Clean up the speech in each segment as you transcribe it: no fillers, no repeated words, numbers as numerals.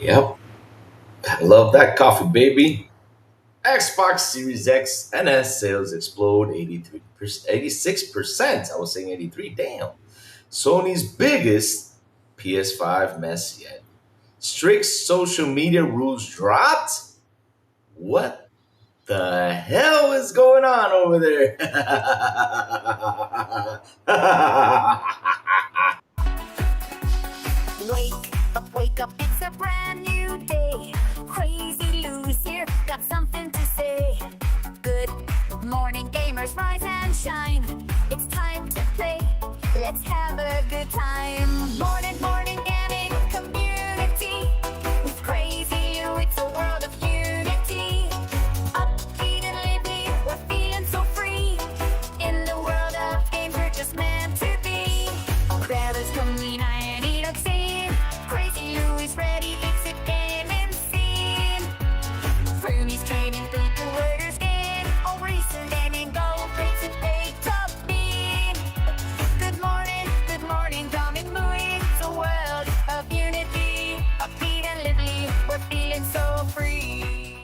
Yep, I love that coffee, baby. Xbox Series X and S sales explode 83%, 86%. I was saying 83. Damn. Sony's biggest PS5 mess yet. Strict social media rules dropped? What the hell is going on over there? Wake up, it's a brand new day. Crazy Lou's here, got something to say. Good morning, gamers, rise and shine. It's time to play, let's have a good time. Morning, gaming community. With Crazy Lou, it's a world of unity. Upbeat and lively, we're feeling so free. In the world of games, we're just meant to be. Grab coming, I need a scene. Crazy Lou is ready, it's a gaming scene. Fermie's training people where their skin. All recent gaming go, Prince and A top bean. Good morning, Tom and Louie. It's a world of unity. Upbeat and lively, we're feeling so free.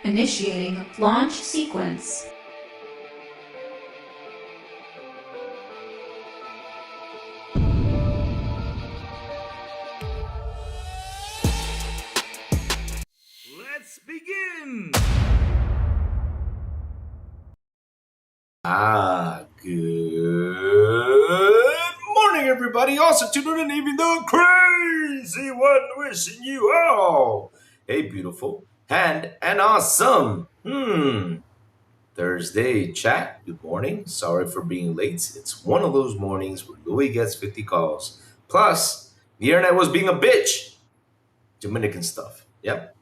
Initiating launch sequence. Let's begin. Good morning, everybody. Also tuning in, even the crazy one, wishing you all a beautiful and awesome Thursday chat. Good morning. Sorry for being late. It's one of those mornings where Louis gets 50 calls. Plus, the internet was being a bitch. Dominican stuff. Yep.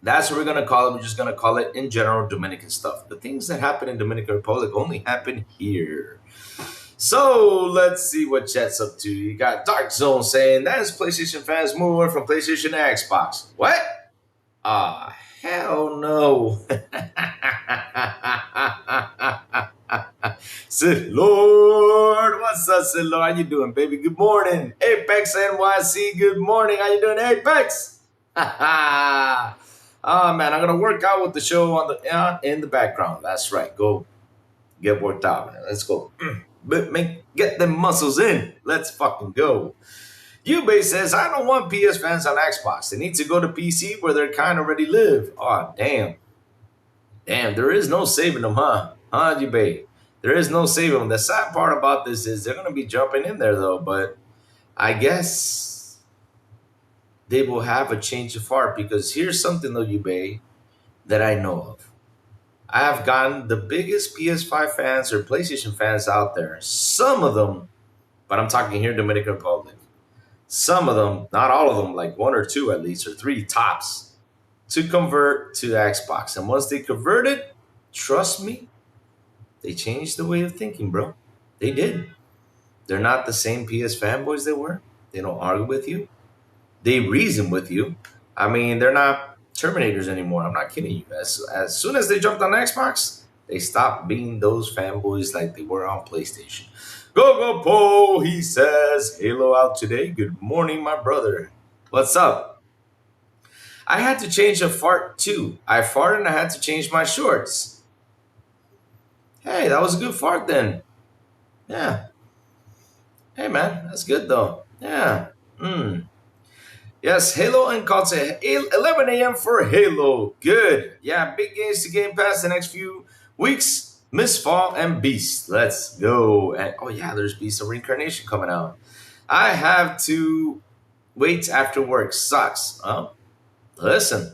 That's what we're going to call it. We're just going to call it, in general, Dominican stuff. The things that happen in Dominican Republic only happen here. So let's see what chat's up to. You got Dark Zone saying, that is PlayStation fans moving from PlayStation to Xbox. What? Hell no. Sid Lord, what's up, Sid Lord? How you doing, baby? Good morning. Apex NYC, good morning. How you doing, Apex? Oh man, I'm gonna work out with the show on the in the background. That's right. Go get worked out, man. Let's go. But get them muscles in. Let's fucking go. Ubay says, I don't want PS fans on Xbox. They need to go to PC where they kind of already live. Oh damn. Damn, there is no saving them, huh? Huh, Ubay? There is no saving them. The sad part about this is they're gonna be jumping in there though, but I guess they will have a change of heart because here's something though, Ubay, that I know of. I have gotten the biggest PS5 fans or PlayStation fans out there. Some of them, but I'm talking here Dominican Republic. Some of them, not all of them, like one or two at least, or three tops, to convert to Xbox. And once they converted, trust me, they changed the way of thinking, bro. They did. They're not the same PS fanboys they were. They don't argue with you. They reason with you. I mean, they're not Terminators anymore. I'm not kidding you. As soon as they jumped on Xbox, they stopped being those fanboys like they were on PlayStation. Go Poe, he says. Halo out today. Good morning, my brother. What's up? I had to change a fart too. I farted and I had to change my shorts. Hey, that was a good fart then. Yeah. Hey man, that's good though. Yeah. Yes, Halo and COD say 11 a.m. for Halo. Good. Yeah, big games to Game Pass the next few weeks. Mistfall and Beast. Let's go. And oh yeah, there's Beast of Reincarnation coming out. I have to wait after work. Sucks. Huh? Listen,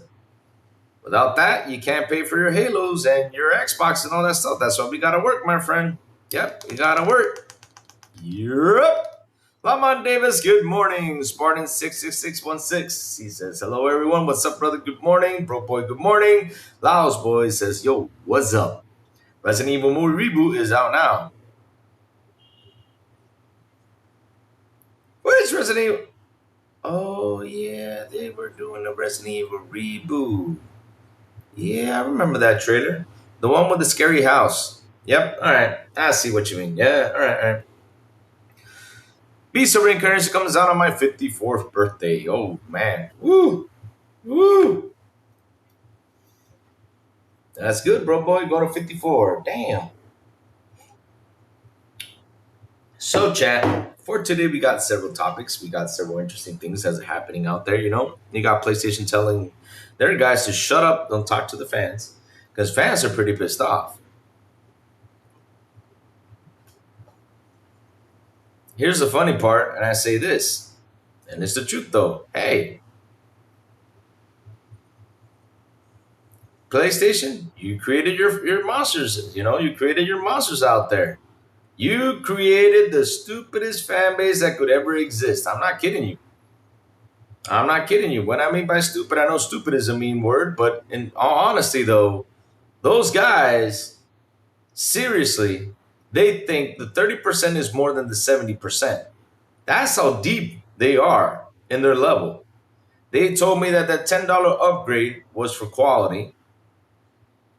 without that, you can't pay for your Halos and your Xbox and all that stuff. That's why we gotta work, my friend. Yep, we gotta work. Yep. Lamont Davis, good morning. Spartan 66616. He says, hello everyone. What's up, brother? Good morning. Bro boy, good morning. Laos boy says, yo, what's up? Resident Evil movie reboot is out now. What is Resident Evil? Oh yeah, they were doing a Resident Evil reboot. Yeah, I remember that trailer. The one with the scary house. Yep. All right. I see what you mean. Yeah. All right. Visa reincarnation comes out on my 54th birthday. Oh man. Woo! Woo! That's good, bro boy. Going to 54. Damn. So, chat, for today, we got several topics. We got several interesting things that's happening out there. You got PlayStation telling their guys to shut up, don't talk to the fans, because fans are pretty pissed off. Here's the funny part, and I say this, and it's the truth though. Hey, PlayStation, you created your monsters. You created your monsters out there. You created the stupidest fan base that could ever exist. I'm not kidding you. I'm not kidding you. What I mean by stupid, I know stupid is a mean word, but in all honesty, though, those guys, seriously, they think the 30% is more than the 70%. That's how deep they are in their level. They told me that $10 upgrade was for quality.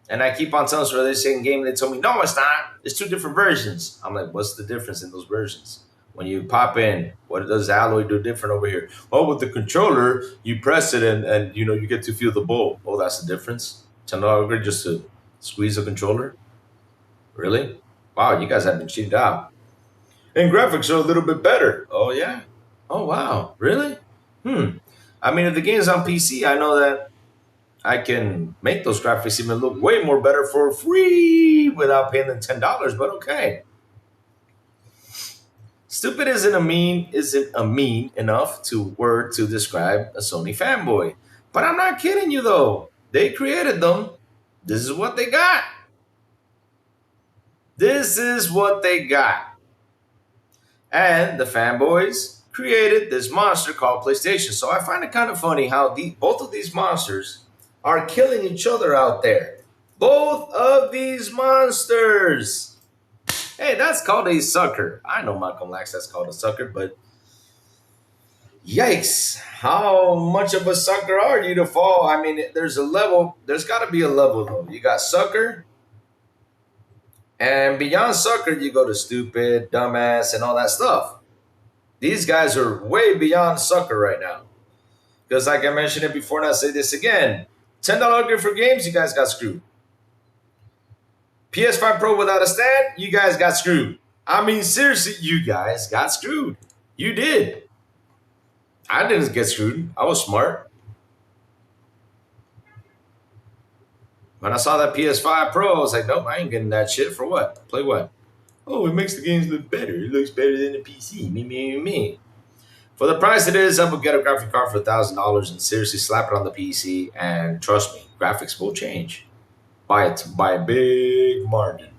And I keep on telling them, they're saying game, they told me, no, it's not. It's two different versions. I'm like, what's the difference in those versions? When you pop in, what does Alloy do different over here? Oh, with the controller, you press it and you get to feel the bowl. Oh, that's the difference? $10 upgrade just to squeeze a controller? Really? Wow, you guys have been cheated out. And graphics are a little bit better. Oh, yeah? Oh, wow. Really? I mean, if the game's on PC, I know that I can make those graphics even look way more better for free without paying them $10, but okay. Stupid isn't a mean enough word to describe a Sony fanboy. But I'm not kidding you though. They created them. This is what they got. This is what they got. And the fanboys created this monster called PlayStation. So I find it kind of funny how both of these monsters are killing each other out there. Both of these monsters. Hey, that's called a sucker. I know Malcolm Lax, that's called a sucker, but yikes. How much of a sucker are you to fall? I mean, there's a level. There's got to be a level, though. You got sucker, and beyond sucker, you go to stupid, dumbass, and all that stuff. These guys are way beyond sucker right now. Because like I mentioned it before, and I'll say this again. $10 upgrade for games, you guys got screwed. PS5 Pro without a stand, you guys got screwed. I mean, seriously, you guys got screwed. You did. I didn't get screwed. I was smart. When I saw that PS5 Pro, I was like, nope, I ain't getting that shit. For what? Play what? Oh, it makes the games look better. It looks better than the PC. Me. For the price it is, I would get a graphic card for $1,000 and seriously slap it on the PC. And trust me, graphics will change by a big margin.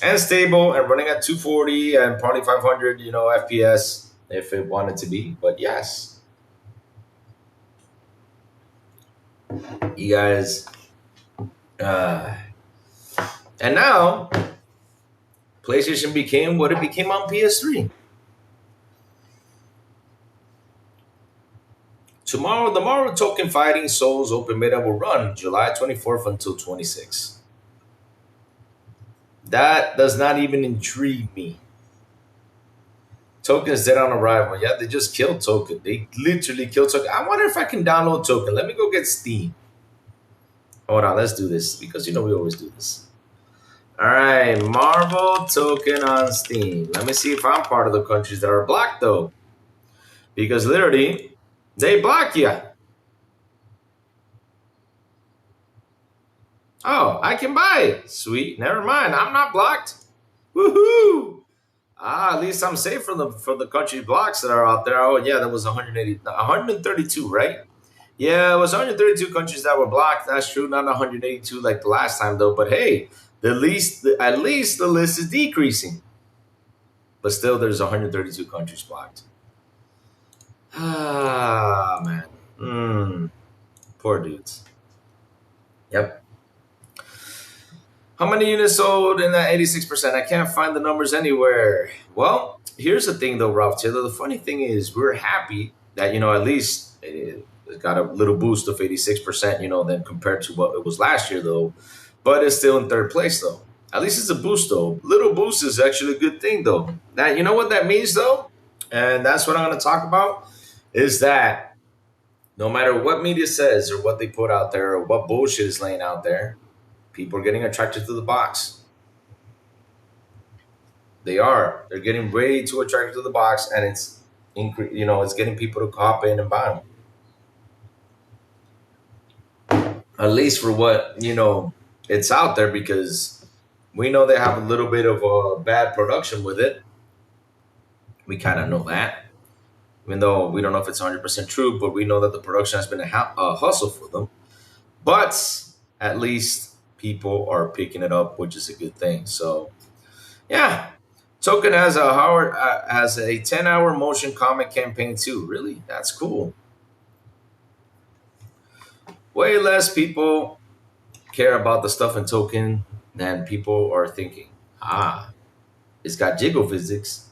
And stable and running at 240 and probably 500, FPS if it wanted to be. But yes, you guys. And now, PlayStation became what it became on PS3. Tomorrow, the Marvel Token Fighting Souls Open Beta will run July 24th until 26th. That does not even intrigue me. Token is dead on arrival. Yeah, they just killed Token. They literally killed Token. I wonder if I can download Token. Let me go get Steam. Hold on, let's do this because we always do this. All right, Marvel Token on Steam. Let me see if I'm part of the countries that are blocked though. Because literally, they block you. Oh, I can buy it. Sweet. Never mind. I'm not blocked. Woohoo! At least I'm safe from the country blocks that are out there. Oh yeah, that was 132, right? Yeah, it was 132 countries that were blocked. That's true. Not 182 like the last time though. But hey, at least the list is decreasing. But still, there's 132 countries blocked. Ah, man. Poor dudes. Yep. How many units sold in that 86%? I can't find the numbers anywhere. Well, here's the thing, though, Ralph Taylor. The funny thing is we're happy that, at least it got a little boost of 86%, than compared to what it was last year, though. But it's still in third place, though. At least it's a boost though. Little boost is actually a good thing though. Now you know what that means though, and that's what I'm going to talk about. Is that no matter what media says or what they put out there or what bullshit is laying out there, people are getting attracted to the box. They are. They're getting way too attracted to the box, and it's getting people to hop in and buy them. At least for what it's out there, because we know they have a little bit of a bad production with it. We kind of know that, even though we don't know if it's 100% true, but we know that the production has been a hustle for them. But at least people are picking it up, which is a good thing. So, yeah. Token has a 10-hour motion comic campaign too. Really? That's cool. Way less people care about the stuff in Token than people are thinking. It's got jiggle physics.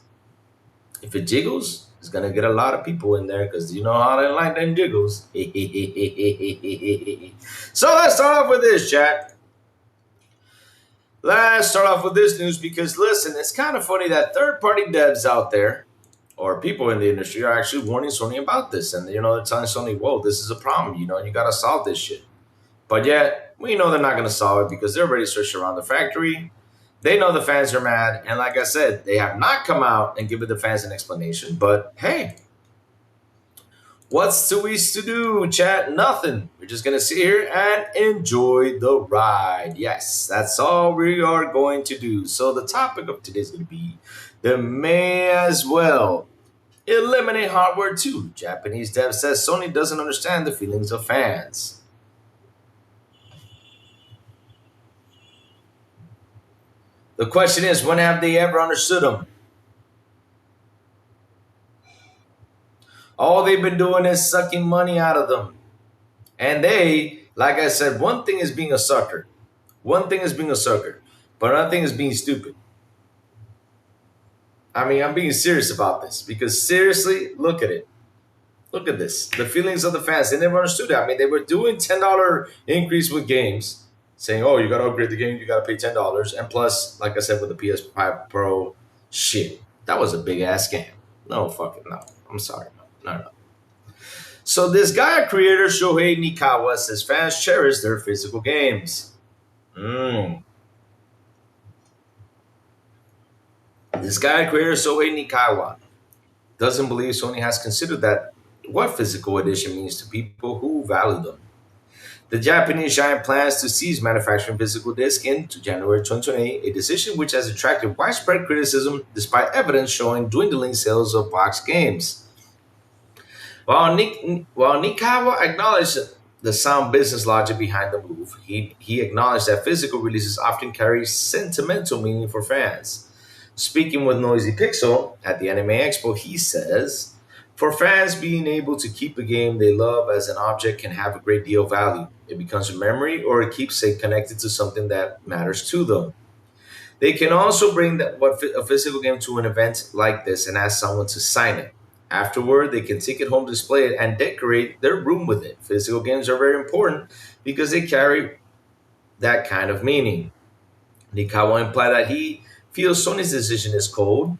If it jiggles, it's gonna get a lot of people in there because you know how they like them jiggles. So let's start off with this, chat. Let's start off with this news because listen, it's kind of funny that third-party devs out there or people in the industry are actually warning Sony about this, and they're telling Sony, "Whoa, this is a problem. You got to solve this shit." But yet, we know they're not going to solve it because they're already searching around the factory. They know the fans are mad, and like I said, they have not come out and given the fans an explanation. But hey, what's too easy to do, chat? Nothing. We're just going to sit here and enjoy the ride. Yes, that's all we are going to do. So the topic of today is going to be the may as well eliminate hardware too. Japanese dev says Sony doesn't understand the feelings of fans. The question is, when have they ever understood them? All they've been doing is sucking money out of them. And they, like I said, one thing is being a sucker. One thing is being a sucker. But another thing is being stupid. I mean, I'm being serious about this. Because seriously, look at it. Look at this. The feelings of the fans. They never understood it. I mean, they were doing $10 increase with games. Saying, oh, you got to upgrade the game. You got to pay $10. And plus, like I said, with the PS5 Pro, shit. That was a big-ass scam. No, fucking no. I'm sorry. No. So this guy, creator Shohei Nikawa, says fans cherish their physical games. This guy, creator Shohei Nikawa, doesn't believe Sony has considered that what physical edition means to people who value them. The Japanese giant plans to cease manufacturing physical discs into January 2028, a decision which has attracted widespread criticism despite evidence showing dwindling sales of box games. While Nikawa acknowledged the sound business logic behind the move, he acknowledged that physical releases often carry sentimental meaning for fans. Speaking with Noisy Pixel at the Anime Expo, he says, for fans, being able to keep a game they love as an object can have a great deal of value. It becomes a memory or a keepsake connected to something that matters to them. They can also bring a physical game to an event like this and ask someone to sign it. Afterward, they can take it home, display it, and decorate their room with it. Physical games are very important because they carry that kind of meaning. Nikawa implied that he feels Sony's decision is cold.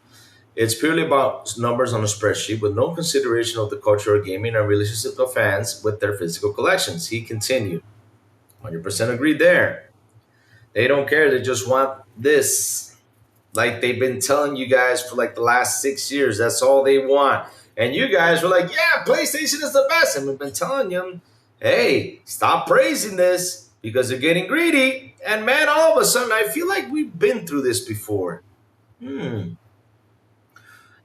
It's purely about numbers on a spreadsheet with no consideration of the culture of gaming and relationship of fans with their physical collections. He continued, 100% agreed there. They don't care. They just want this. Like they've been telling you guys for like the last 6 years. That's all they want. And you guys were like, yeah, PlayStation is the best. And we've been telling you, hey, stop praising this because they're getting greedy. And man, all of a sudden, I feel like we've been through this before.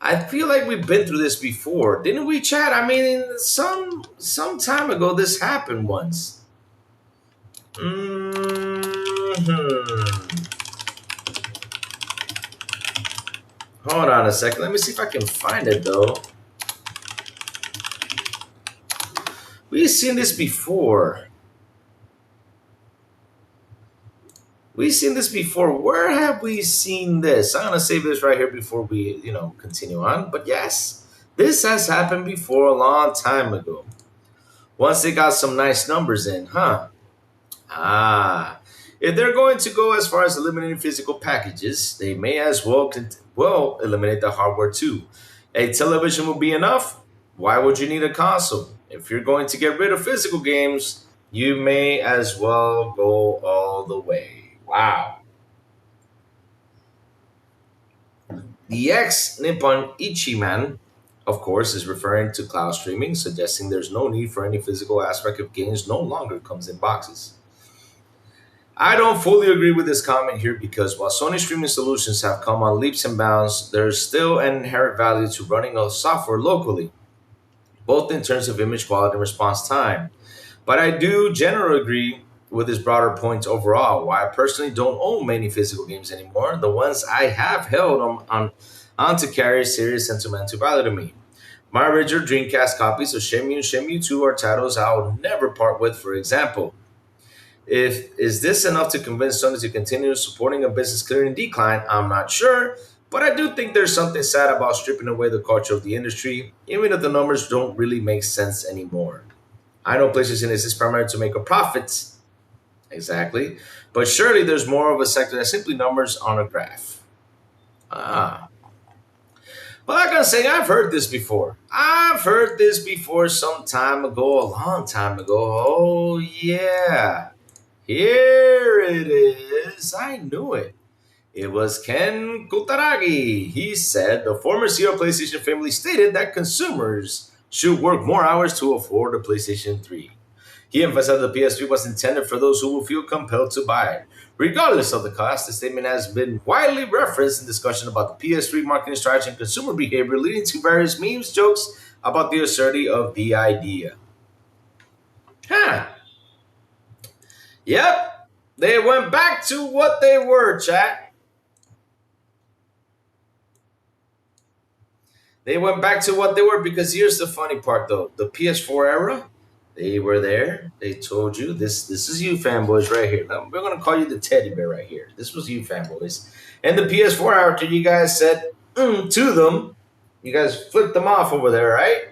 I feel like we've been through this before. Didn't we, chat? I mean, some time ago, this happened once. Hold on a second. Let me see if I can find it, though. We've seen this before. We've seen this before. Where have we seen this? I'm going to save this right here before we, continue on. But yes, this has happened before a long time ago. Once they got some nice numbers in, huh? If they're going to go as far as eliminating physical packages, they may as well eliminate the hardware too. A television will be enough. Why would you need a console? If you're going to get rid of physical games, you may as well go all the way. Wow. The ex Nippon Ichiman, of course, is referring to cloud streaming, suggesting there's no need for any physical aspect of games no longer comes in boxes. I don't fully agree with this comment here because while Sony streaming solutions have come on leaps and bounds, there's still an inherent value to running a software locally, both in terms of image quality and response time. But I do generally agree with his broader points overall. Why I personally don't own many physical games anymore. The ones I have held on to carry serious sentimental value to me. My original Dreamcast copies of Shenmue and Shenmue 2 are titles I'll never part with, for example. If is this enough to convince Sony to continue supporting a business clearly in decline, I'm not sure. But I do think there's something sad about stripping away the culture of the industry, even if the numbers don't really make sense anymore. I know PlayStation is primarily to make a profit, exactly, but surely there's more of a sector that's simply numbers on a graph. Ah. But like I was saying, I've heard this before. I've heard this before some time ago, a long time ago. Oh, yeah. Here it is. I knew it. It was Ken Kutaragi. He said the former CEO of PlayStation family stated that consumers should work more hours to afford a PlayStation 3. He emphasized the PS3 was intended for those who will feel compelled to buy it. Regardless of the cost, the statement has been widely referenced in discussion about the PS3 marketing strategy and consumer behavior, leading to various memes, jokes about the absurdity of the idea. Huh. Yep. They went back to what they were, chat. They went back to what they were because here's the funny part though. The PS4 era, they were there. They told you this is you fanboys right here. Now, we're gonna call you the teddy bear right here. This was you fanboys. And the PS4 era, after you guys said to them, you guys flipped them off over there, right?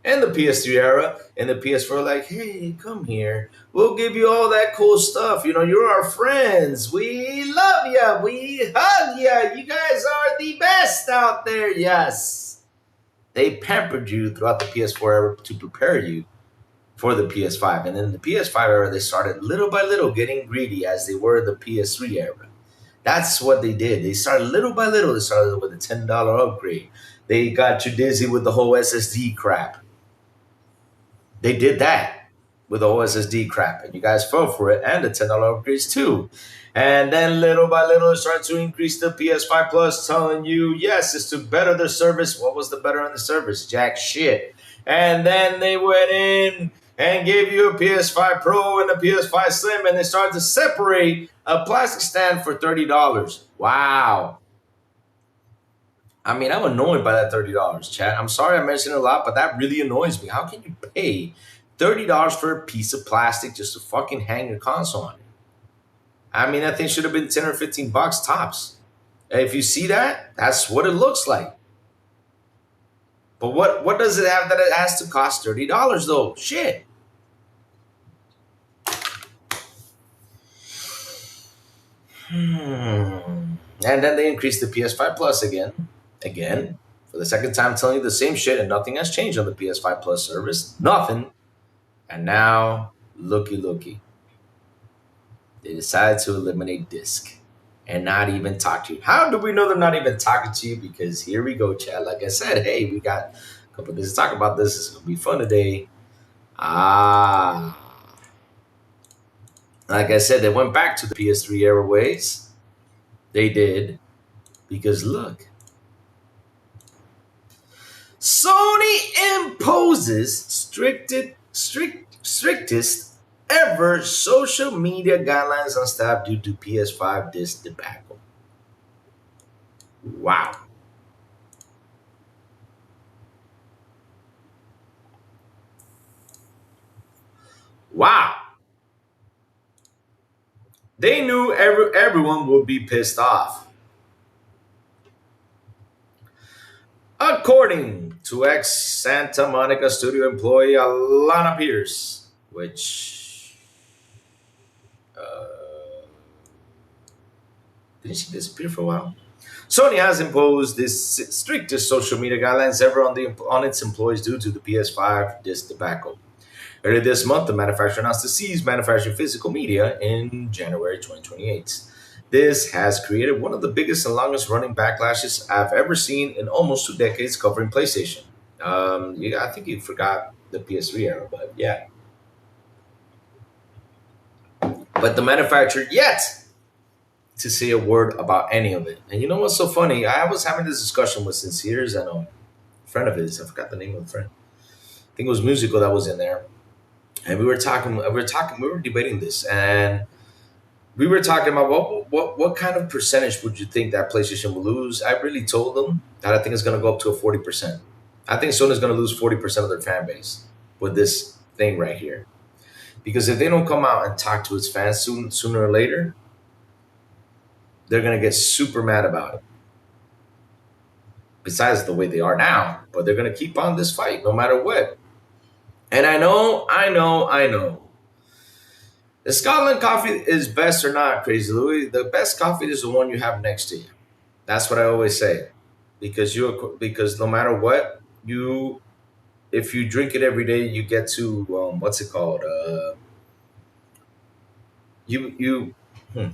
And the PS3 era and the PS4 like, hey, come here. We'll give you all that cool stuff. You know, you're our friends. We love you. We hug you. You guys are the best out there. Yes. They pampered you throughout the PS4 era to prepare you for the PS5. And then the PS5 era, they started little by little getting greedy as they were in the PS3 era. That's what they did. They started little by little. They started with a $10 upgrade. They got you dizzy with the whole SSD crap. They did that with the whole SSD crap. And you guys fell for it. And the $10 upgrades too. And then little by little, it started to increase the PS5 Plus, telling you, yes, it's to better the service. What was the better on the service? Jack shit. And then they went in and gave you a PS5 Pro and a PS5 Slim, and they started to separate a plastic stand for $30. Wow. I mean, I'm annoyed by that $30, chat. I'm sorry I mentioned it a lot, but that really annoys me. How can you pay $30 for a piece of plastic just to fucking hang your console on it? I mean, that thing should have been 10 or 15 bucks tops. And if you see that, that's what it looks like. But what does it have that it has to cost $30 though? Shit. And then they increased the PS5 Plus again, for the second time telling you the same shit and nothing has changed on the PS5 Plus service. Nothing. And now, looky. They decided to eliminate disc and not even talk to you. How do we know they're not even talking to you? Because here we go, chat. Like I said, hey, we got a couple of things to talk about this. It's going to be fun today. Like I said, they went back to the PS3 era ways. They did. Because look. Sony imposes strictest ever social media guidelines on staff due to PS5 disc debacle. Wow. Wow. They knew everyone would be pissed off. According to ex-Santa Monica studio employee Alana Pierce, which Didn't she disappear for a while? Sony has imposed the strictest social media guidelines ever on its employees due to the PS5 disc debacle. Earlier this month, the manufacturer announced to cease manufacturing physical media in January 2028. This has created one of the biggest and longest running backlashes I've ever seen in almost 2 decades covering PlayStation. Yeah, I think you forgot the PS3 era, but yeah. But the manufacturer yet to say a word about any of it. And you know what's so funny? I was having this discussion with Sinceres and a friend of his. I forgot the name of the friend. I think it was Musical that was in there, and we were debating this, and we were talking about what kind of percentage would you think that PlayStation will lose. I really told them that I think it's going to go up to a 40%. I think Sony's going to lose 40% of their fan base with this thing right here, because if they don't come out and talk to its fans sooner or later, they're going to get super mad about it. Besides the way they are now, but they're going to keep on this fight no matter what. And I know. The Scotland coffee is best or not, Crazy Louis. The best coffee is the one you have next to you. That's what I always say, because no matter what if you drink it every day, you get to what's it called?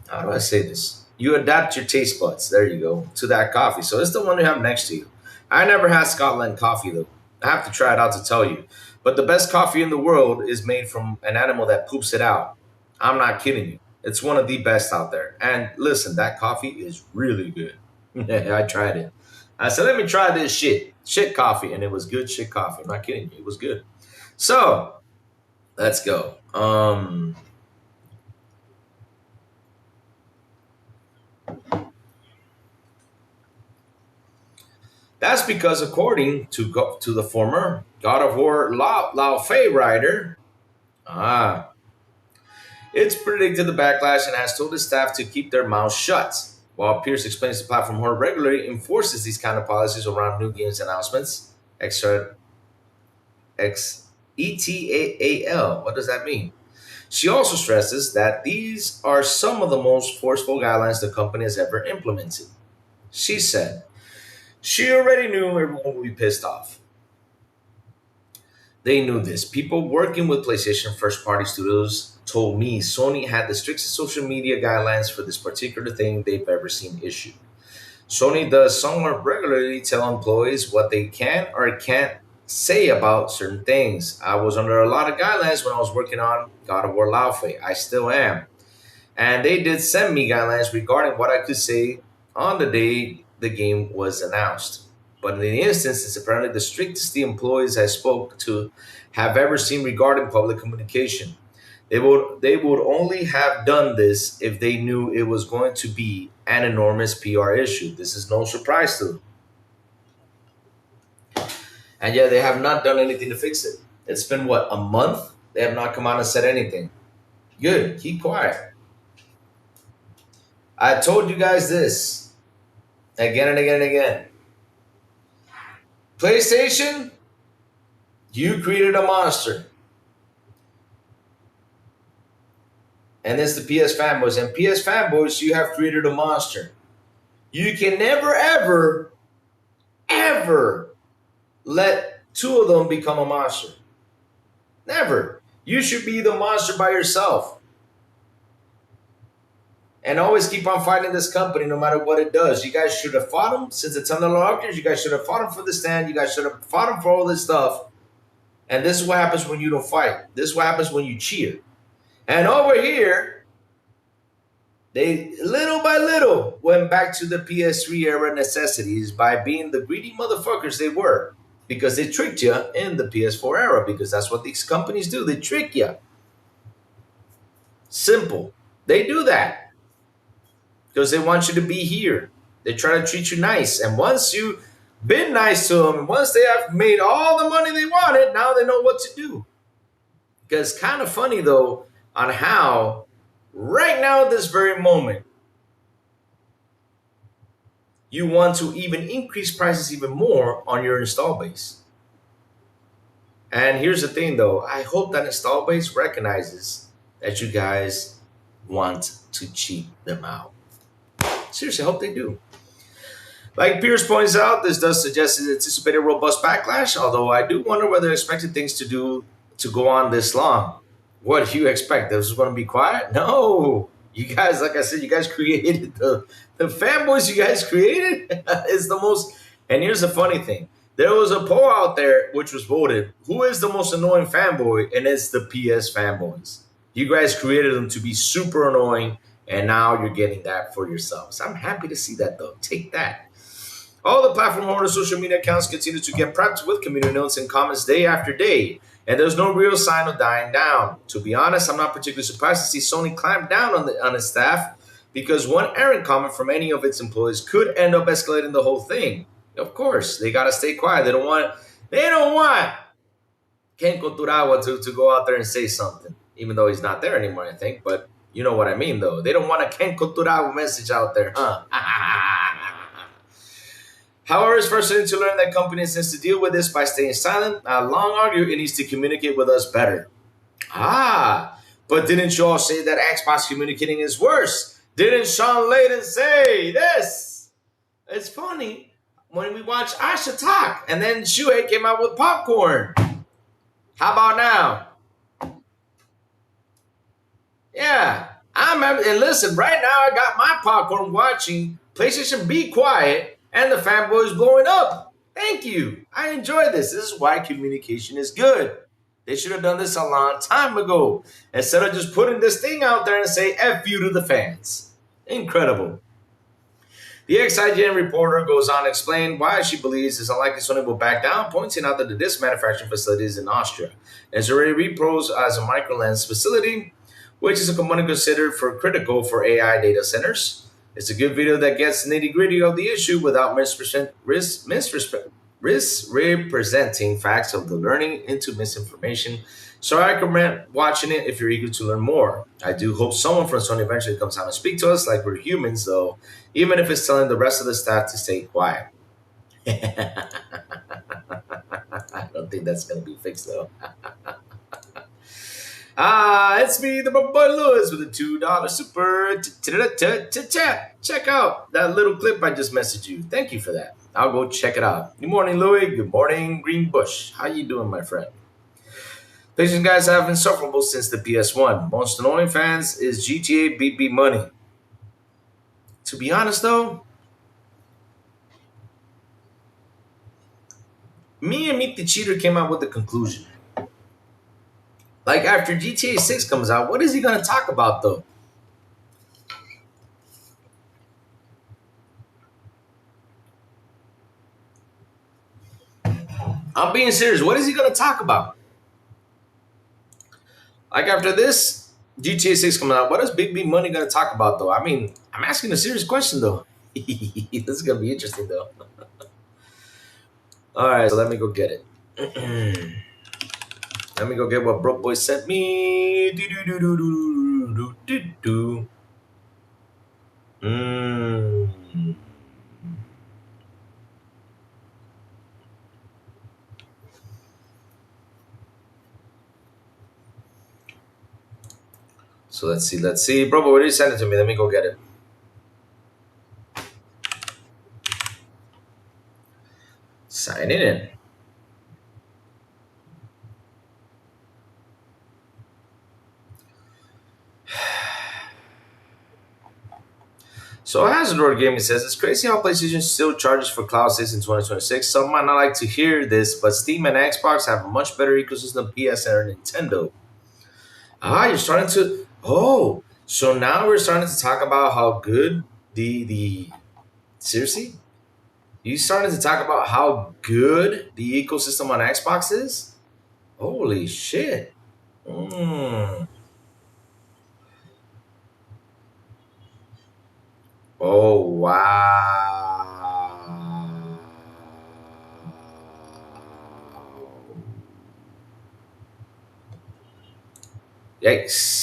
How do I say this? You adapt your taste buds. There you go, to that coffee. So it's the one you have next to you. I never had Scotland coffee though. I have to try it out to tell you. But the best coffee in the world is made from an animal that poops it out. I'm not kidding you. It's one of the best out there. And listen, that coffee is really good. I tried it. I said, let me try this shit coffee, and it was good shit coffee. I'm not kidding you. It was good. So let's go. That's because, according to the former God of War Lao Fei writer, it's predicted the backlash and has told his staff to keep their mouths shut. While Pierce explains the platform more regularly enforces these kind of policies around new games announcements. ETAAL. What does that mean? She also stresses that these are some of the most forceful guidelines the company has ever implemented. She said, she already knew everyone would be pissed off. They knew this. People working with PlayStation first party studios told me Sony had the strictest social media guidelines for this particular thing they've ever seen issued. Sony does somewhat regularly tell employees what they can or can't say about certain things. I was under a lot of guidelines when I was working on God of War Laufey. I still am. And they did send me guidelines regarding what I could say on the day the game was announced. But in the instance, it's apparently the strictest the employees I spoke to have ever seen regarding public communication. They would only have done this if they knew it was going to be an enormous PR issue. This is no surprise to them. And yet they have not done anything to fix it. It's been, what, a month? They have not come out and said anything. Good. Keep quiet. I told you guys this again and again and again. PlayStation, you created a monster. And it's the PS fanboys. And PS fanboys, you have created a monster. You can never, ever, ever let two of them become a monster. Never. You should be the monster by yourself. And always keep on fighting this company no matter what it does. You guys should have fought them since it's unlocked. You guys should have fought them for the stand. You guys should have fought them for all this stuff. And this is what happens when you don't fight. This is what happens when you cheer. And over here, they little by little went back to the PS3 era necessities by being the greedy motherfuckers they were. Because they tricked you in the PS4 era. Because that's what these companies do. They trick you. Simple. They do that. Because they want you to be here. They try to treat you nice. And once you've been nice to them, once they have made all the money they wanted, now they know what to do. Because it's kind of funny, though, on how right now at this very moment, you want to even increase prices even more on your install base. And here's the thing, though. I hope that install base recognizes that you guys want to cheat them out. Seriously, I hope they do. Like Pierce points out, this does suggest an anticipated robust backlash, although I do wonder whether they expected things to go on this long. What do you expect? This is going to be quiet? No. You guys, like I said, you guys created the fanboys you guys created is the most. And here's the funny thing. There was a poll out there which was voted, who is the most annoying fanboy? And it's the PS fanboys. You guys created them to be super annoying, and now you're getting that for yourselves. I'm happy to see that though. Take that. All the platform holders' social media accounts continue to get prepped with community notes and comments day after day, and there's no real sign of dying down. To be honest, I'm not particularly surprised to see Sony clamp down on its staff, because one errant comment from any of its employees could end up escalating the whole thing. Of course, they gotta stay quiet. They don't want Ken Koturawa to go out there and say something, even though he's not there anymore, I think. But you know what I mean, though. They don't want a Ken Koturawa message out there, huh? However, it's frustrating to learn that companies needs to deal with this by staying silent. I long argue it needs to communicate with us better. But didn't you all say that Xbox communicating is worse? Didn't Sean Layden say this? It's funny when we watch Asha talk, and then Shuhei came out with popcorn. How about now? Yeah, and listen, right now I got my popcorn watching PlayStation Be Quiet and the fanboys blowing up. Thank you. I enjoy this. This is why communication is good. They should have done this a long time ago instead of just putting this thing out there and say F you to the fans. Incredible. The ex-IGN reporter goes on to explain why she believes it's unlikely Sony will back down, pointing out that the disc manufacturing facility is in Austria. It's already reposed as a microlens facility, which is a component considered critical for AI data centers. It's a good video that gets nitty-gritty of the issue without misrepresenting facts of the learning into misinformation. So I recommend watching it if you're eager to learn more. I do hope someone from Sony eventually comes out and speak to us like we're humans, though, even if it's telling the rest of the staff to stay quiet. I don't think that's going to be fixed, though. It's me, the boy Lewis, with a $2 super chat. Check out that little clip I just messaged you. Thank you for that. I'll go check it out. Good morning, Louis. Good morning, Green Bush. How you doing, my friend? PlayStation guys have been insufferable since the PS1. Most annoying fans is GTA Beat Beat Money. To be honest, though, me and Meet the Cheater came out with the conclusion. Like, after GTA 6 comes out, what is he going to talk about, though? I'm being serious. What is he going to talk about? Like, after this, GTA 6 comes out, what is Big B Money going to talk about, though? I mean, I'm asking a serious question, though. This is going to be interesting, though. All right, so let me go get it. Let me go get what Broke Boy sent me. So let's see. Bro, what did you send it to me? Let me go get it. Sign it in. So Hazard Gaming says, it's crazy how PlayStation still charges for Cloud 6 in 2026. Some might not like to hear this, but Steam and Xbox have a much better ecosystem than PS and Nintendo. You're starting to... Oh, so now we're starting to talk about how good the... Seriously? You started to talk about how good the ecosystem on Xbox is? Holy shit. Oh, wow. Yikes.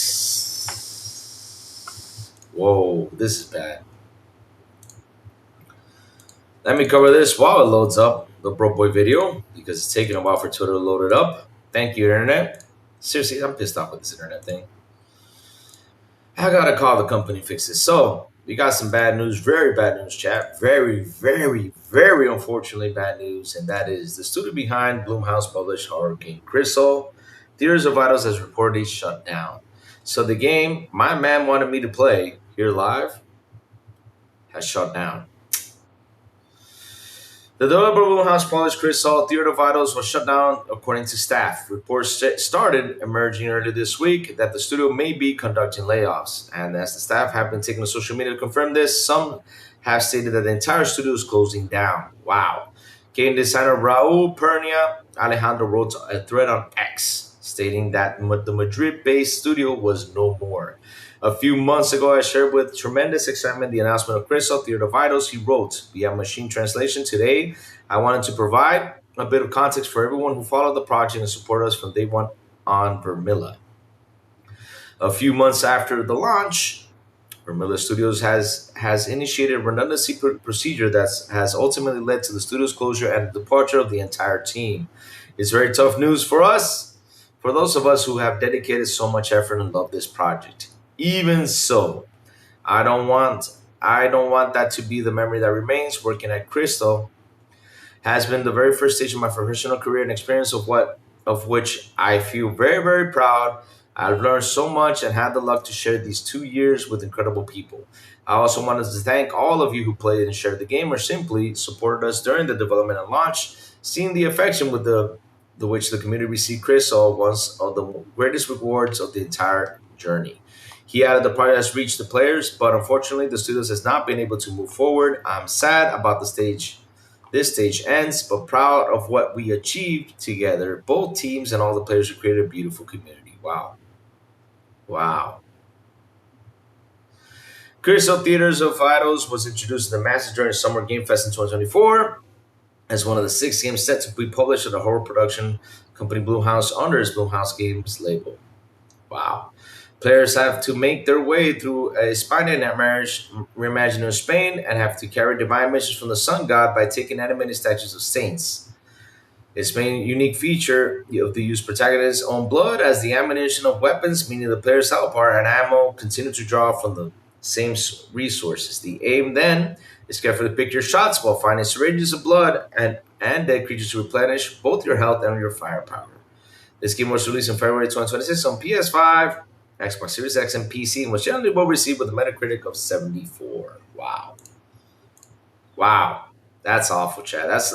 Whoa, this is bad. Let me cover this while it loads up the Broke Boy video, because it's taking a while for Twitter to load it up. Thank you, Internet. Seriously, I'm pissed off with this Internet thing. I gotta call the company and fix this. So, We got some bad news, very bad news, chat. Very, very, very unfortunately bad news, and that is the studio behind Blumhouse published horror game Crystal, Theaters of Idols has reportedly shut down. So the game my man wanted me to play here live has shut down. The developer Blumhouse published Crystal Theater of Idols was shut down according to staff. Reports started emerging earlier this week that the studio may be conducting layoffs. And as the staff have been taking to social media to confirm this, some have stated that the entire studio is closing down. Wow. Game designer Raul Pernia Alejandro wrote a thread on X stating that the Madrid based studio was no more. A few months ago, I shared with tremendous excitement the announcement of Crystal Theater of Idols. He wrote via machine translation today. I wanted to provide a bit of context for everyone who followed the project and supported us from day one on Vermilla. A few months after the launch, Vermilla Studios has initiated a redundancy procedure that has ultimately led to the studio's closure and the departure of the entire team. It's very tough news for us, for those of us who have dedicated so much effort and love this project. Even so, I don't want that to be the memory that remains. Working at Crystal has been the very first stage of my professional career and experience of which I feel very, very proud. I've learned so much and had the luck to share these 2 years with incredible people. I also wanted to thank all of you who played and shared the game or simply supported us during the development and launch. Seeing the affection with the which the community received Crystal was one of the greatest rewards of the entire journey. He added the project has reached the players, but unfortunately the studios has not been able to move forward. I'm sad about the stage this stage ends, but proud of what we achieved together. Both teams and all the players who created a beautiful community. Wow. Wow. Crystal Theaters of Idols was introduced to the masses during Summer Game Fest in 2024 as one of the 6 games set to be published at the horror production company Blumhouse under its Blumhouse Games label. Wow. Players have to make their way through a Spanish marriage reimagining of Spain and have to carry divine messages from the sun god by taking animated statues of saints. Its main unique feature of the use protagonist's own blood as the ammunition of weapons, meaning the player's health bar and ammo continue to draw from the same resources. The aim then is carefully pick your shots while finding syringes of blood and dead creatures to replenish both your health and your firepower. This game was released in February 2026 on PS5, Xbox Series X, and PC, and was generally well received with a Metacritic of 74. Wow. Wow. That's awful, Chad. That's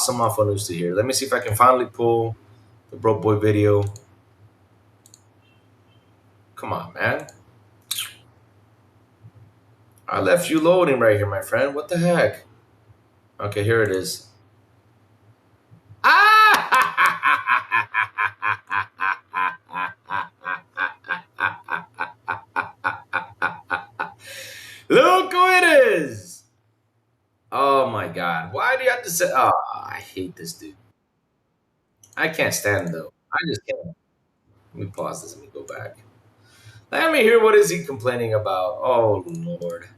some awful news to hear. Let me see if I can finally pull the Broke Boy video. Come on, man. I left you loading right here, my friend. What the heck? Okay, here it is. Look who it is! Oh my god. Why do you have to say oh I hate this dude. I can't stand him though. I just can't. Let me pause this. Let me go back. Let me hear what is he complaining about. Oh Lord.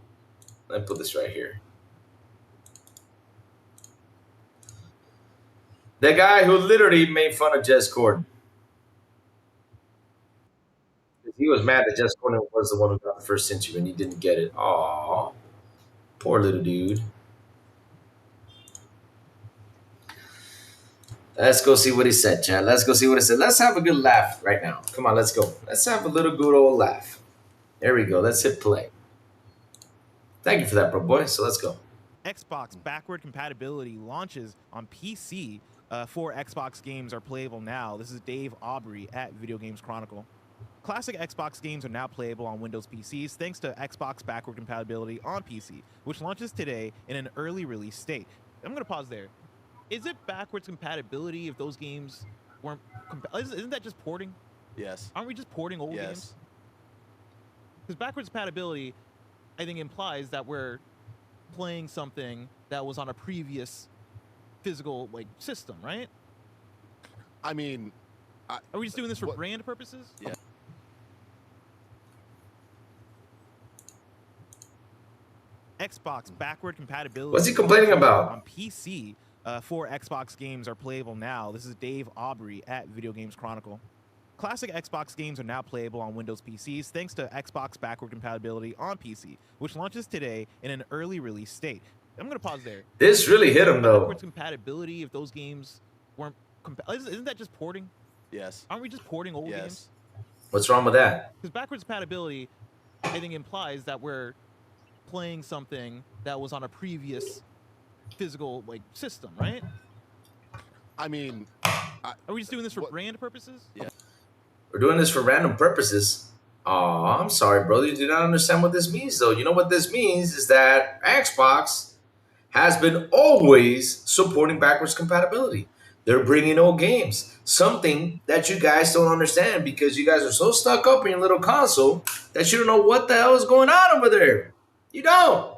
Let me put this right here. The guy who literally made fun of Jess Gordon. He was mad that Jess Gordon was the one who got the first interview and he didn't get it. Aw. Poor little dude. Let's go see what he said, Chad. Let's go see what he said. Let's have a good laugh right now. Come on, let's go. Let's have a little good old laugh. There we go. Let's hit play. Thank you for that, bro boy. So let's go. Xbox backward compatibility launches on PC. 4 Xbox games are playable now. This is Dave Aubrey at Video Games Chronicle. Classic Xbox games are now playable on Windows PCs thanks to Xbox backward compatibility on PC, which launches today in an early release state. I'm going to pause there. Is it backwards compatibility if those games weren't... Isn't that just porting? Yes. Aren't we just porting old games? Because backwards compatibility, I think, implies that we're playing something that was on a previous physical system, right? I mean... Are we just doing this for brand purposes? Yeah. Xbox backward compatibility. What's he complaining about? On PC, 4 Xbox games are playable now. This is Dave Aubrey at Video Games Chronicle. Classic Xbox games are now playable on Windows PCs thanks to Xbox backward compatibility on PC, which launches today in an early release state. I'm going to pause there. This really hit him, though. Backwards compatibility, if those games weren't... Isn't that just porting? Yes. Aren't we just porting old Yes. games? What's wrong with that? Because backwards compatibility, I think, implies that we're playing something that was on a previous physical system, right? I mean, Are we just doing this for brand purposes? Yeah. We're doing this for random purposes. Oh, I'm sorry, brother. You do not understand what this means, though. You know what this means is that Xbox has been always supporting backwards compatibility. They're bringing old games, something that you guys don't understand because you guys are so stuck up in your little console that you don't know what the hell is going on over there. You don't.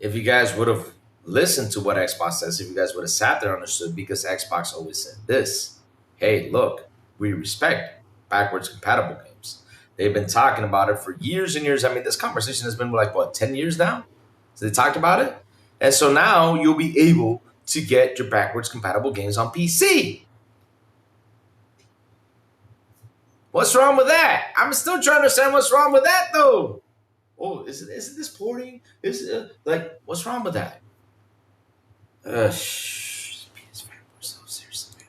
If you guys would have listened to what Xbox says, if you guys would have sat there and understood, because Xbox always said this, hey, look, we respect backwards compatible games. They've been talking about it for years and years. I mean, this conversation has been like, what, 10 years now? So they talked about it. And so now you'll be able to get your backwards compatible games on PC. What's wrong with that? I'm still trying to understand what's wrong with that, though. Oh, isn't this porting? Is it what's wrong with that? PS5, so seriously,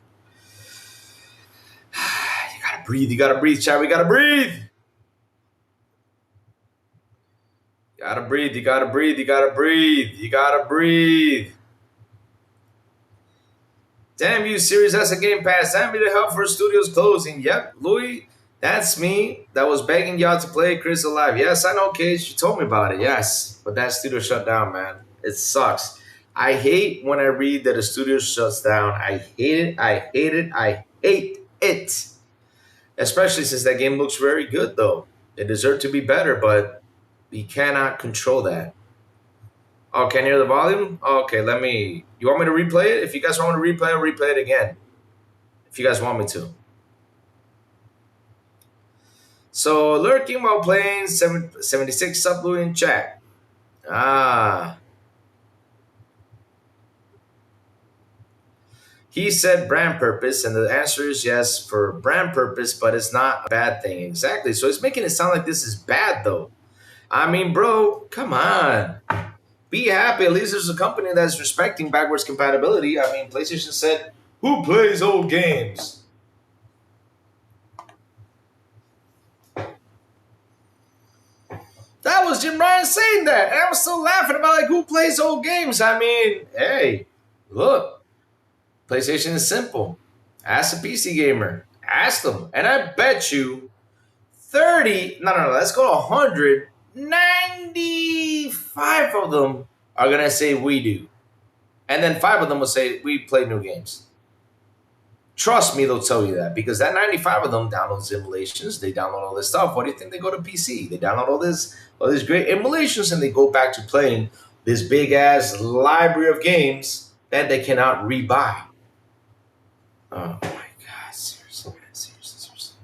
man. You gotta breathe, chat. We gotta breathe. You gotta breathe. Damn you, Series S and Game Pass. Damn you to help for studios closing. Yep, Louis, that's me. That was begging y'all to play Chris Alive. Yes, I know, Cage. You told me about it. Yes, but that studio shut down, man. It sucks. I hate when I read that a studio shuts down. I hate it. Especially since that game looks very good, though. It deserved to be better, but we cannot control that. Oh, can you hear the volume? Okay, you want me to replay it? If you guys want me to replay it, I'll replay it again. If you guys want me to. So, lurking while playing, 76 sub blue in chat. He said brand purpose, and the answer is yes for brand purpose, but it's not a bad thing. Exactly. So it's making it sound like this is bad, though. I mean, bro, come on. Be happy. At least there's a company that's respecting backwards compatibility. I mean, PlayStation said, who plays old games? That was Jim Ryan saying that. And I was still laughing about, who plays old games? I mean, hey, look. PlayStation is simple. Ask a PC gamer. Ask them. And I bet you 30, no, let's go 100, 95 of them are going to say we do. And then 5 of them will say we play new games. Trust me, they'll tell you that. Because that 95 of them download simulations. They download all this stuff. What do you think they go to PC? They download all these great emulations and they go back to playing this big-ass library of games that they cannot rebuy. Oh, my God. Seriously, man. Seriously.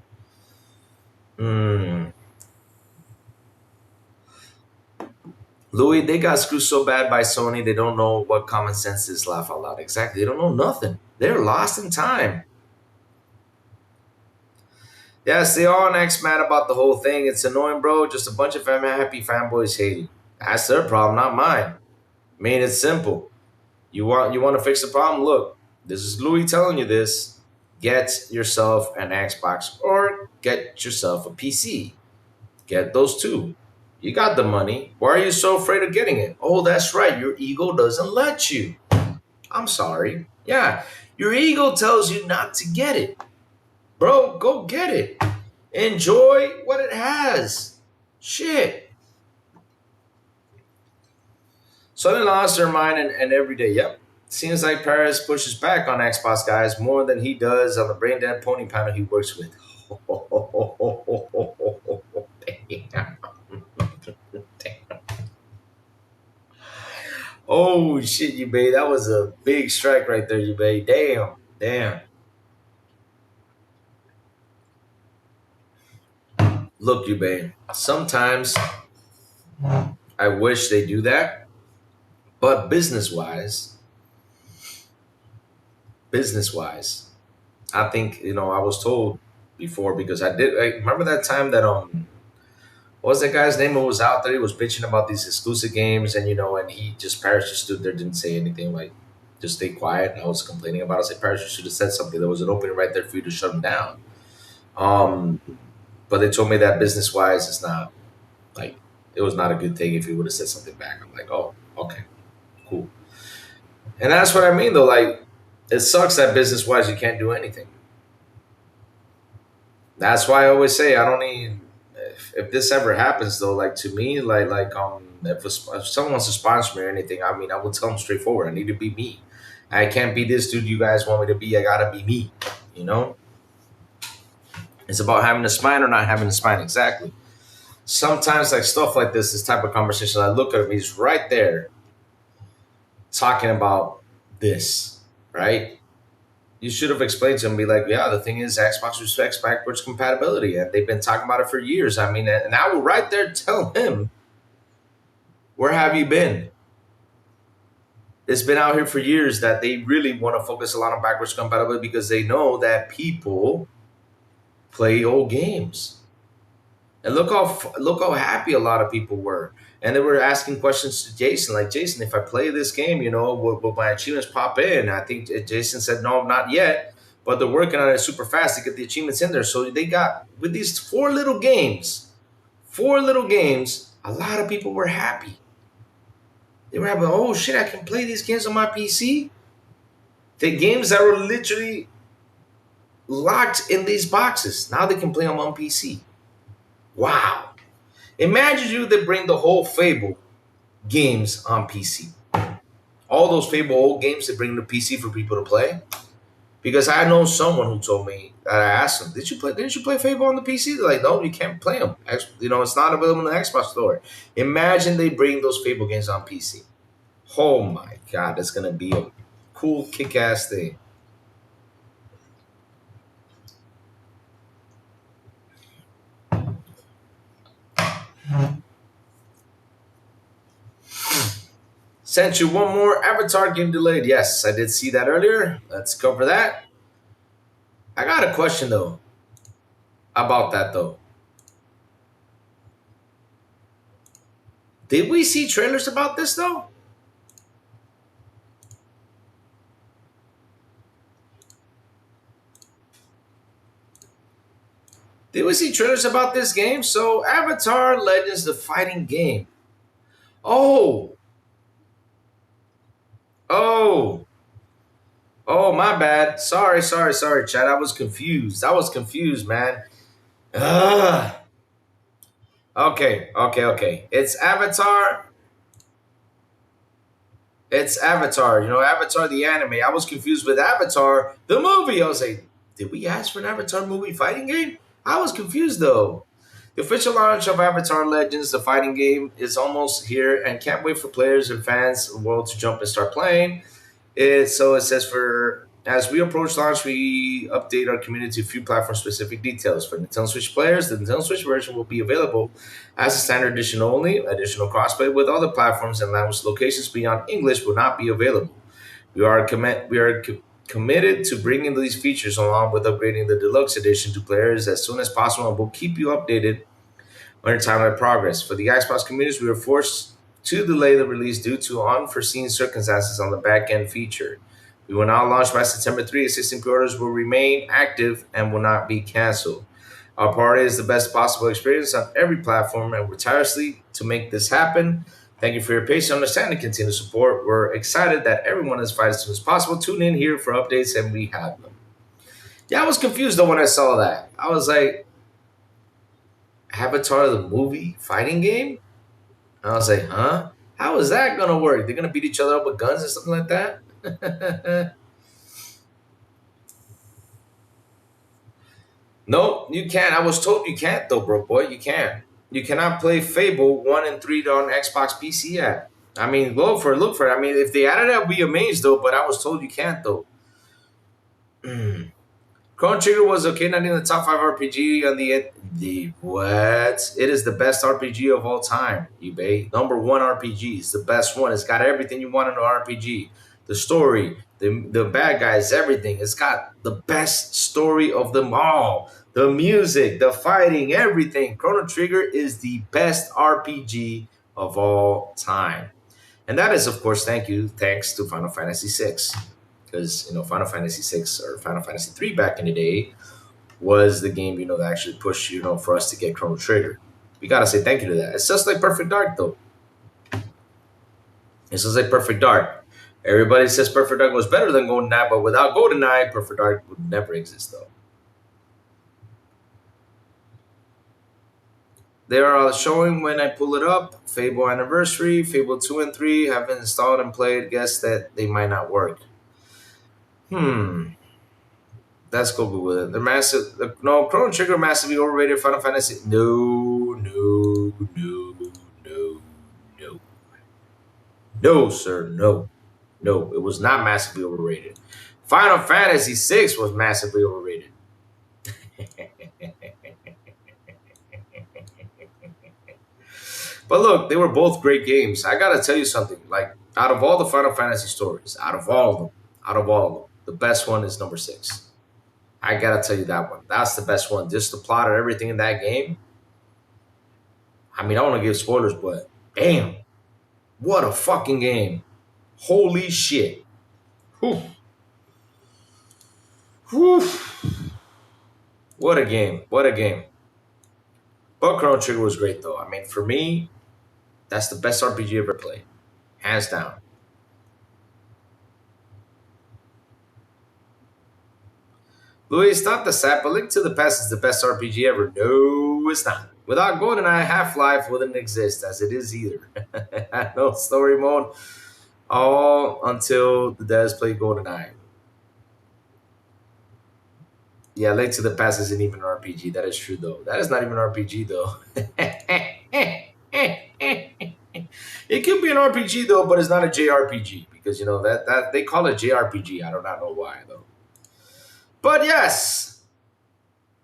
Louis, they got screwed so bad by Sony, they don't know what common sense is. Laugh out loud. Exactly. They don't know nothing. They're lost in time. Yes, they are next mad about the whole thing. It's annoying, bro. Just a bunch of happy fanboys hating. That's their problem, not mine. I mean, it's simple. You want to fix the problem? Look, this is Louis telling you this. Get yourself an Xbox or get yourself a PC. Get those two. You got the money. Why are you so afraid of getting it? Oh, that's right. Your ego doesn't let you. I'm sorry. Yeah, your ego tells you not to get it. Bro, go get it. Enjoy what it has. Shit. So they lost their mind and every day. Yep. Seems like Paris pushes back on Xbox guys more than he does on the brain dead pony panel he works with. Damn. Oh shit, you babe. That was a big strike right there, you babe. Damn. Look, you babe. Sometimes I wish they do that, but business-wise, I think I was told before because I remember that time that what was that guy's name who was out there? He was bitching about these exclusive games, and and he just Parrish just stood there, didn't say anything, like just stay quiet. And I was complaining about it. I said Parrish should have said something. There was an opening right there for you to shut him down. Um, but they told me that business wise, it's not like it was not a good thing if he would have said something back. I'm like, oh, okay, cool. And that's what I mean though. Like, it sucks that business wise you can't do anything. That's why I always say I don't need. If this ever happens though, like to me, if someone wants to sponsor me or anything, I mean, I will tell them straightforward. I need to be me. I can't be this dude you guys want me to be. I gotta be me. You know, it's about having a spine or not having a spine. Exactly. Sometimes like stuff like this type of conversation, I look at him. He's right there talking about this, right? You should have explained to him, be like, yeah, the thing is, Xbox respects backwards compatibility, and they've been talking about it for years. I mean, and I will right there tell him, where have you been? It's been out here for years that they really want to focus a lot on backwards compatibility because they know that people play old games. And look how happy a lot of people were. And they were asking questions to Jason, like, Jason, if I play this game, will my achievements pop in? I think Jason said, no, not yet, but they're working on it super fast to get the achievements in there. So they got, with these four little games, a lot of people were happy. They were happy, oh shit, I can play these games on my PC. The games that were literally locked in these boxes, now they can play them on PC. Wow. Imagine you that bring the whole Fable games on PC. All those Fable old games that bring to PC for people to play. Because I know someone who told me that I asked them, didn't you play Fable on the PC? They're like, no, you can't play them. It's not available in the Xbox store. Imagine they bring those Fable games on PC. Oh my God, that's gonna be a cool kick-ass thing. Sent you one more Avatar game delayed. Yes, I did see that earlier. Let's cover that. I got a question though about that though. Did we see trailers about this though? Did we see trailers about this game? So Avatar Legends, the fighting game. Oh, oh, oh, my bad. Sorry, Chad. I was confused, man. Ugh. Okay. It's Avatar. It's Avatar. Avatar the anime. I was confused with Avatar the movie. I was like, did we ask for an Avatar movie fighting game? I was confused though. The official launch of Avatar Legends, the fighting game, is almost here and can't wait for players and fans of the world to jump and start playing. It says for as we approach launch, we update our community to a few platform specific details. For Nintendo Switch players, the Nintendo Switch version will be available as a standard edition only. Additional crossplay with other platforms and language locations beyond English will not be available. We are committed to bringing these features along with upgrading the deluxe edition to players as soon as possible, and we'll keep you updated on your timeline progress. For the Xbox communities, we were forced to delay the release due to unforeseen circumstances on the back end feature. We will now launch by September 3. Existing pre-orders will remain active and will not be canceled. Our priority is the best possible experience on every platform, and we're tirelessly to make this happen. Thank you for your patience, understanding, and continued support. We're excited that everyone is fighting as soon as possible. Tune in here for updates, and we have them. Yeah, I was confused though when I saw that. I was like, Avatar the movie fighting game? I was like, huh? How is that gonna work? They're gonna beat each other up with guns or something like that? No, you can't. I was told you can't though, bro boy. You can't. You cannot play Fable 1 and 3 on Xbox PC yet. I mean, look for it. I mean, if they added it, I'd be amazed though, but I was told you can't though. Chrono Trigger was okay, not in the top 5 RPG on the what? It is the best RPG of all time, eBay. Number 1 RPG. It's the best one. It's got everything you want in an RPG. the story, the bad guys, everything. It's got the best story of them all. The music, the fighting, everything. Chrono Trigger is the best RPG of all time. And that is, of course, thanks to Final Fantasy VI. Because, Final Fantasy VI or Final Fantasy III back in the day was the game, that actually pushed, for us to get Chrono Trigger. We gotta say thank you to that. It's just like Perfect Dark, though. It's just like Perfect Dark. Everybody says Perfect Dark was better than GoldenEye, but without GoldenEye, Perfect Dark would never exist, though. They are showing when I pull it up. Fable Anniversary, Fable 2 and 3 have been installed and played. Guess that they might not work. Let's go with it. They're massive. No, Chrono Trigger massively overrated. Final Fantasy. No, no, no, no, no. No, sir. No. No, it was not massively overrated. Final Fantasy VI was massively overrated. But look, they were both great games. I gotta tell you something. Like, out of all the Final Fantasy stories, out of all of them, the best one is number 6. I gotta tell you that one. That's the best one. Just the plot and everything in that game. I mean, I don't want to give spoilers, but damn, what a fucking game! Holy shit! Whew. Whew. What a game! What a game! But Chrono Trigger was great, though. I mean, for me, that's the best RPG ever played, hands down. Louis, it's not the sap, but Link to the Past is the best RPG ever. No, it's not. Without GoldenEye, Half-Life wouldn't exist, as it is either. No story mode, all until the devs play GoldenEye. Yeah, Link to the Past isn't even an RPG. That is true, though. That is not even an RPG, though. It could be an RPG, though, but it's not a JRPG. Because, that they call it JRPG. I do not know why, though. But yes,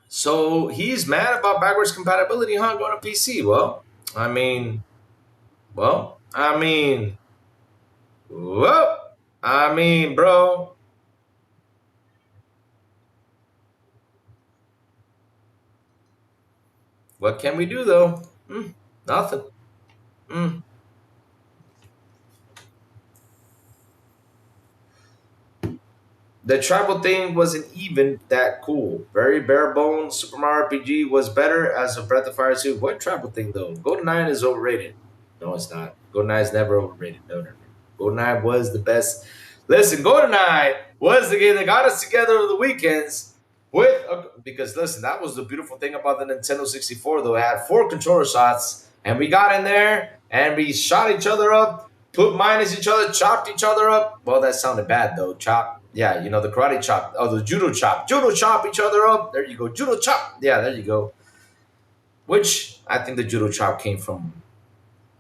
so he's mad about backwards compatibility, huh? Going to PC. Well, I mean, bro. What can we do, though? Nothing. The tribal thing wasn't even that cool. Very bare bones. Super Mario RPG was better as a Breath of Fire 2. What tribal thing, though? GoldenEye is overrated. No, it's not. GoldenEye is never overrated. No. GoldenEye was the best. Listen, GoldenEye was the game that got us together on the weekends because, listen, that was the beautiful thing about the Nintendo 64, though. It had 4 controller shots, and we got in there, and we shot each other up, put minus each other, chopped each other up. Well, that sounded bad, though. Chop. Yeah, the karate chop. Oh, the judo chop. Judo chop each other up. There you go. Judo chop. Yeah, there you go. Which I think the judo chop came from,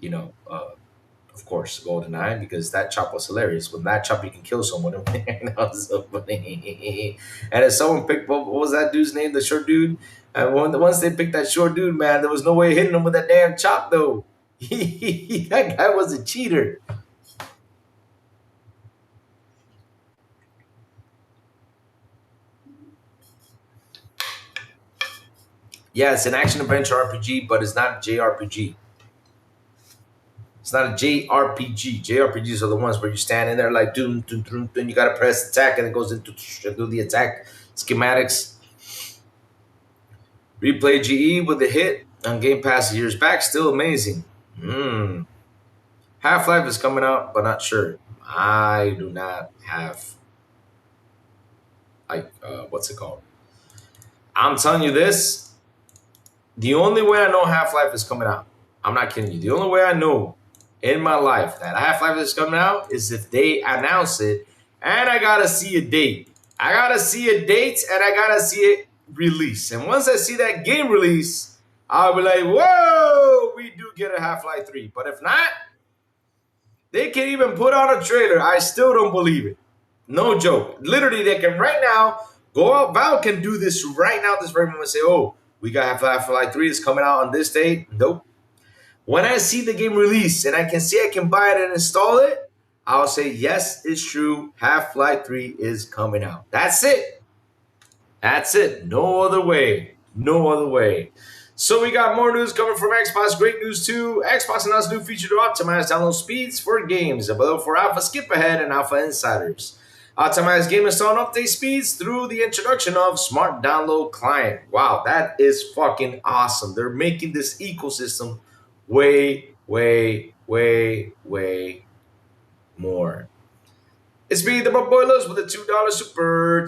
of course, GoldenEye, because that chop was hilarious. With that chop, you can kill someone. That was so funny. And if someone picked, what was that dude's name? The short dude? And once they picked that short dude, man, there was no way hitting him with that damn chop, though. That guy was a cheater. Yeah, it's an action-adventure RPG, but it's not a JRPG. It's not a JRPG. JRPGs are the ones where you stand in there like, doom, doom, doom, then you got to press attack, and it goes into do the attack schematics. Replay GE with the hit on Game Pass years back. Still amazing. Half-Life is coming out, but not sure. I do not have, what's it called? I'm telling you this. The only way I know Half-Life is coming out, I'm not kidding you. The only way I know in my life that Half-Life is coming out is if they announce it, and I gotta see a date. I gotta see a date, and I gotta see it release. And once I see that game release, I'll be like, whoa, we do get a Half-Life 3. But if not, they can even put out a trailer. I still don't believe it. No joke. Literally, they can right now go out. Valve can do this right now, this very moment, say, oh, we got Half-Life 3. It's coming out on this date. Nope. When I see the game release and I can see I can buy it and install it, I'll say yes, it's true. Half-Life 3 is coming out. That's it. That's it. No other way. No other way. So we got more news coming from Xbox. Great news too. Xbox announced a new feature to optimize download speeds for games, available for Alpha Skip Ahead and Alpha Insiders. Optimize game install and update speeds through the introduction of Smart Download Client. Wow, that is fucking awesome. They're making this ecosystem way more. It's me, the Boilers, with a $2 super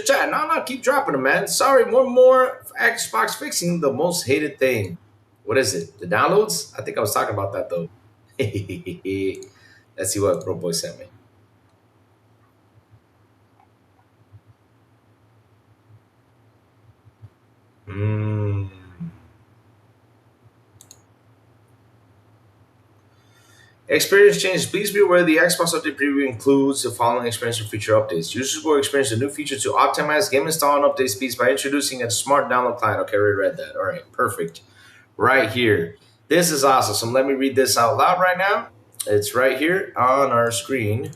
chat. No, keep dropping them, man. Sorry, one more Xbox fixing the most hated thing. What is it? The downloads? I think I was talking about that though. Let's see what Bro Boy sent me. Experience changes. Please be aware the Xbox Update Preview includes the following experience and feature updates. Users will experience a new feature to optimize game install and update speeds by introducing a smart download client. Okay, we read that. All right, perfect. Right here. This is awesome. So let me read this out loud right now. It's right here on our screen.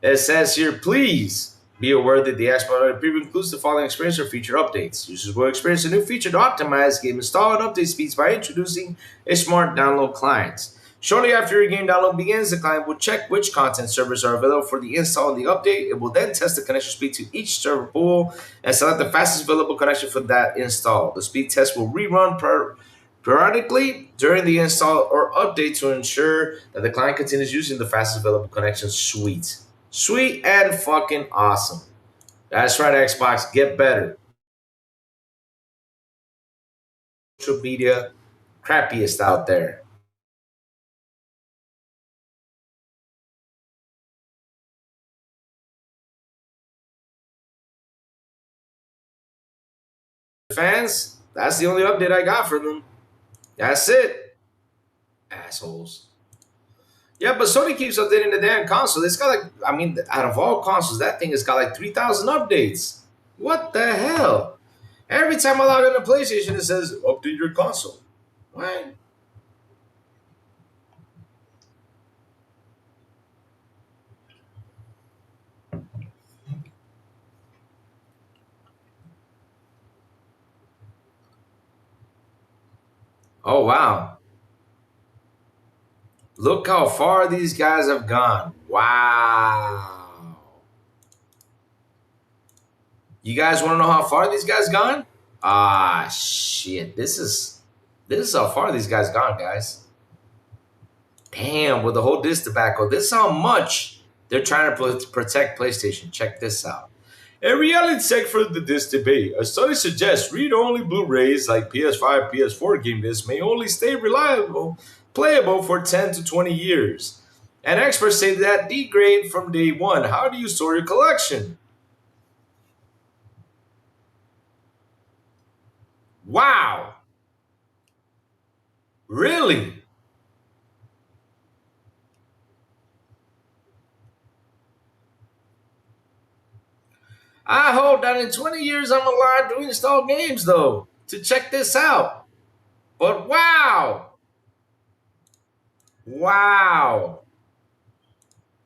It says here, please be aware that the Xbox Update Preview includes the following experience or feature updates. Users will experience a new feature to optimize game install and update speeds by introducing a smart download client. Shortly after your game download begins, the client will check which content servers are available for the install and the update. It will then test the connection speed to each server pool and select the fastest available connection for that install. The speed test will rerun periodically during the install or update to ensure that the client continues using the fastest available connection. Sweet. Sweet and fucking awesome. That's right, Xbox. Get better. Social media, crappiest out there. Fans, that's the only update I got for them. That's it. Assholes. Yeah, but Sony keeps updating the damn console. It's got like, I mean, out of all consoles, that thing has got like 3,000 updates. What the hell? Every time I log into PlayStation, it says, update your console. What? Oh, wow. Look how far these guys have gone. Wow. You guys want to know how far these guys gone? Ah, shit. This is how far these guys gone, guys. Damn, with the whole disc tobacco. This is how much they're trying to protect PlayStation. Check this out. A reality check for the disc debate. A study suggests read-only Blu-rays like PS5, PS4 game discs may only stay playable for 10 to 20 years. And experts say that degrade from day one. How do you store your collection? Wow. Really? I hope that in 20 years I'm allowed to install games, though, to check this out. But wow. Wow.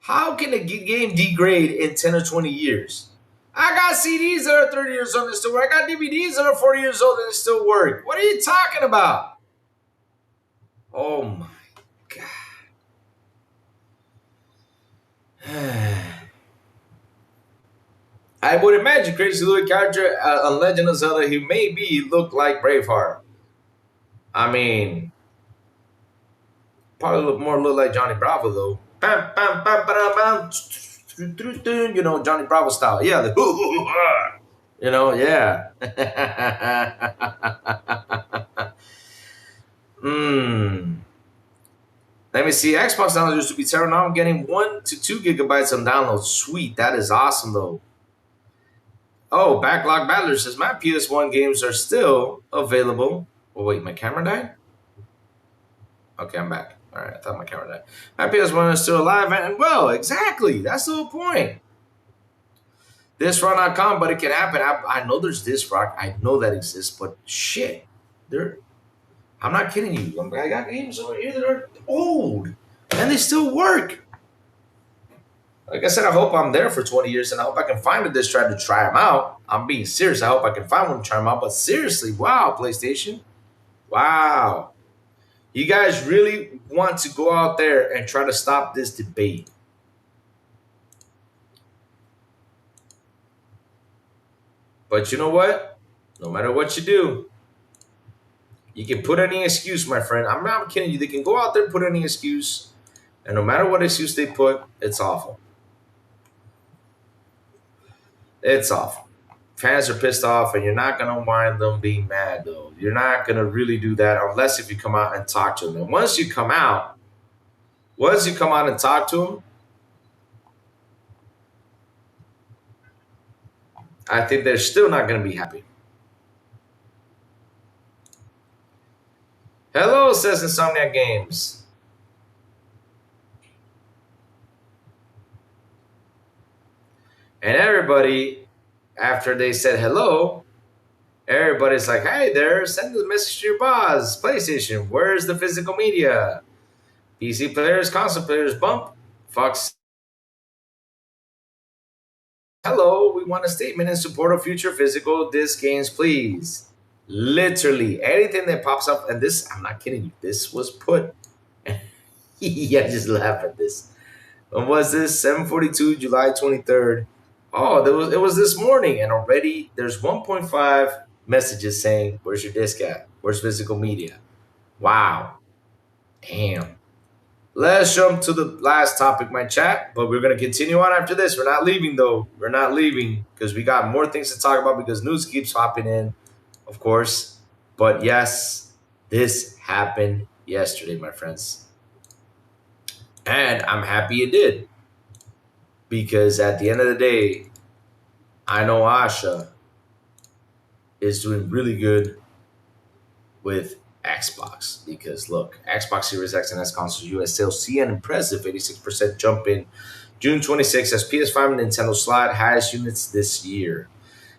How can a game degrade in 10 or 20 years? I got CDs that are 30 years old and still work. I got DVDs that are 40 years old and still work. What are you talking about? Oh my God. I would imagine Crazy Louis character on Legend of Zelda, he maybe look like Braveheart. I mean, probably look like Johnny Bravo though. Bam, bam, bam, bam, bam. You know, Johnny Bravo style. Yeah, you know, yeah. Let me see. Xbox downloads used to be terrible. Now I'm getting 1 to 2 gigabytes of downloads. Sweet. That is awesome though. Oh, Backlog Battler says my PS1 games are still available. Oh, wait, my camera died? Okay, I'm back. All right, I thought my camera died. My PS1 is still alive and well, exactly. That's the whole point. Disrock.com, but it can happen. I know there's Disrock. I know that exists, but shit. I'm not kidding you. I got games over here that are old and they still work. Like I said, I hope I'm there for 20 years, and I hope I can find a disc drive to try them out. I'm being serious. I hope I can find one to try them out. But seriously, wow, PlayStation. Wow. You guys really want to go out there and try to stop this debate. But you know what? No matter what you do, you can put any excuse, my friend. I'm not kidding you. They can go out there and put any excuse. And no matter what excuse they put, it's awful. It's awful. Fans are pissed off, and you're not going to mind them being mad, though. You're not going to really do that unless if you come out and talk to them. And once you come out and talk to them, I think they're still not going to be happy. Hello, says Insomniac Games. And everybody, after they said hello, everybody's like, hey there, send the message to your boss. PlayStation, where's the physical media? PC players, console players, bump. Fox. Hello, we want a statement in support of future physical disc games, please. Literally, anything that pops up, and this, I'm not kidding you, this was put. Yeah, just laugh at this. When was this? 7:42, July 23rd. Oh, it was this morning, and already there's 1.5 messages saying, where's your disc at? Where's physical media? Wow. Damn. Let's jump to the last topic, my chat, but we're going to continue on after this. We're not leaving, though. We're not leaving because we got more things to talk about because news keeps hopping in, of course. But yes, this happened yesterday, my friends. And I'm happy it did. Because at the end of the day, I know Asha is doing really good with Xbox. Because look, Xbox Series X and S consoles US sales see an impressive 86% jump in June 26 as PS5 and Nintendo slide highest units this year.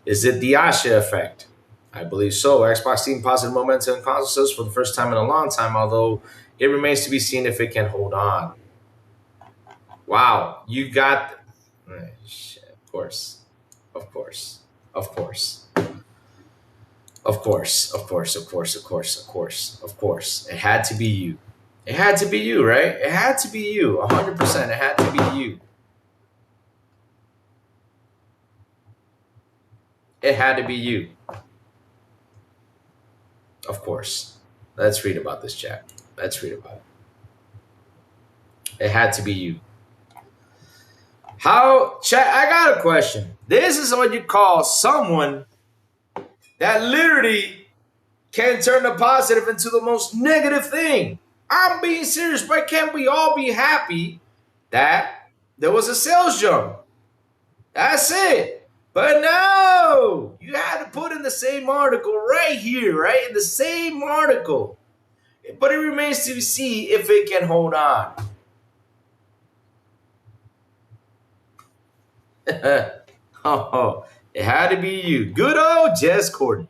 Is it the Asha effect? I believe so. Xbox seeing positive momentum in console sales for the first time in a long time, although it remains to be seen if it can hold on. Wow, you got... Shit, of course. Of course. Of course. Of course. Of course. Of course. Of course. Of course. Of course. It had to be you. It had to be you, right? It had to be you. 100%. It had to be you. It had to be you. Of course. Let's read about this, chat. Let's read about it. It had to be you. How, chat, I got a question. This is what you call someone that literally can turn the positive into the most negative thing. I'm being serious, but can't we all be happy that there was a sales jump? That's it. But no, you had to put in the same article right here, right? In the same article. But it remains to be seen if it can hold on. Oh, it had to be you. Good old Jess Corden.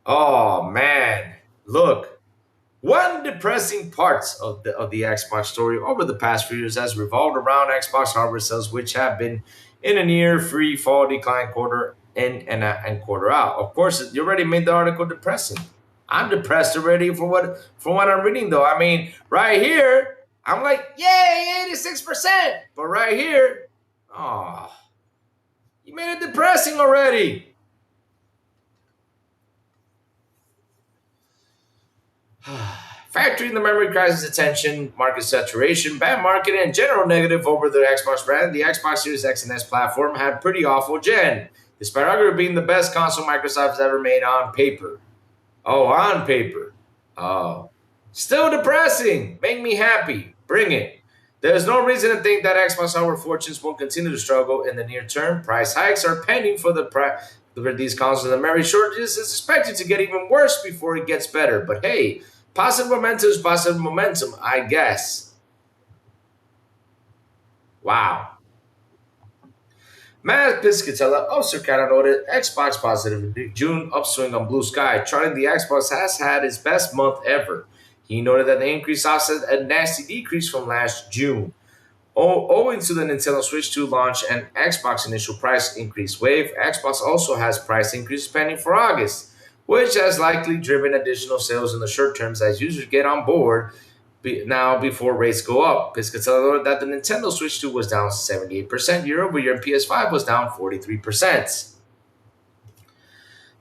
Oh, man. Look, one depressing parts of the Xbox story over the past few years has revolved around Xbox hardware sales, which have been in a near free fall decline quarter in and quarter out. Of course, you already made the article depressing. I'm depressed already for what I'm reading, though. I mean, right here, I'm like, yay, 86%. But right here, oh, you made it depressing already. Factoring the memory crisis, attention, market saturation, bad marketing, and general negative over the Xbox brand, the Xbox Series X and S platform had pretty awful gen, despite arguably being the best console Microsoft has ever made on paper. Oh, on paper. Oh, still depressing. Make me happy. Bring it. There's no reason to think that Xbox hardware fortunes won't continue to struggle in the near term. Price hikes are pending for these consoles, and the memory shortages is expected to get even worse before it gets better. But hey, positive momentum is positive momentum, I guess. Wow. Matt Piscatella also kind of noted Xbox positive June upswing on Blue Sky, charting the Xbox has had its best month ever. He noted that the increase offset a nasty decrease from last June. Owing to the Nintendo Switch 2 launch and Xbox initial price increase wave, Xbox also has price increases pending for August, which has likely driven additional sales in the short terms as users get on board now before rates go up. Piscatella that the Nintendo Switch 2 was down 78% year over year and PS5 was down 43%.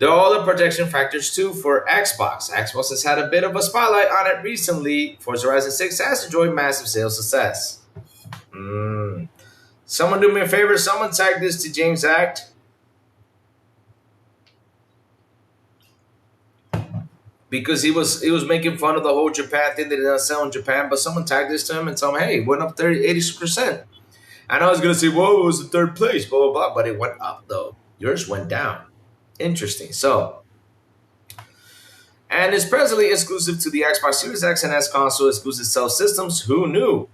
There are other projection factors too for Xbox. Xbox has had a bit of a spotlight on it recently. Forza Horizon 6 has enjoyed massive sales success. Someone do me a favor. Someone tag this to James Act. Because he was making fun of the whole Japan thing that did not sell in Japan, but someone tagged this to him and told him, hey, it went up 86%. And I was going to say, whoa, it was the third place, blah, blah, blah. But it went up, though. Yours went down. Interesting. So, and it's presently exclusive to the Xbox Series X and S console exclusive sell systems. Who knew?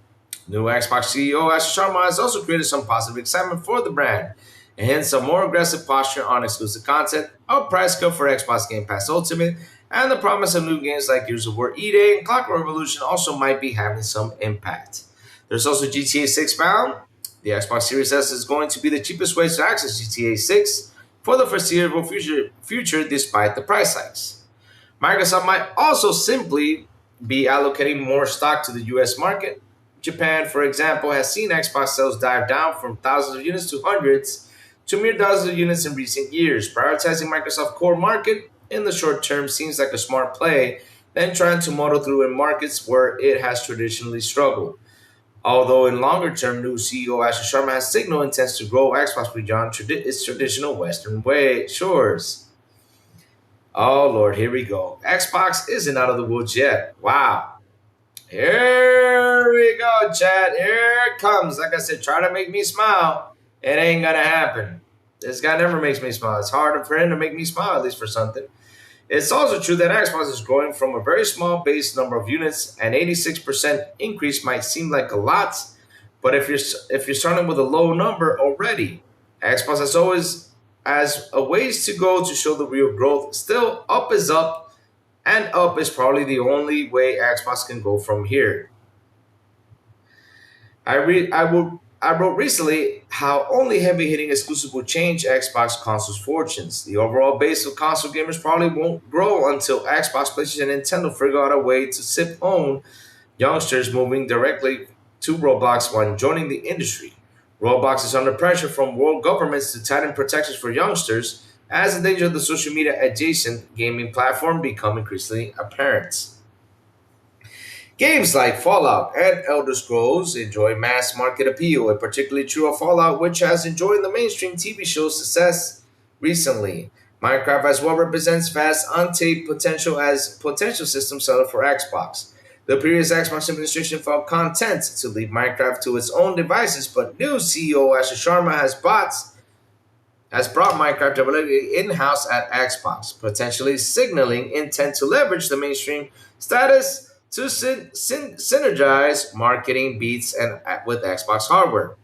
New Xbox CEO Asher Sharma has also created some positive excitement for the brand, and hence a more aggressive posture on exclusive content, a price cut for Xbox Game Pass Ultimate, and the promise of new games like Gears of War E-Day and Clockwork Revolution also might be having some impact. There's also GTA 6 bound. The Xbox Series S is going to be the cheapest way to access GTA 6 for the foreseeable future despite the price hikes. Microsoft might also simply be allocating more stock to the US market. Japan, for example, has seen Xbox sales dive down from thousands of units to hundreds to mere dozens of units in recent years. Prioritizing Microsoft's core market in the short term seems like a smart play than trying to muddle through in markets where it has traditionally struggled. Although in longer term, new CEO Asher Sharma has signaled intends to grow Xbox beyond its traditional Western shores. Oh Lord, here we go. Xbox isn't out of the woods yet. Wow. Here we go, chat. Here it comes. Like I said, try to make me smile. It ain't gonna happen. This guy never makes me smile. It's hard for him to make me smile, at least for something. It's also true that Xbox is growing from a very small base number of units. An 86% increase might seem like a lot, but if you're starting with a low number already, Xbox has a ways to go to show the real growth. Still, up is up. And up is probably the only way Xbox can go from here. I wrote recently how only heavy-hitting exclusive will change Xbox consoles' fortunes. The overall base of console gamers probably won't grow until Xbox, PlayStation, and Nintendo figure out a way to sip-own youngsters moving directly to Roblox when joining the industry. Roblox is under pressure from world governments to tighten protections for youngsters as the danger of the social media adjacent gaming platform become increasingly apparent. Games like Fallout and Elder Scrolls enjoy mass market appeal, and particularly true of Fallout, which has enjoyed the mainstream TV show success recently. Minecraft as well represents vast untapped potential as potential system seller for Xbox. The previous Xbox administration felt content to leave Minecraft to its own devices, but new CEO Asher Sharma has brought Minecraft development in-house at Xbox, potentially signaling intent to leverage the mainstream status to synergize marketing beats and with Xbox hardware.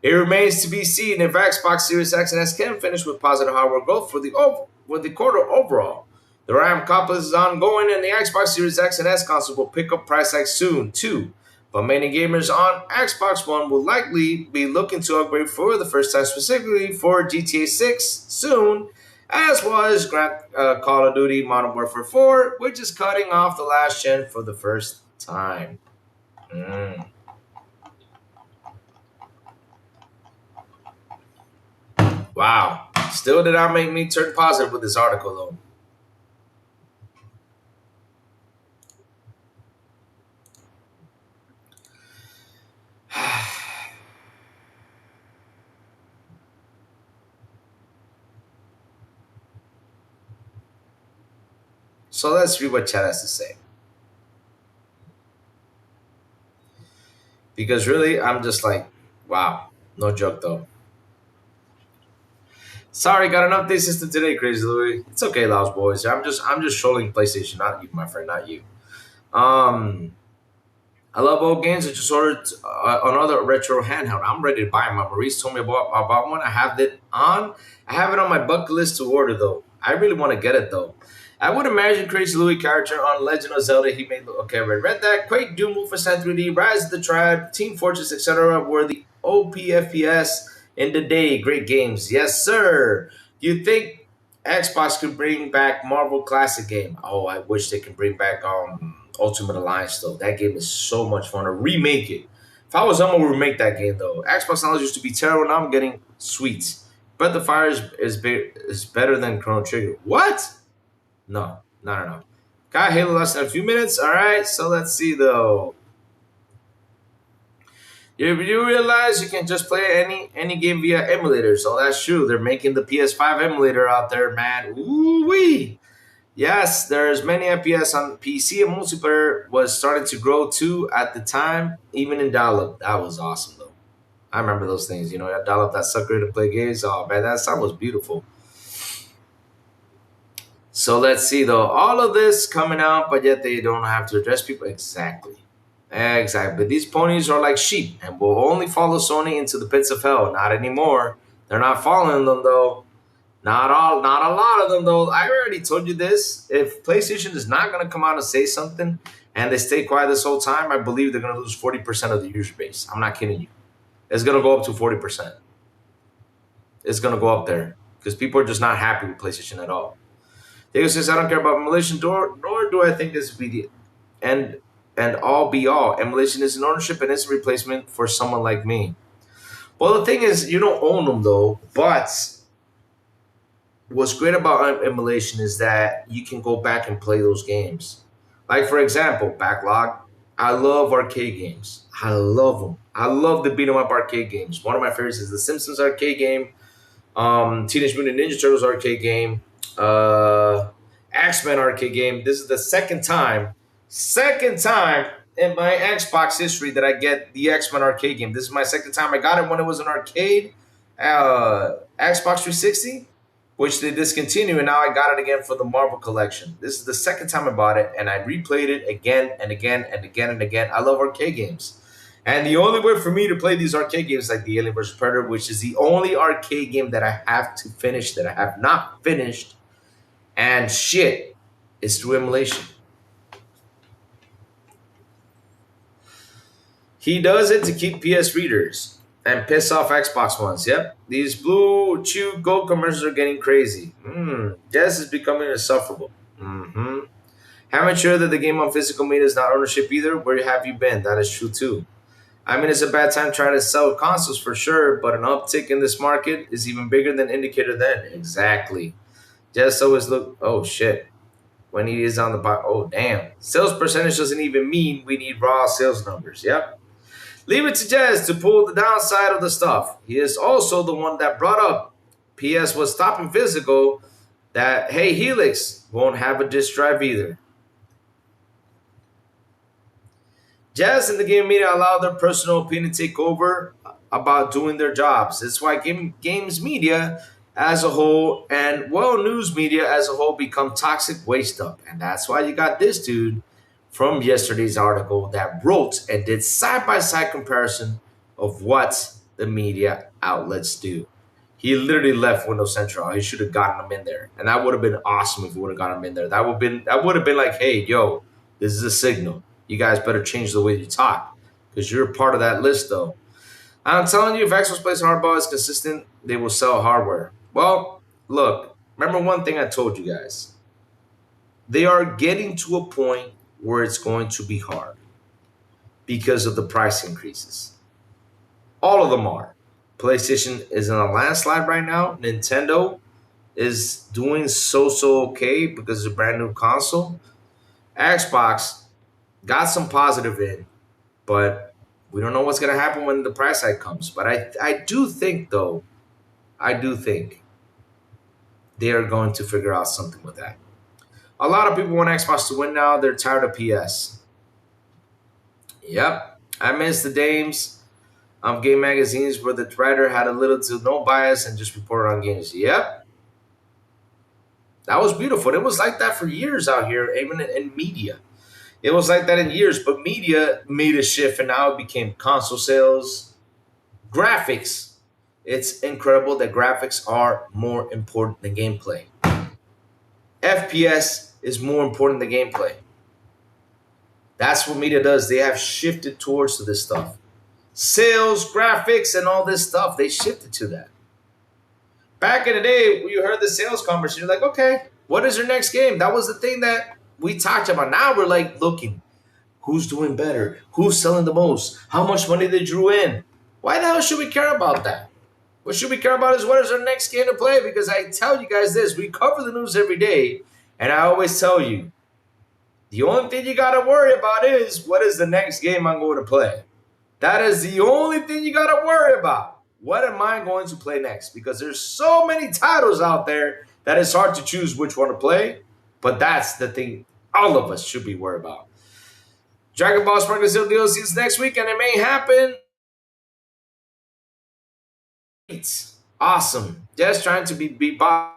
It remains to be seen if Xbox Series X and S can finish with positive hardware growth for the quarter overall. The RAM complex is ongoing, and the Xbox Series X and S console will pick up price hikes soon too. But many gamers on Xbox One will likely be looking to upgrade for the first time, specifically for GTA 6 soon, as well as Call of Duty Modern Warfare 4, which is cutting off the last gen for the first time. Wow. Still did not make me turn positive with this article, though. So let's read what chat has to say. Because really, I'm just like, wow. No joke, though. Sorry, got an update system today, Crazy Louie. It's okay, Laos boys. I'm just trolling PlayStation, not you, my friend, not you. I love old games. I just ordered another retro handheld. I'm ready to buy them. Maurice told me about one. I have it on my bucket list to order, though. I really want to get it though. I would imagine Crazy Louis character on Legend of Zelda. He made okay. Read that. Quake, Doom, Wolfenstein 3D, Rise of the Tribe, Team Fortress, etc. were the OPFPS in the day. Great games, yes sir. Do you think Xbox could bring back Marvel Classic game? Oh, I wish they could bring back Ultimate Alliance though. That game is so much fun. Or remake it. If I was them, I would remake that game though. Xbox knowledge used to be terrible. Now I'm getting sweets. But the Fire is better than Chrono Trigger. What? No, no. Got Halo less than a few minutes. All right, so let's see though. You realize you can just play any game via emulators. Oh, that's true. They're making the PS5 emulator out there, man. Ooh wee. Yes, there's many FPS on PC, and multiplayer was starting to grow too at the time, even in dial-up. That was awesome though. I remember those things. You know, I dial-up that sucker to play games. Oh man, that sound was beautiful. So let's see though. All of this coming out, but yet they don't have to address people. Exactly. Exactly. These ponies are like sheep and will only follow Sony into the pits of hell. Not anymore. They're not following them though. Not a lot of them though. I already told you this. If PlayStation is not gonna come out and say something and they stay quiet this whole time, I believe they're gonna lose 40% of the user base. I'm not kidding you. It's gonna go up to 40%. It's gonna go up there. Because people are just not happy with PlayStation at all. Diego says, I don't care about emulation, nor do I think this would be the and all be all. Emulation is an ownership and it's a replacement for someone like me. Well, the thing is, you don't own them though. But what's great about emulation is that you can go back and play those games. Like for example, Backlog. I love arcade games. I love them. I love the beat 'em up arcade games. One of my favorites is the Simpsons arcade game, Teenage Mutant Ninja Turtles arcade game, X-Men arcade game. This is the second time in my Xbox history that I get the X-Men arcade game. This is my second time. I got it when it was an arcade, Xbox 360, which they discontinued, and now I got it again for the Marvel collection. This is the second time I bought it, and I replayed it again and again and again and again. I love arcade games. And the only way for me to play these arcade games like the Alien vs. Predator, which is the only arcade game that I have to finish that I have not finished, and shit, is through emulation. He does it to keep PS readers and piss off Xbox ones. Yep. These Blue Chew Go commercials are getting crazy. This is becoming insufferable. Haven't sure that the game on physical media is not ownership either. Where have you been? That is true too. I mean, it's a bad time trying to sell consoles for sure, but an uptick in this market is even bigger than indicated then. Exactly. Just always look. Oh shit. When he is on the box. Oh damn. Sales percentage doesn't even mean we need raw sales numbers. Yep. Leave it to Jez to pull the downside of the stuff. He is also the one that brought up PS was stopping physical. That hey Helix won't have a disk drive either. Jazz and the game media allow their personal opinion to take over about doing their jobs. It's why games media as a whole and news media as a whole become toxic waste dump. And that's why you got this dude from yesterday's article that wrote and did side-by-side comparison of what the media outlets do. He literally left Windows Central. He should have gotten him in there. And that would have been awesome if we would have gotten him in there. That would have been like, hey, yo, this is a signal. You guys better change the way you talk because you're part of that list, though. I'm telling you, if Xbox plays hardball is consistent, they will sell hardware. Well, look, remember one thing I told you guys. They are getting to a point where it's going to be hard because of the price increases. All of them are. PlayStation is in a landslide right now. Nintendo is doing so okay because it's a brand new console. Xbox got some positive in, but we don't know what's going to happen when the price hike comes. But I do think, though, they are going to figure out something with that. A lot of people want Xbox to win now. They're tired of PS. Yep. I miss the days of game magazines where the writer had a little to no bias and just reported on games. Yep. That was beautiful. It was like that for years out here, even in media. It was like that in years, but media made a shift and now it became console sales, graphics. It's incredible that graphics are more important than gameplay. FPS is more important than gameplay. That's what media does. They have shifted towards this stuff. Sales, graphics, and all this stuff, they shifted to that. Back in the day, when you heard the sales conversation, you're like, okay, what is your next game? That was the thing that we talked about. Now we're like looking, who's doing better? Who's selling the most? How much money they drew in? Why the hell should we care about that? What should we care about is what is our next game to play? Because I tell you guys this, we cover the news every day, and I always tell you, the only thing you got to worry about is what is the next game I'm going to play. That is the only thing you got to worry about. What am I going to play next? Because there's so many titles out there that it's hard to choose which one to play. But that's the thing all of us should be worried about. Dragon Ball Sparkle Zero DLC is next week, and it may happen. Awesome. Just trying to be boss.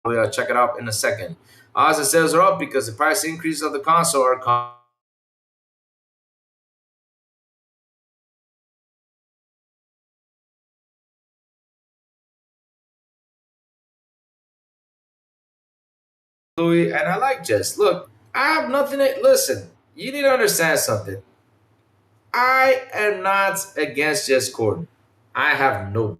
We'll check it out in a second. Odds and sales are up because the price increases of the console are and I like Jess. Look, I have nothing to listen. You need to understand something. I am not against Jess Gordon. I have no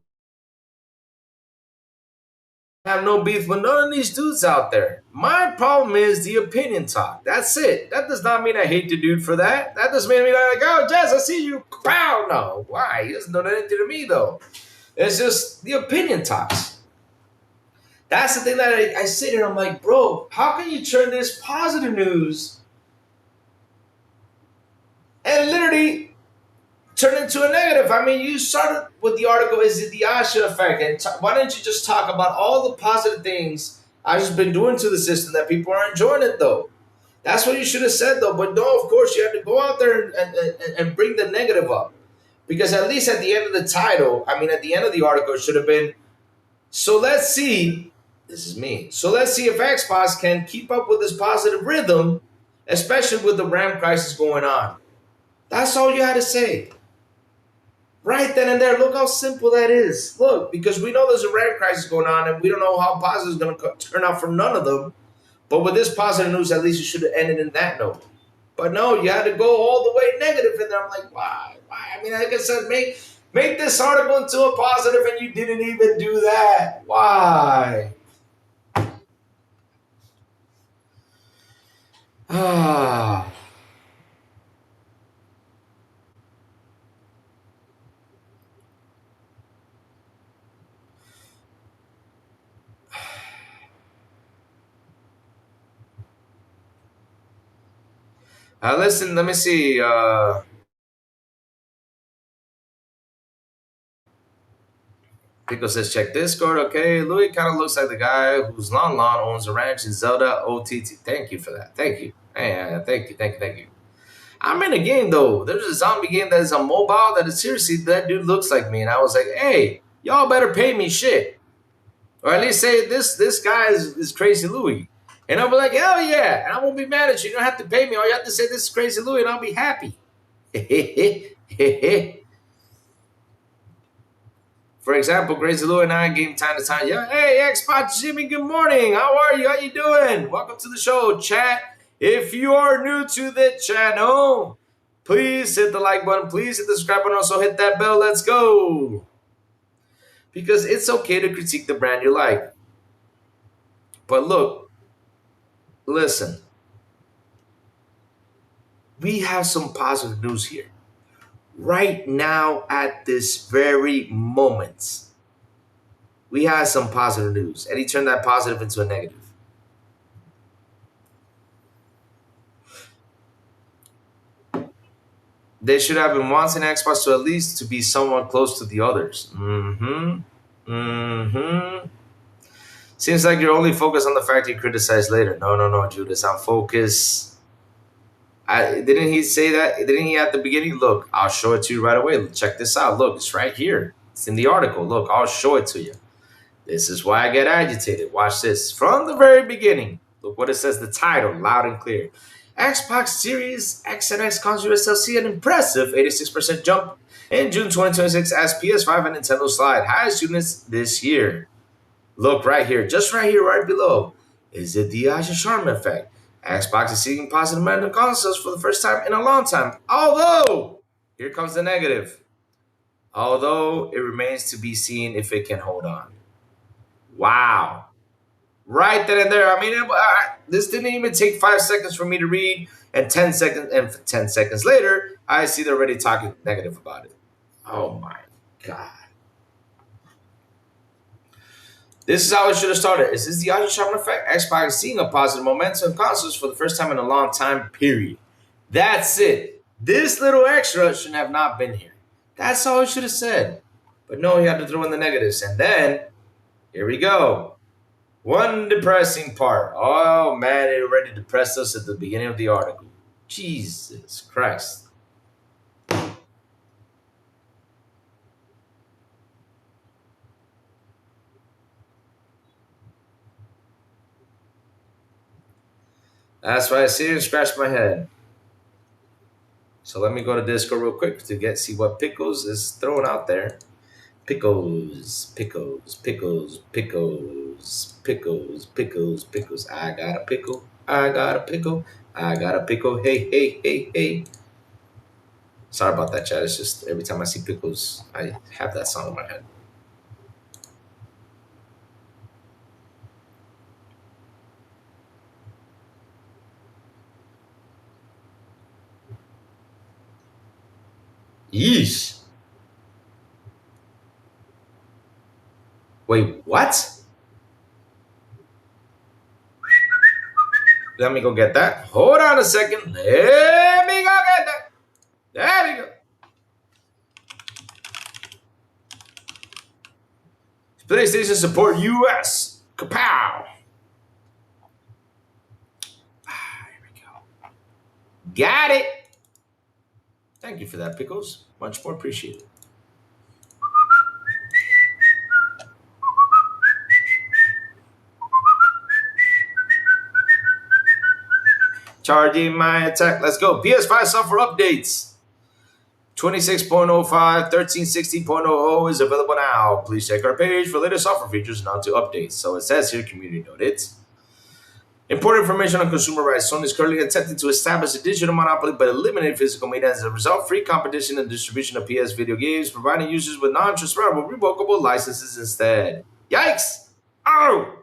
beef with none of these dudes out there. My problem is the opinion talk. That's it. That does not mean I hate the dude for that. That doesn't mean like, oh, Jess, I see you. Pow, no. Why? He doesn't know anything to me, though. It's just the opinion talks. That's the thing that I sit here and I'm like, bro, how can you turn this positive news and literally turn it into a negative? I mean, you started with the article, is it the Asha effect? And why don't you just talk about all the positive things I've just been doing to the system that people are enjoying it, though? That's what you should have said, though. But no, of course, you have to go out there and bring the negative up. Because at least at the end of the title, I mean, at the end of the article, it should have been, so let's see. This is me. So let's see if Xbox can keep up with this positive rhythm, especially with the RAM crisis going on. That's all you had to say. Right then and there. Look how simple that is. Look, because we know there's a RAM crisis going on, and we don't know how positive is going to turn out for none of them. But with this positive news, at least you should have ended in that note. But no, you had to go all the way negative in there. I'm like, why? I mean, like I said, make this article into a positive, and you didn't even do that. Why? Ah. Listen, let me see. Pico says, check Discord. Okay, Louis kind of looks like the guy whose lawn owns a ranch in Zelda OTT. Thank you for that. Thank you. Hey, thank you. I'm in a game, though. There's a zombie game that is on mobile that is seriously, that dude looks like me. And I was like, hey, y'all better pay me shit. Or at least say this guy is Crazy Louis. And I'll be like, hell yeah. And I won't be mad at you. You don't have to pay me. All you have to say, this is Crazy Louis, and I'll be happy. For example, Crazy Louis and I game time to time. Yeah, hey, Xbox Jimmy, good morning. How are you? How you doing? Welcome to the show, chat. If you are new to the channel, please hit the like button. Please hit the subscribe button. Also hit that bell. Let's go. Because it's okay to critique the brand you like. But look, listen. We have some positive news here. Right now, at this very moment, we have some positive news. And he turned that positive into a negative. They should have been wanting Xbox to at least to be somewhat close to the others. Seems like you're only focused on the fact you criticize later. No, Judas. I'm focused. Didn't he say that? Didn't he at the beginning? Look, I'll show it to you right away. Check this out. Look, it's right here. It's in the article. Look, I'll show it to you. This is why I get agitated. Watch this. From the very beginning. Look what it says, the title, loud and clear. Xbox Series X and X console see an impressive 86% jump in June 2026 as PS5 and Nintendo Slide. Highest units this year. Look right here, just right here, right below. Is it the Elijah Sharma effect? Xbox is seeing positive momentum consoles for the first time in a long time. Although, here comes the negative. Although, it remains to be seen if it can hold on. Wow. Right then and there. I mean, this didn't even take 5 seconds for me to read, and 10 seconds later, I see they're already talking negative about it. Oh my God. This is how it should have started. Is this the Elijah Sharma effect? Xbox is seeing a positive momentum in consoles for the first time in a long time, period. That's it. This little extra should have not been here. That's all he should have said. But no, he had to throw in the negatives. And then, here we go. One depressing part. Oh, man, it already depressed us at the beginning of the article. Jesus Christ. That's why I sit here and scratch my head. So let me go to Discord real quick to see what Pickles is throwing out there. Pickles. I got a pickle. Hey. Sorry about that, chat. It's just every time I see Pickles, I have that song in my head. Yeesh. Wait, what? Let me go get that. Hold on a second. Let me go get that. There we go. PlayStation support US. Kapow. Here we go. Got it. Thank you for that, Pickles. Much more appreciated. Charging my attack. Let's go. PS5 software updates. 26.05, 13.16.00 is available now. Please check our page for latest software features and on-to updates. So it says here, community noted. Important information on consumer rights. Sony is currently attempting to establish a digital monopoly by eliminating physical media. As a result, free competition and distribution of PS video games, providing users with non-transferable, revocable licenses instead. Yikes! Oh!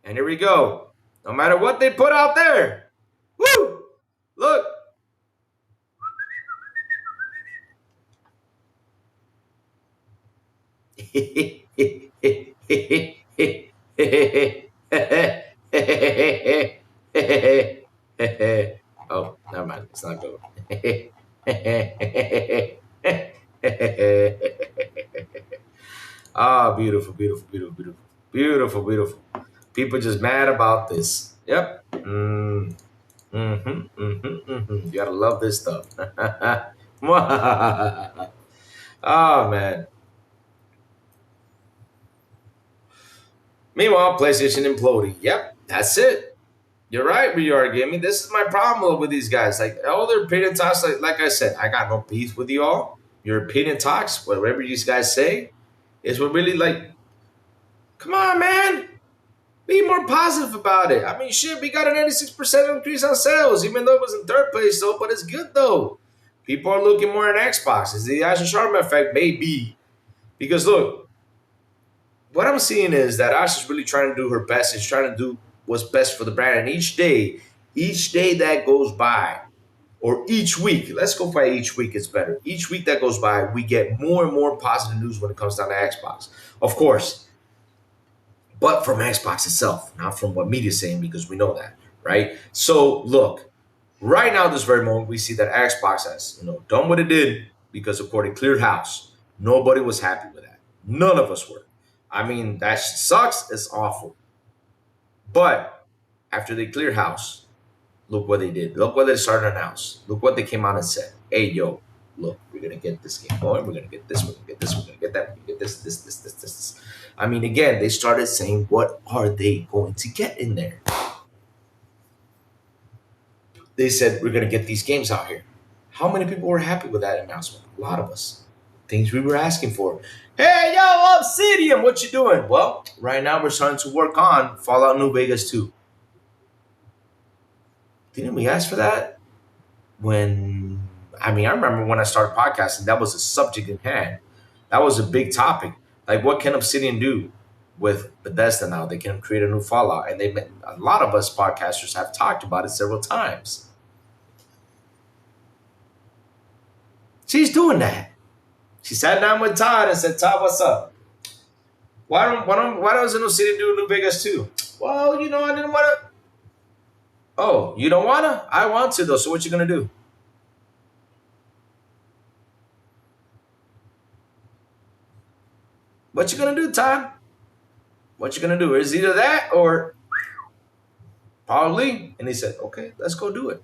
And here we go. No matter what they put out there. Woo! Look! Oh, never mind. It's not good. Ah, beautiful. People just mad about this. Yep. You gotta love this stuff. Oh, man. Meanwhile, PlayStation imploding. Yep, that's it. You're right, VR Gaming. This is my problem with these guys. Like, all their opinion talks, like I said, I got no beef with you all. Your opinion talks, whatever you guys say, is what really, like, come on, man. Be more positive about it. I mean, shit, we got an 86% increase on sales, even though it was in third place, though, but it's good, though. People are looking more at Xbox. It's the Asher Sharma effect, maybe. Because, look, what I'm seeing is that Ash is really trying to do her best. She's trying to do what's best for the brand. And each day that goes by, or each week, let's go by each week, it's better. Each week that goes by, we get more and more positive news when it comes down to Xbox. Of course, but from Xbox itself, not from what media's saying, because we know that, right? So, look, right now, this very moment, we see that Xbox has, done what it did because, according to Cleared House, nobody was happy with that. None of us were. I mean, that sucks. It's awful. But after they cleared house, look what they did. Look what they started to announce. Look what they came out and said. Hey, yo, look, we're going to get this game going. We're going to get this. We're going to get this. We're going to get that. We're going to get this. I mean, again, they started saying, what are they going to get in there? They said, we're going to get these games out here. How many people were happy with that announcement? A lot of us. things we were asking for. Hey, yo, Obsidian, what you doing? Well, right now we're starting to work on Fallout New Vegas 2. Didn't we ask for that? I remember when I started podcasting, that was a subject in hand. That was a big topic. Like, what can Obsidian do with Bethesda now? They can create a new Fallout. And a lot of us podcasters have talked about it several times. She's doing that. She sat down with Todd and said, Todd, what's up? Why doesn't Obsidian do a New Vegas 2? Well, I didn't want to. Oh, you don't want to? I want to, though. So what you going to do? What you going to do, Todd? What you going to do? It's either that or probably. And he said, okay, let's go do it.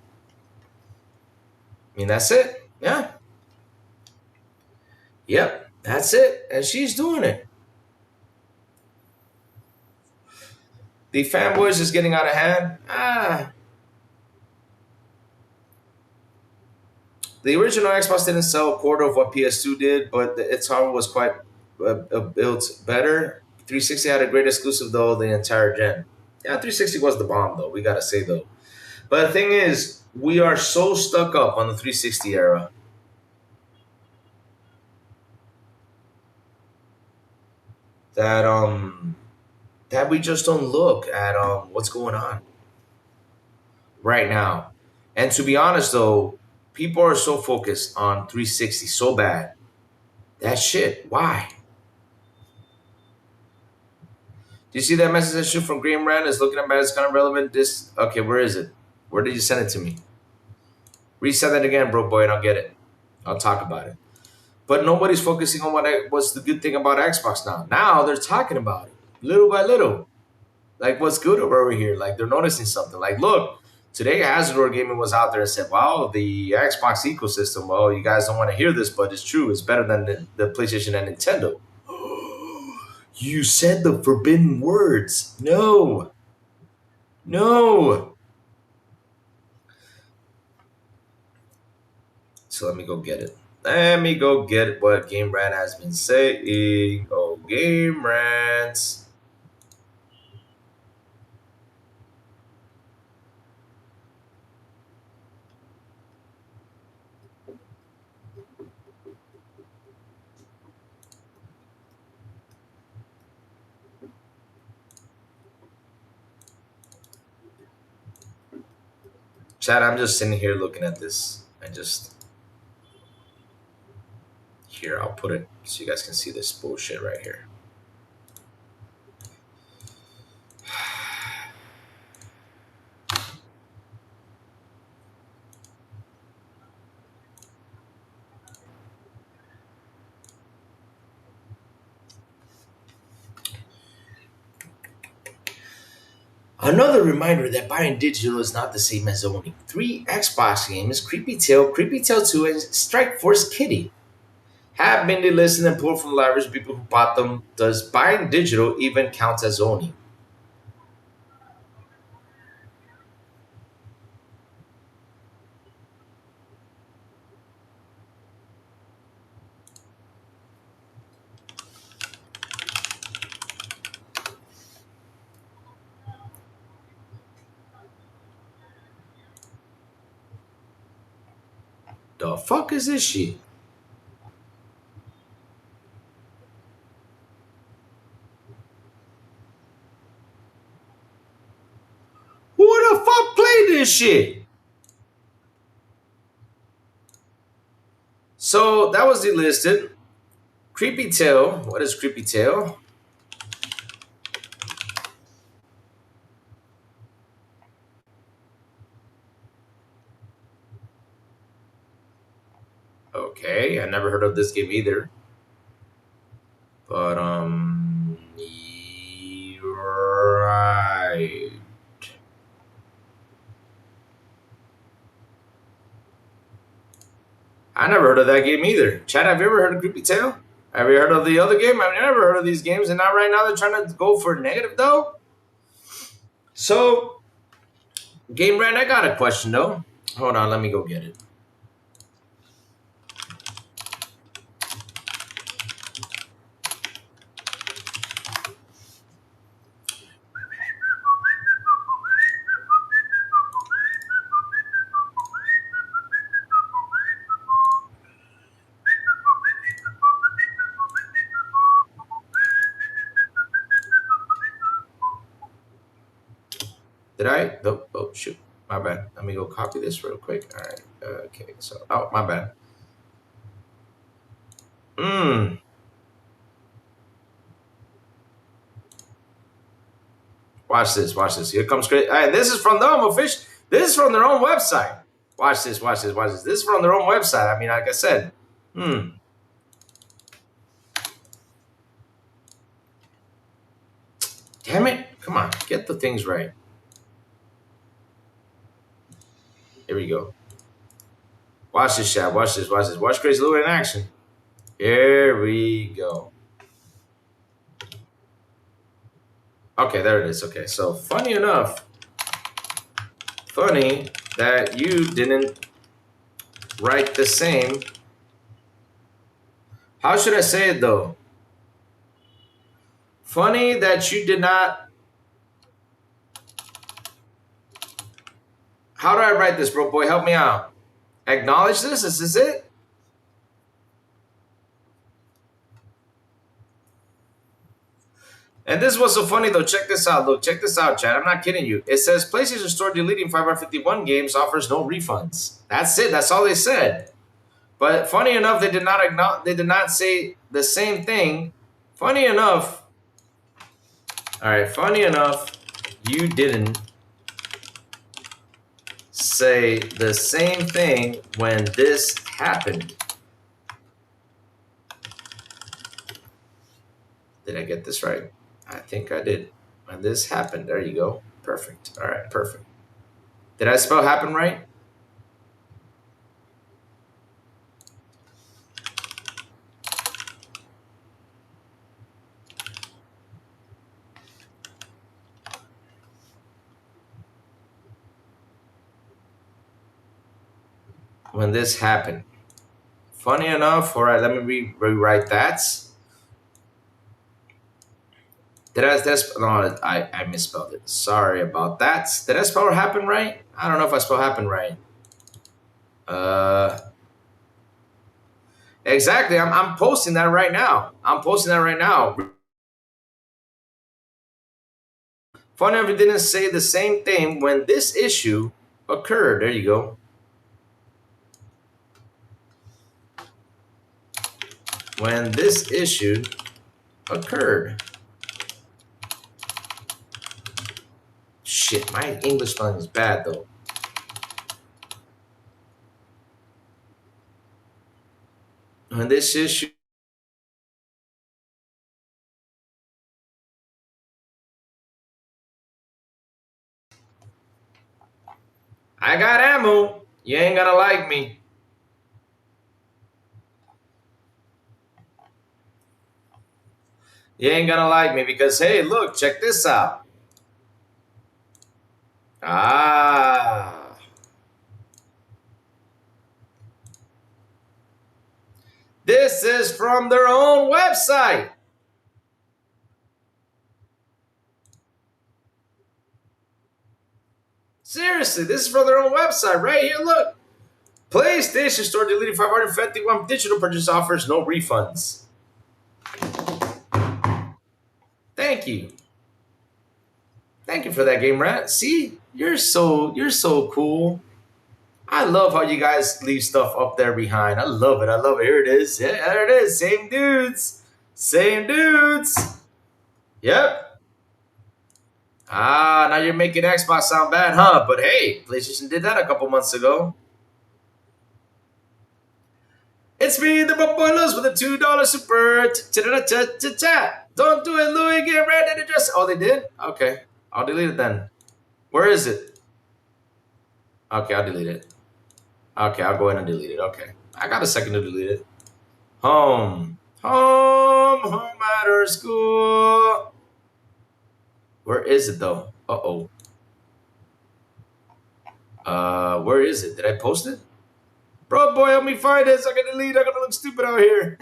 That's it. Yeah. Yep, that's it. And she's doing it. The fanboys is getting out of hand. The original Xbox didn't sell a quarter of what PS2 did, but its hardware was quite built better. 360 had a great exclusive, though, the entire gen. Yeah, 360 was the bomb, though, we got to say, though. But the thing is, we are so stuck up on the 360 era. That we just don't look at what's going on right now. And to be honest, though, people are so focused on 360 so bad. That shit, why? Do you see that message I shoot from Graham Rand is looking at it's kind of relevant? Okay, where is it? Where did you send it to me? Resend it again, bro boy, and I'll get it. I'll talk about it. But nobody's focusing on what's the good thing about Xbox now. Now they're talking about it, little by little. Like, what's good over here? Like, they're noticing something. Like, look, today Azure Gaming was out there and said, wow, the Xbox ecosystem, well, you guys don't want to hear this, but it's true. It's better than the PlayStation and Nintendo. You said the forbidden words. No. So let me go get it. Let me go get what Game Rant has been saying. Oh, Game Rants. Chad, I'm just sitting here looking at this. Here, I'll put it so you guys can see this bullshit right here. Another reminder that buying digital is not the same as owning 3 Xbox games, Creepy Tail 2, and Strike Force Kitty have been delisted and pulled from libraries of people who bought them. Does buying digital even count as owning? The fuck is this shit? Who the fuck played this shit? So that was delisted. Creepy Tail. What is Creepy Tail? Okay, I never heard of this game either. But right. I never heard of that game either. Chad, have you ever heard of Creepy Tail? Have you heard of the other game? I've never heard of these games, and now right now they're trying to go for negative though. So, Game Rant, I got a question though. Hold on, let me go get it. Did I? Oh, shoot. My bad. Let me go copy this real quick. All right. Okay. So, oh, my bad. Watch this. Watch this. Here comes crazy. Hey, this is from them official. This is from their own website. Watch this. Watch this. Watch this. This is from their own website. I mean, like I said. Damn it. Come on. Get the things right. Here we go. Watch this, chat. Watch this. Watch this. Watch Crazy Lou in action. Here we go. Okay, there it is. Okay, so funny enough, funny that you didn't write the same. How should I say it though? Funny that you did not. How do I write this, bro? Boy, help me out. Acknowledge this? Is this it? And this was so funny though. Check this out. Look, check this out, chat. I'm not kidding you. It says PlayStation Store deleting 551 games offers no refunds. That's it. That's all they said. But funny enough, they did not acknowledge. They did not say the same thing. Funny enough. All right. Funny enough, you didn't say the same thing when this happened. Did I get this right? I think I did. When this happened, there you go. Perfect. All right, perfect. Did I spell happen right? When this happened. Funny enough, all right, let me rewrite that. Did I misspelled it. Sorry about that. Did I spell happen right? I don't know if I spelled happen right. Exactly. I'm posting that right now. I'm posting that right now. Funny enough, it didn't say the same thing when this issue occurred. There you go. When this issue occurred. Shit, my English spelling is bad though. When this issue. I got ammo. You ain't gonna like me. You ain't gonna like me because, hey, look, check this out. Ah. This is from their own website. Seriously, this is from their own website right here. Look. PlayStation Store deleted 551 digital purchase offers, no refunds. Thank you. Thank you for that, Game Rat. See, you're so cool. I love how you guys leave stuff up there behind. I love it. I love it. Here it is. Yeah, there it is. Same dudes. Same dudes. Yep. Ah, now you're making Xbox sound bad, huh? But hey, PlayStation did that a couple months ago. It's me, the Bobolos, with a $2 super chat. Don't do it, Louis. Get ready to just. Oh, they did? Okay. I'll delete it then. Where is it? Okay, I'll delete it. Okay, I'll go ahead and delete it. Okay. I got a second to delete it. Home at school. Where is it though? Uh-oh. Where is it? Did I post it? Bro, boy, help me find this. I can delete. I'm gonna look stupid out here.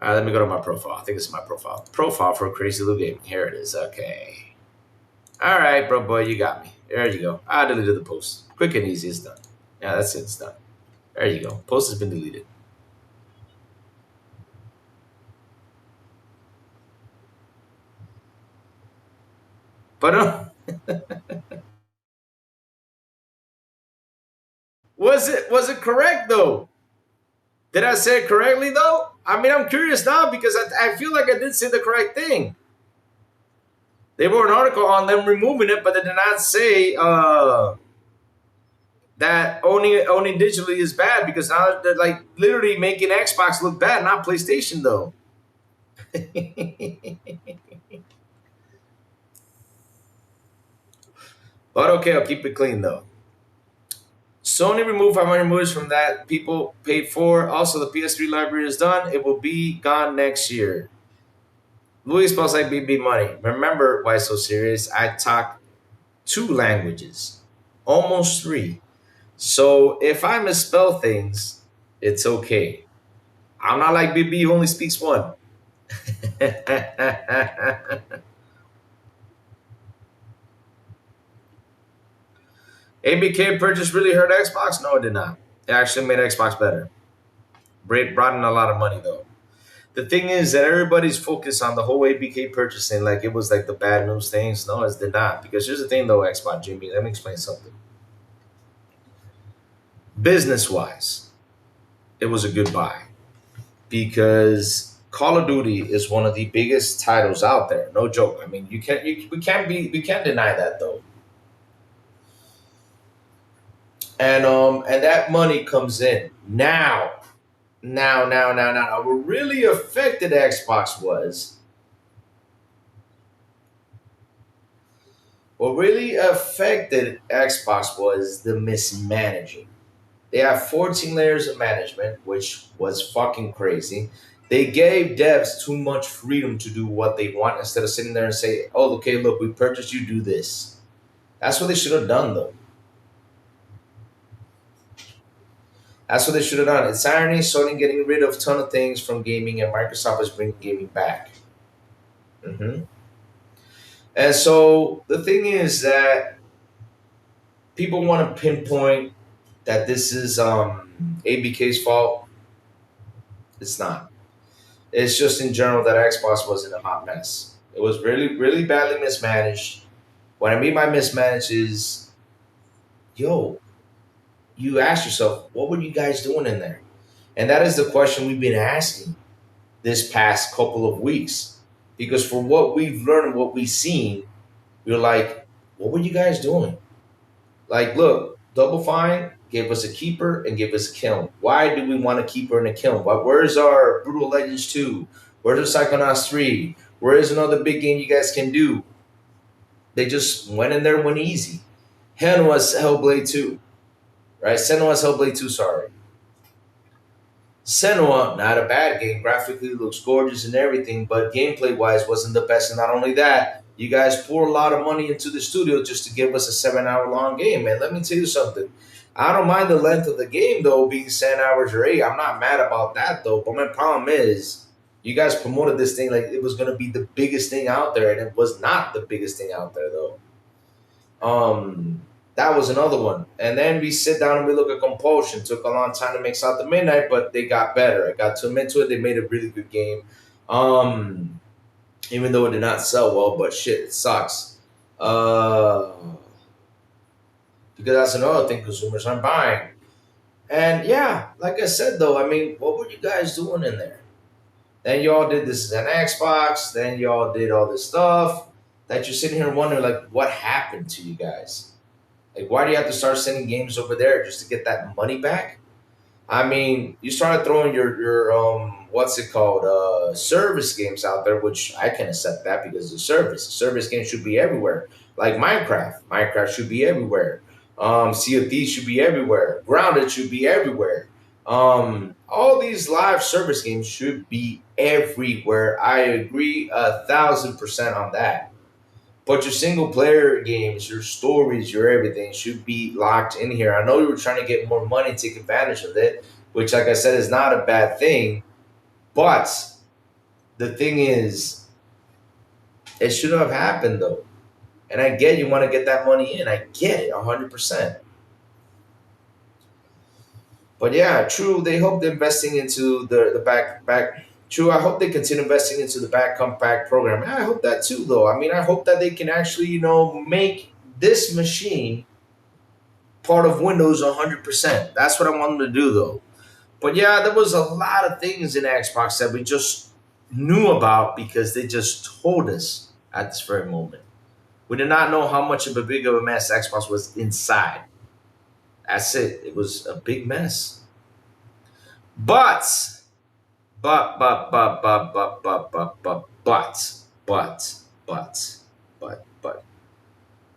All right, let me go to my profile. I think it's my profile. Profile for Crazy Lou Gaming. Here it is. Okay. All right, bro, boy, you got me. There you go. I deleted the post. Quick and easy. It's done. Yeah, that's it. It's done. There you go. Post has been deleted. But was it correct though? Did I say it correctly though? I mean, I'm curious now because I feel like I did say the correct thing. They wrote an article on them removing it, but they did not say that owning digitally is bad because now they're like literally making Xbox look bad, not PlayStation though. But okay, I'll keep it clean though. Sony removed 500 movies from that people paid for. Also, the PS3 library is done. It will be gone next year. Louis spells like BB money. Remember why so serious? I talk 2 languages, almost 3. So if I misspell things, it's okay. I'm not like BB who only speaks 1. ABK purchase really hurt Xbox? No, it did not. It actually made Xbox better. Brought in a lot of money though. The thing is that everybody's focused on the whole ABK purchasing like it was like the bad news things. No, it did not. Because here's the thing though, Xbox Jimmy. Let me explain something. Business wise, it was a good buy because Call of Duty is one of the biggest titles out there. No joke. I mean, we can't deny that though. And that money comes in now. What really affected Xbox was the mismanaging. They have 14 layers of management, which was fucking crazy. They gave devs too much freedom to do what they want instead of sitting there and say, oh, okay, look, we purchased you, do this. That's what they should have done, though. That's what they should have done. It's irony, Sony getting rid of a ton of things from gaming and Microsoft is bringing gaming back. And so the thing is that people want to pinpoint that this is ABK's fault. It's not. It's just in general that Xbox was in a hot mess. It was really, really badly mismanaged. What I mean by mismanaged is, yo, you ask yourself, what were you guys doing in there? And that is the question we've been asking this past couple of weeks. Because for what we've learned, what we've seen, we're like, what were you guys doing? Like, look, Double Fine gave us a keeper and gave us a kiln. Why do we want a keeper and a kiln? Where's our Brutal Legends 2? Where's the Psychonauts 3? Where is another big game you guys can do? They just went in there and went easy. Senua's Hellblade 2. Right? Senua's Hellblade 2, sorry. Senua, not a bad game. Graphically looks gorgeous and everything, but gameplay-wise wasn't the best. And not only that, you guys pour a lot of money into the studio just to give us a 7-hour-long game. And let me tell you something. I don't mind the length of the game, though, being 7 hours or 8. I'm not mad about that, though. But my problem is, you guys promoted this thing like it was going to be the biggest thing out there, and it was not the biggest thing out there, though. That was another one. And then we sit down and we look at Compulsion. Took a long time to make South of Midnight, but they got better. I got to admit to it. They made a really good game. Even though it did not sell well, but shit, it sucks. Because that's another thing consumers aren't buying. And yeah, like I said, though, I mean, what were you guys doing in there? Then y'all did this as an Xbox. Then y'all did all this stuff that you're sitting here wondering, like, what happened to you guys? Like, why do you have to start sending games over there just to get that money back? I mean, you started throwing your what's it called, service games out there, which I can accept that because it's a service. Service games should be everywhere. Like Minecraft. Minecraft should be everywhere. Sea of Thieves should be everywhere. Grounded should be everywhere. All these live service games should be everywhere. I agree 1,000% on that. But your single player games, your stories, your everything should be locked in here. I know you were trying to get more money, take advantage of it, which, like I said, is not a bad thing. But the thing is, it shouldn't have happened, though. And I get you want to get that money in. I get it 100%. But yeah, true. They hope they're investing into the True, I hope they continue investing into the back compact program. I hope that too, though. I mean, I hope that they can actually, make this machine part of Windows 100%. That's what I want them to do, though. But yeah, there was a lot of things in Xbox that we just knew about because they just told us at this very moment. We did not know how much of a big of a mess Xbox was inside. That's it. It was a big mess. But, but,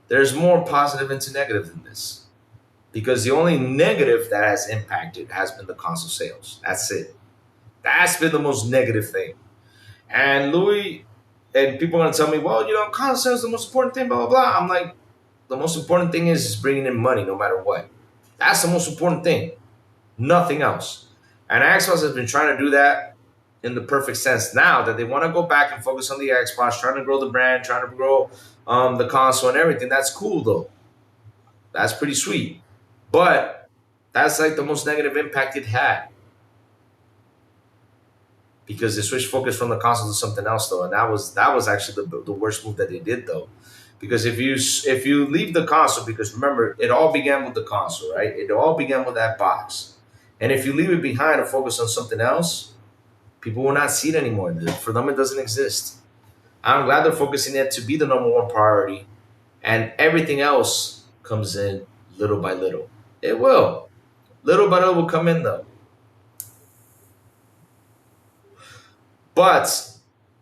there's more positive into negative than this. Because the only negative that has impacted has been the console sales. That's it. That's been the most negative thing. And Louis, and people are going to tell me, well, console sales is the most important thing, blah, blah, blah. I'm like, the most important thing is bringing in money no matter what. That's the most important thing. Nothing else. And Xbox has been trying to do that in the perfect sense now that they want to go back and focus on the Xbox, trying to grow the brand, trying to grow the console and everything. That's cool, though. That's pretty sweet. But that's like the most negative impact it had. Because they switched focus from the console to something else, though. And that was actually the worst move that they did, though. Because if you leave the console, because remember, it all began with the console, right? It all began with that box. And if you leave it behind and focus on something else, people will not see it anymore. For them, it doesn't exist. I'm glad they're focusing it to be the number one priority. And everything else comes in little by little. It will. Little by little will come in, though. But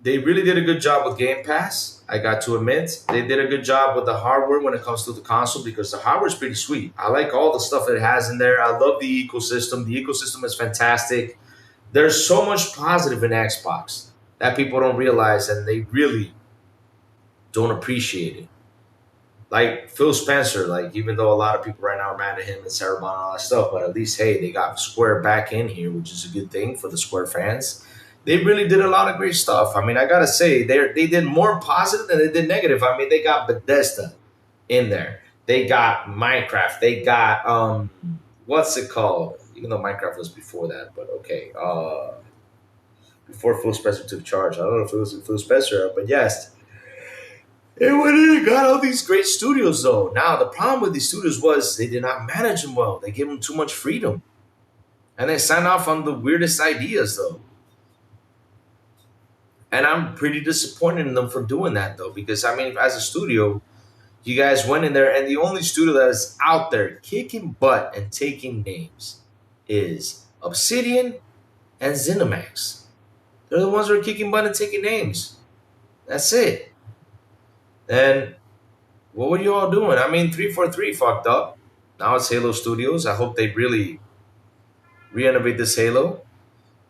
they really did a good job with Game Pass. I got to admit, they did a good job with the hardware when it comes to the console because the hardware is pretty sweet. I like all the stuff that it has in there. I love the ecosystem. The ecosystem is fantastic. There's so much positive in Xbox that people don't realize and they really don't appreciate it. Like Phil Spencer, even though a lot of people right now are mad at him and Sarah Bond and all that stuff, but at least, hey, they got Square back in here, which is a good thing for the Square fans. They really did a lot of great stuff. I mean, I gotta say, they did more positive than they did negative. I mean, they got Bethesda in there. They got Minecraft. They got what's it called? Even though Minecraft was before that, but okay. Before Phil Spencer took charge. I don't know if it was Phil Spencer, but yes. It went in and got all these great studios, though. Now, the problem with these studios was they did not manage them well. They gave them too much freedom. And they signed off on the weirdest ideas, though. And I'm pretty disappointed in them for doing that, though, because, I mean, as a studio, you guys went in there, and the only studio that is out there kicking butt and taking names is Obsidian and ZeniMax. They're the ones who are kicking butt and taking names. That's it. And what were you all doing? I mean, 343 fucked up. Now it's Halo Studios. I hope they really re-innovate this Halo.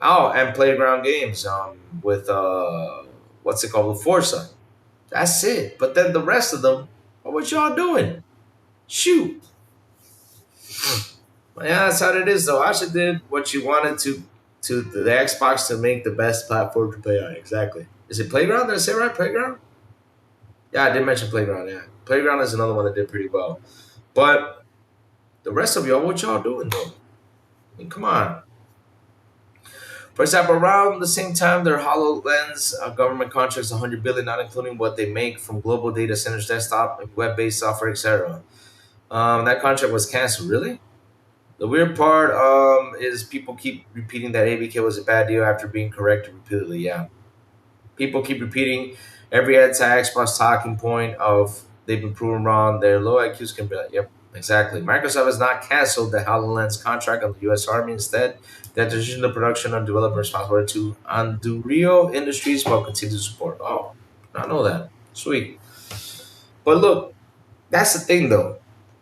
Oh, and Playground Games with, what's it called, with Forza. That's it. But then the rest of them, what y'all doing? Shoot. Yeah, that's how it is, though. Asha did what you wanted to the Xbox to make the best platform to play on. Exactly. Is it Playground? Did I say it right? Playground? Yeah, I did mention Playground, yeah. Playground is another one that did pretty well. But the rest of y'all, what y'all doing, though? I mean, come on. For example, around the same time, their HoloLens government contracts $100 billion, not including what they make from global data centers, desktop, and web-based software, etc. That contract was canceled. Really? The weird part is people keep repeating that ABK was a bad deal after being corrected repeatedly. Yeah. People keep repeating every anti-Xbox talking point of they've been proven wrong. Their low IQs can be like, yep, exactly. Microsoft has not canceled the HoloLens contract on the U.S. Army. Instead, they transitioned the production of developer responsibility to Anduril Industries while continuing to support. Oh, I know that. Sweet. But look, that's the thing, though.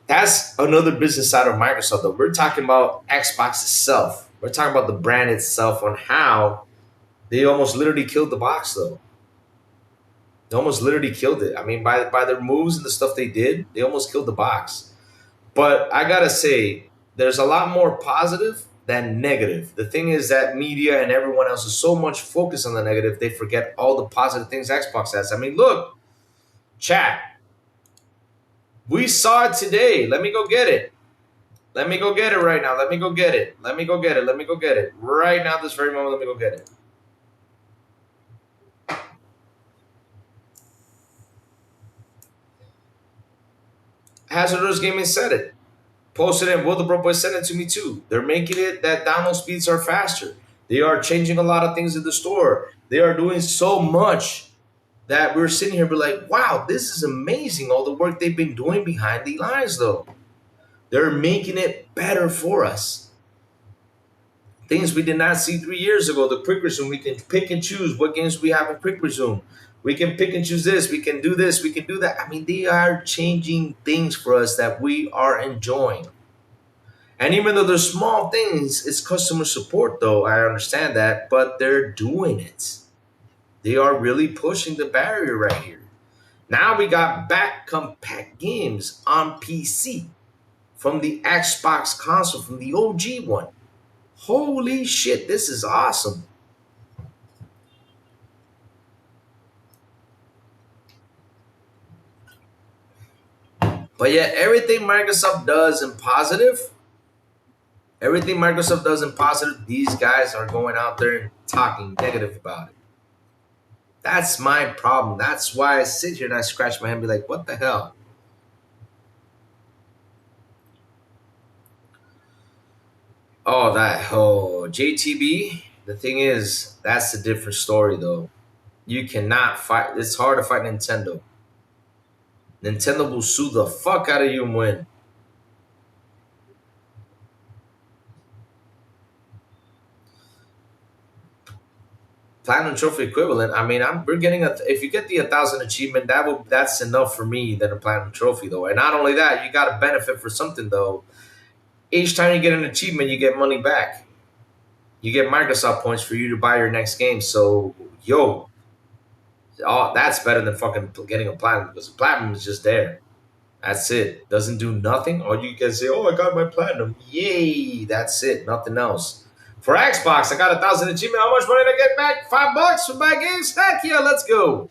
That's another business side of Microsoft, though. We're talking about Xbox itself. We're talking about the brand itself on how they almost literally killed the box, though. They almost literally killed it. I mean, by their moves and the stuff they did, they almost killed the box. But I gotta say, there's a lot more positive than negative. The thing is that media and everyone else is so much focused on the negative, they forget all the positive things Xbox has. I mean, look, chat. We saw it today. Let me go get it. Let me go get it right now. Let me go get it. Let me go get it. Let me go get it. Right now, this very moment, let me go get it. Hazardous Gaming said it. Posted it. Will the Bro Boy sent it to me too. They're making it that download speeds are faster. They are changing a lot of things in the store. They are doing so much that we're sitting here be like, wow, this is amazing. All the work they've been doing behind the lines, though. They're making it better for us. Things we did not see 3 years ago. The quick resume, we can pick and choose what games we have in quick resume. We can pick and choose this. We can do this. We can do that. I mean, they are changing things for us that we are enjoying. And even though they're small things, it's customer support, though. I understand that, but they're doing it. They are really pushing the barrier right here. Now we got back compact games on PC from the Xbox console, from the OG one. Holy shit, this is awesome. But yeah, everything Microsoft does in positive, these guys are going out there and talking negative about it. That's my problem. That's why I sit here and I scratch my head and be like, what the hell? Oh, JTB. The thing is, that's a different story, though. You cannot fight. It's hard to fight Nintendo. Nintendo will sue the fuck out of you and win. Platinum trophy equivalent. I mean, we're getting if you get the 1,000 achievement, that's enough for me than a platinum trophy, though. And not only that, you got to benefit for something, though. Each time you get an achievement, you get money back. You get Microsoft points for you to buy your next game. So, that's better than fucking getting a platinum, because platinum is just there. That's it. Doesn't do nothing. Or you can say, oh, I got my platinum. Yay. That's it. Nothing else. For Xbox, I got 1,000 achievement. How much money did I get back? $5 for my games? Heck yeah, let's go.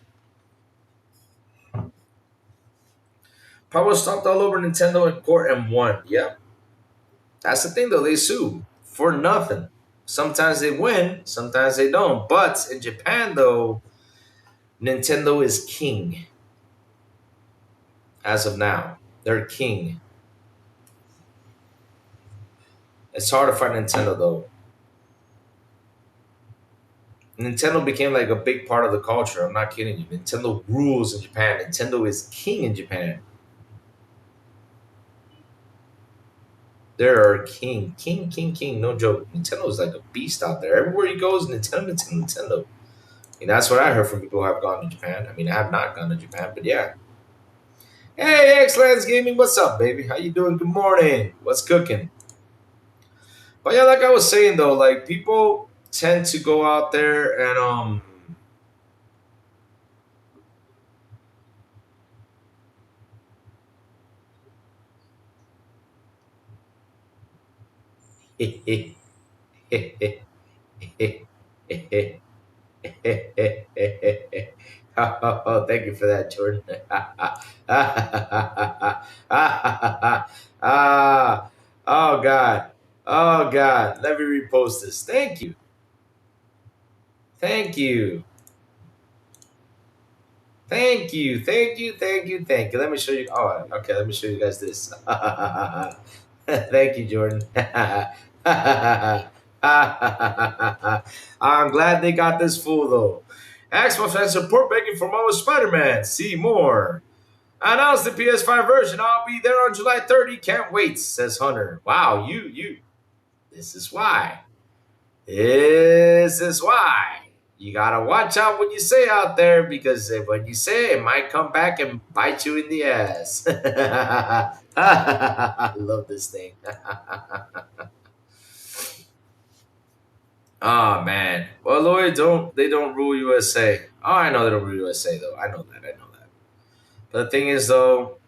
Power stomped all over Nintendo in court and won. Yeah. That's the thing, though. They sue for nothing. Sometimes they win, sometimes they don't. But in Japan, though, Nintendo is king. As of now, they're king. It's hard to fight Nintendo, though. Nintendo became like a big part of the culture. I'm not kidding you. Nintendo rules in Japan. Nintendo is king in Japan. They're king. King. No joke. Nintendo is like a beast out there. Everywhere he goes, Nintendo. And that's what I heard from people who have gone to Japan. I mean, I have not gone to Japan, but yeah. Hey, X-Lands Gaming, what's up, baby? How you doing? Good morning. What's cooking? But yeah, like I was saying, though, like people tend to go out there and oh, thank you for that, Jordan. Oh God. Oh God. Let me repost this. Thank you. Thank you. Thank you. Let me show you. Oh, okay. Let me show you guys this. Thank you, Jordan. I'm glad they got this fool, though. Xbox fans support begging for more Spider-Man. See more. Announce the PS5 version. I'll be there on July 30. Can't wait, says Hunter. Wow, you. This is why. You gotta watch out what you say out there, because when you say it might come back and bite you in the ass. I love this thing. Oh man. Well, Lloyd, they don't rule USA. Oh, I know they don't rule USA though. I know that. But the thing is, though,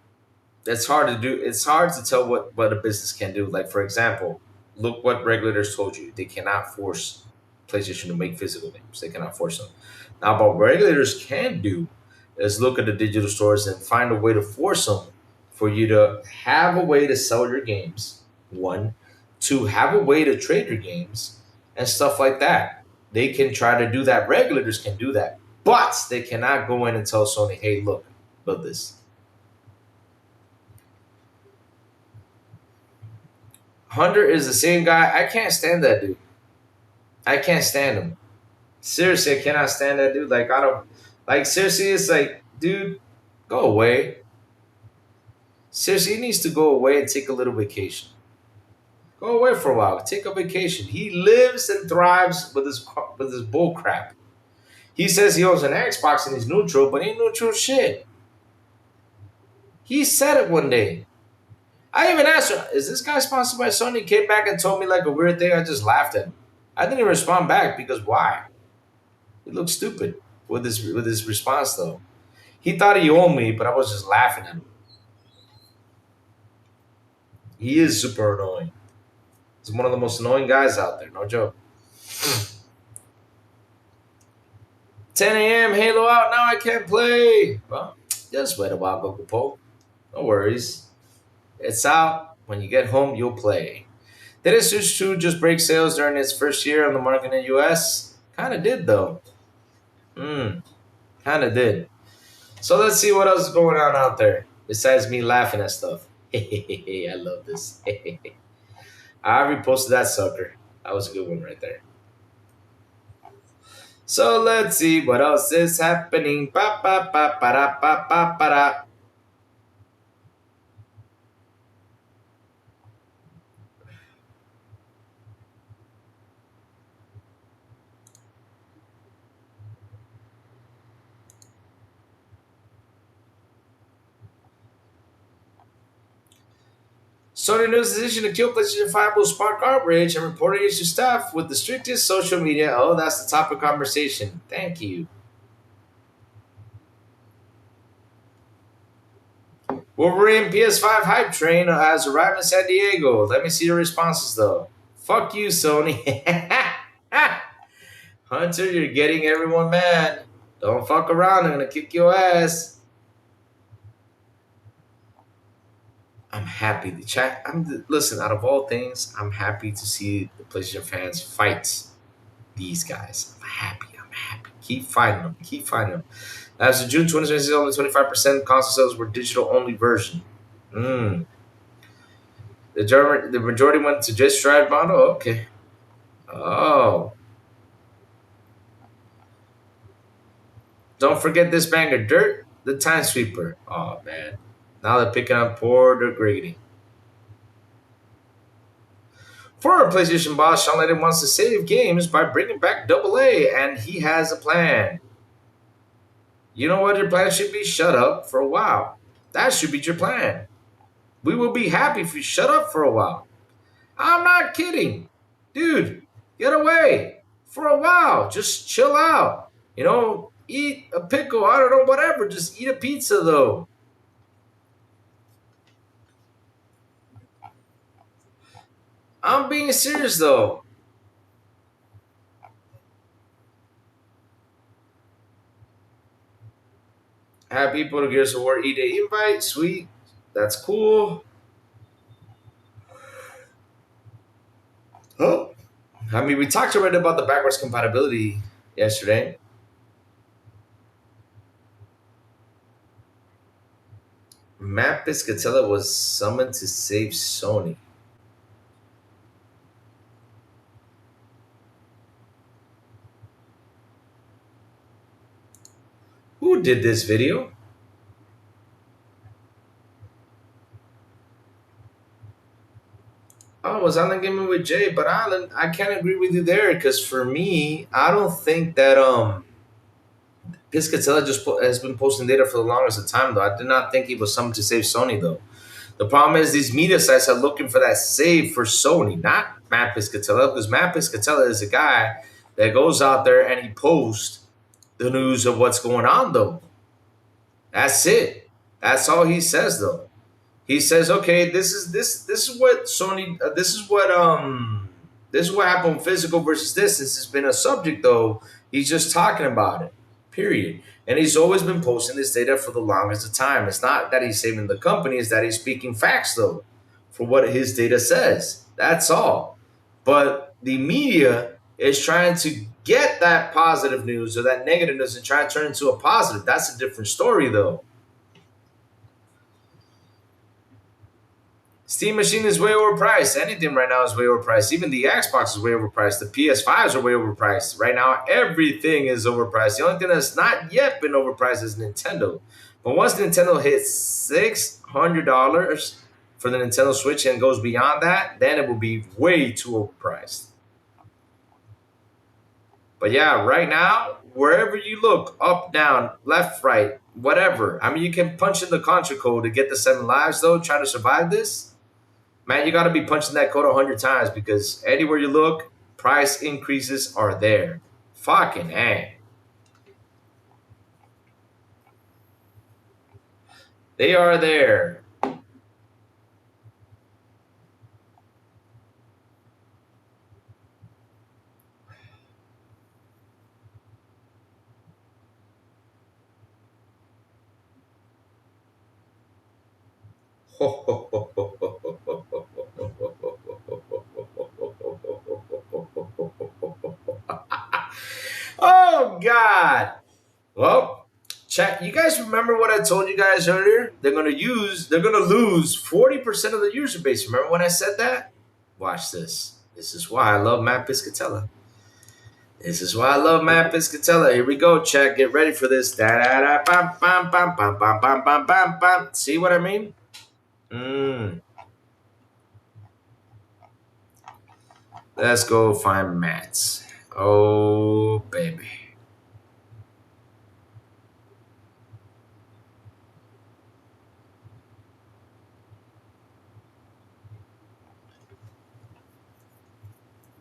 it's hard to do. It's hard to tell what a business can do. Like, for example, look what regulators told you. They cannot force PlayStation to make physical games. They cannot force them. Now, what regulators can do is look at the digital stores and find a way to force them for you to have a way to sell your games. One, to have a way to trade your games and stuff like that. They can try to do that. Regulators can do that. But they cannot go in and tell Sony, hey, look, build this. Hunter is the same guy. I can't stand that dude. I can't stand him. Seriously, I cannot stand that dude. Like, I don't, like, seriously, it's like, dude, go away. Seriously, he needs to go away and take a little vacation. Go away for a while. Take a vacation. He lives and thrives with his bull crap. He says he owns an Xbox and he's neutral, but he ain't neutral shit. He said it one day. I even asked her, is this guy sponsored by Sony? He came back and told me like a weird thing. I just laughed at him. I didn't even respond back because why? He looked stupid with his response though. He thought he owned me, but I was just laughing at him. He is super annoying. He's one of the most annoying guys out there, no joke. 10 a.m. Halo out, now I can't play. Well, just wait a while, Goku Poe. No worries. It's out. When you get home, you'll play. Did it Switch 2 just break sales during its first year on the market in the US? Kind of did, though. Kind of did. So let's see what else is going on out there besides me laughing at stuff. I love this. I reposted that sucker. That was a good one right there. So let's see what else is happening. Pa, pa, pa, pa, da, pa, pa, pa, da. Sony News' decision to kill PlayStation 5 will spark outrage and reporting issue staff with the strictest social media. Oh, that's the topic of conversation. Thank you. Wolverine PS5 hype train has arrived in San Diego. Let me see the responses though. Fuck you, Sony. Hunter, you're getting everyone mad. Don't fuck around. I'm gonna kick your ass. I'm happy. The chat. Listen. Out of all things, I'm happy to see the PlayStation fans fight these guys. I'm happy. Keep fighting them. As of June 2026, only 25% console sales were digital only version. The majority went to just drive model. Okay. Oh. Don't forget this banger, Dirt, the Time Sweeper. Oh man. Now they're picking up poor degrading. Former PlayStation boss Sean Layden wants to save games by bringing back AA, and he has a plan. You know what your plan should be? Shut up for a while. That should be your plan. We will be happy if you shut up for a while. I'm not kidding. Dude, get away for a while. Just chill out. You know, eat a pickle. I don't know, whatever. Just eat a pizza, though. I'm being serious, though. Have people to Gears of War E-Day invite. Sweet. That's cool. Oh. I mean, we talked already about the backwards compatibility yesterday. Matt Piscatella was summoned to save Sony. Who did this video? Oh, it was Alan Gaming with Jay, but Alan, I can't agree with you there because for me, I don't think that Piscatella has been posting data for the longest time though. I did not think he was summoned to save Sony though. The problem is these media sites are looking for that save for Sony, not Matt Piscatella, because Matt Piscatella is a guy that goes out there and he posts the news of what's going on though. That's it. That's all he says though. He says, okay, this is what Sony this is what happened physical versus this. This has been a subject though. He's just talking about it. Period. And he's always been posting this data for the longest of time. It's not that he's saving the company, it's that he's speaking facts though for what his data says. That's all. But the media is trying to get that positive news or that negative news and try to turn it into a positive. That's a different story, though. Steam Machine is way overpriced. Anything right now is way overpriced. Even the Xbox is way overpriced. The PS5s are way overpriced. Right now, everything is overpriced. The only thing that's not yet been overpriced is Nintendo. But once Nintendo hits $600 for the Nintendo Switch and goes beyond that, then it will be way too overpriced. But yeah, right now, wherever you look, up, down, left, right, whatever. I mean, you can punch in the contra code to get the 7 lives, though, trying to survive this. Man, you got to be punching that code 100 times because anywhere you look, price increases are there. Fucking A. They are there. Oh, God. Well, chat, you guys remember what I told you guys earlier? They're gonna lose 40% of the user base. Remember when I said that? Watch this. This is why I love Matt Piscatella. This is why I love Matt Piscatella. Here we go, chat. Get ready for this. Da da da bam bam bam bam bam bam bam bam bam. See what I mean? Let's go find Matt's. Oh, baby.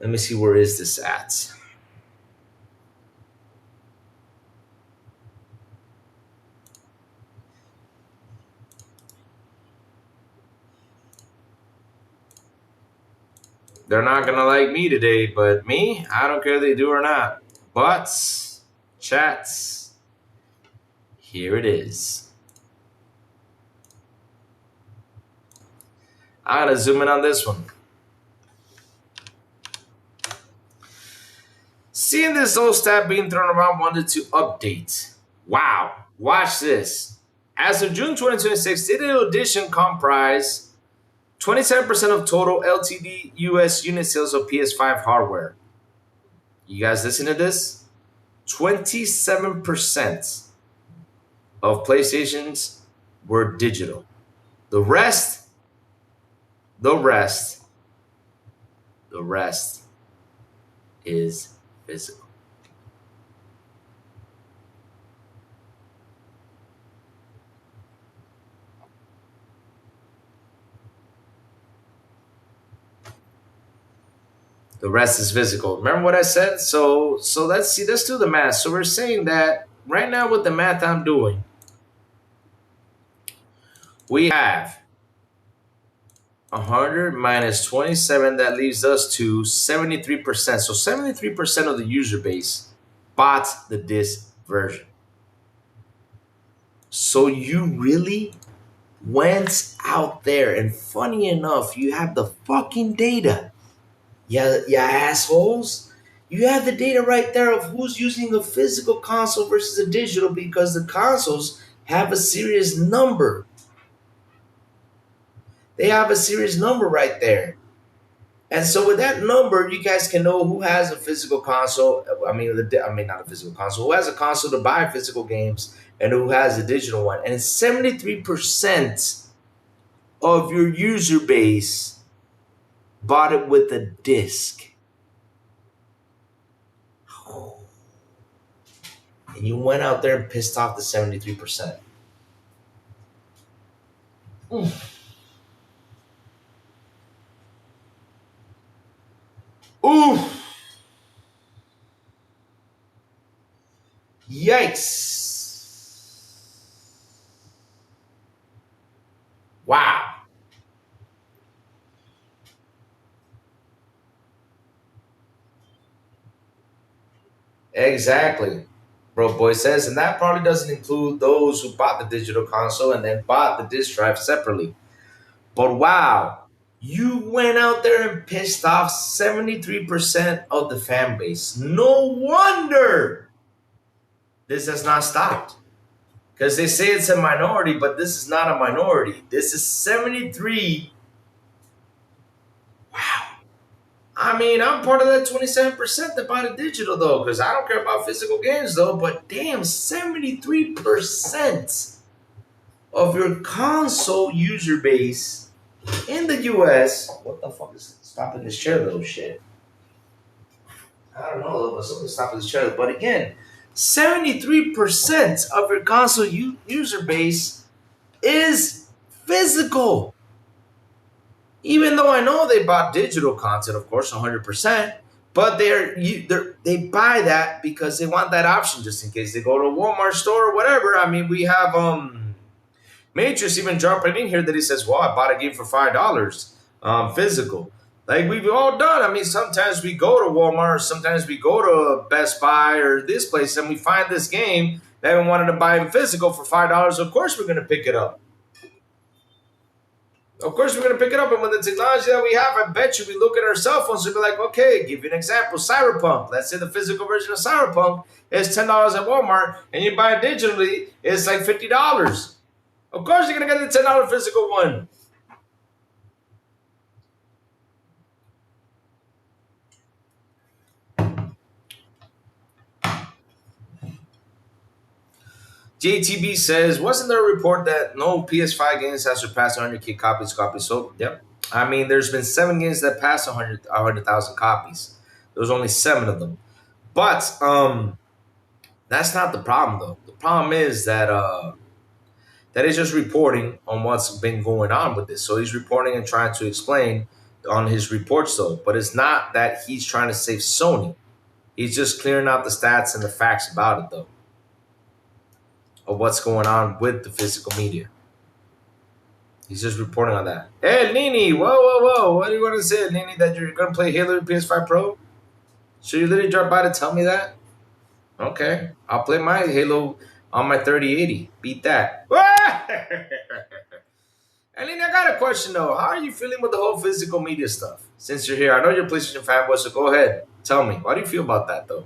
Let me see, where is this at? They're not going to like me today, but me, I don't care if they do or not. But, chats, here it is. I'm going to zoom in on this one. Seeing this old stat being thrown around, wanted to update. Wow, watch this. As of June 2026, Digital Edition comprised 27% of total LTD US unit sales of PS5 hardware. You guys listen to this? 27% of PlayStations were digital. The rest is physical. The rest is physical. Remember what I said? So let's see. Let's do the math. So we're saying that right now with the math I'm doing, we have 100 minus 27. That leaves us to 73%. So 73% of the user base bought the disc version. So you really went out there, and funny enough, you have the fucking data. Yeah, assholes. You have the data right there of who's using a physical console versus a digital, because the consoles have a serious number. They have a serious number right there. And so with that number, you guys can know who has a physical console. Not a physical console. Who has a console to buy physical games and who has a digital one. And 73% of your user base bought it with a disc. And you went out there and pissed off the 73%. Ooh. Yikes. Wow. Exactly. Bro Boy says, and that probably doesn't include those who bought the digital console and then bought the disc drive separately. But wow. You went out there and pissed off 73% of the fan base. No wonder this has not stopped. Because they say it's a minority, but this is not a minority. This is 73% I mean, I'm part of that 27% that buy the digital though, because I don't care about physical games though. But damn, 73% of your console user base in the US. What the fuck is stopping this chair, little shit? I don't know, but something's stopping this chair. But again, 73% of your console user base is physical. Even though I know they bought digital content, of course, 100%, but they buy that because they want that option just in case they go to a Walmart store or whatever. I mean, we have Matrix even dropping in here that he says, "Well, I bought a game for $5, physical." Like we've all done. I mean, sometimes we go to Walmart, or sometimes we go to Best Buy or this place, and we find this game that we wanted to buy in physical for $5. Of course, we're gonna pick it up. Of course, we're going to pick it up. And with the technology that we have, I bet you we look at our cell phones and be like, okay, give you an example. Cyberpunk. Let's say the physical version of Cyberpunk is $10 at Walmart, and you buy it digitally, it's like $50. Of course, you're going to get the $10 physical one. JTB says, wasn't there a report that no PS5 games have surpassed 100K copies sold? Yep. I mean, there's been 7 games that passed 100,000 copies. There was only 7 of them. But that's not the problem, though. The problem is that he's just reporting on what's been going on with this. So he's reporting and trying to explain on his reports, though. But it's not that he's trying to save Sony. He's just clearing out the stats and the facts about it, though, of what's going on with the physical media. He's just reporting on that. Hey, Nini, whoa. What do you want to say, Nini, that you're going to play Halo PS5 Pro? So you literally dropped by to tell me that? Okay. I'll play my Halo on my 3080. Beat that. And Nini, I got a question, though. How are you feeling with the whole physical media stuff since you're here? I know you're a PlayStation fanboy, so go ahead. Tell me. How do you feel about that, though?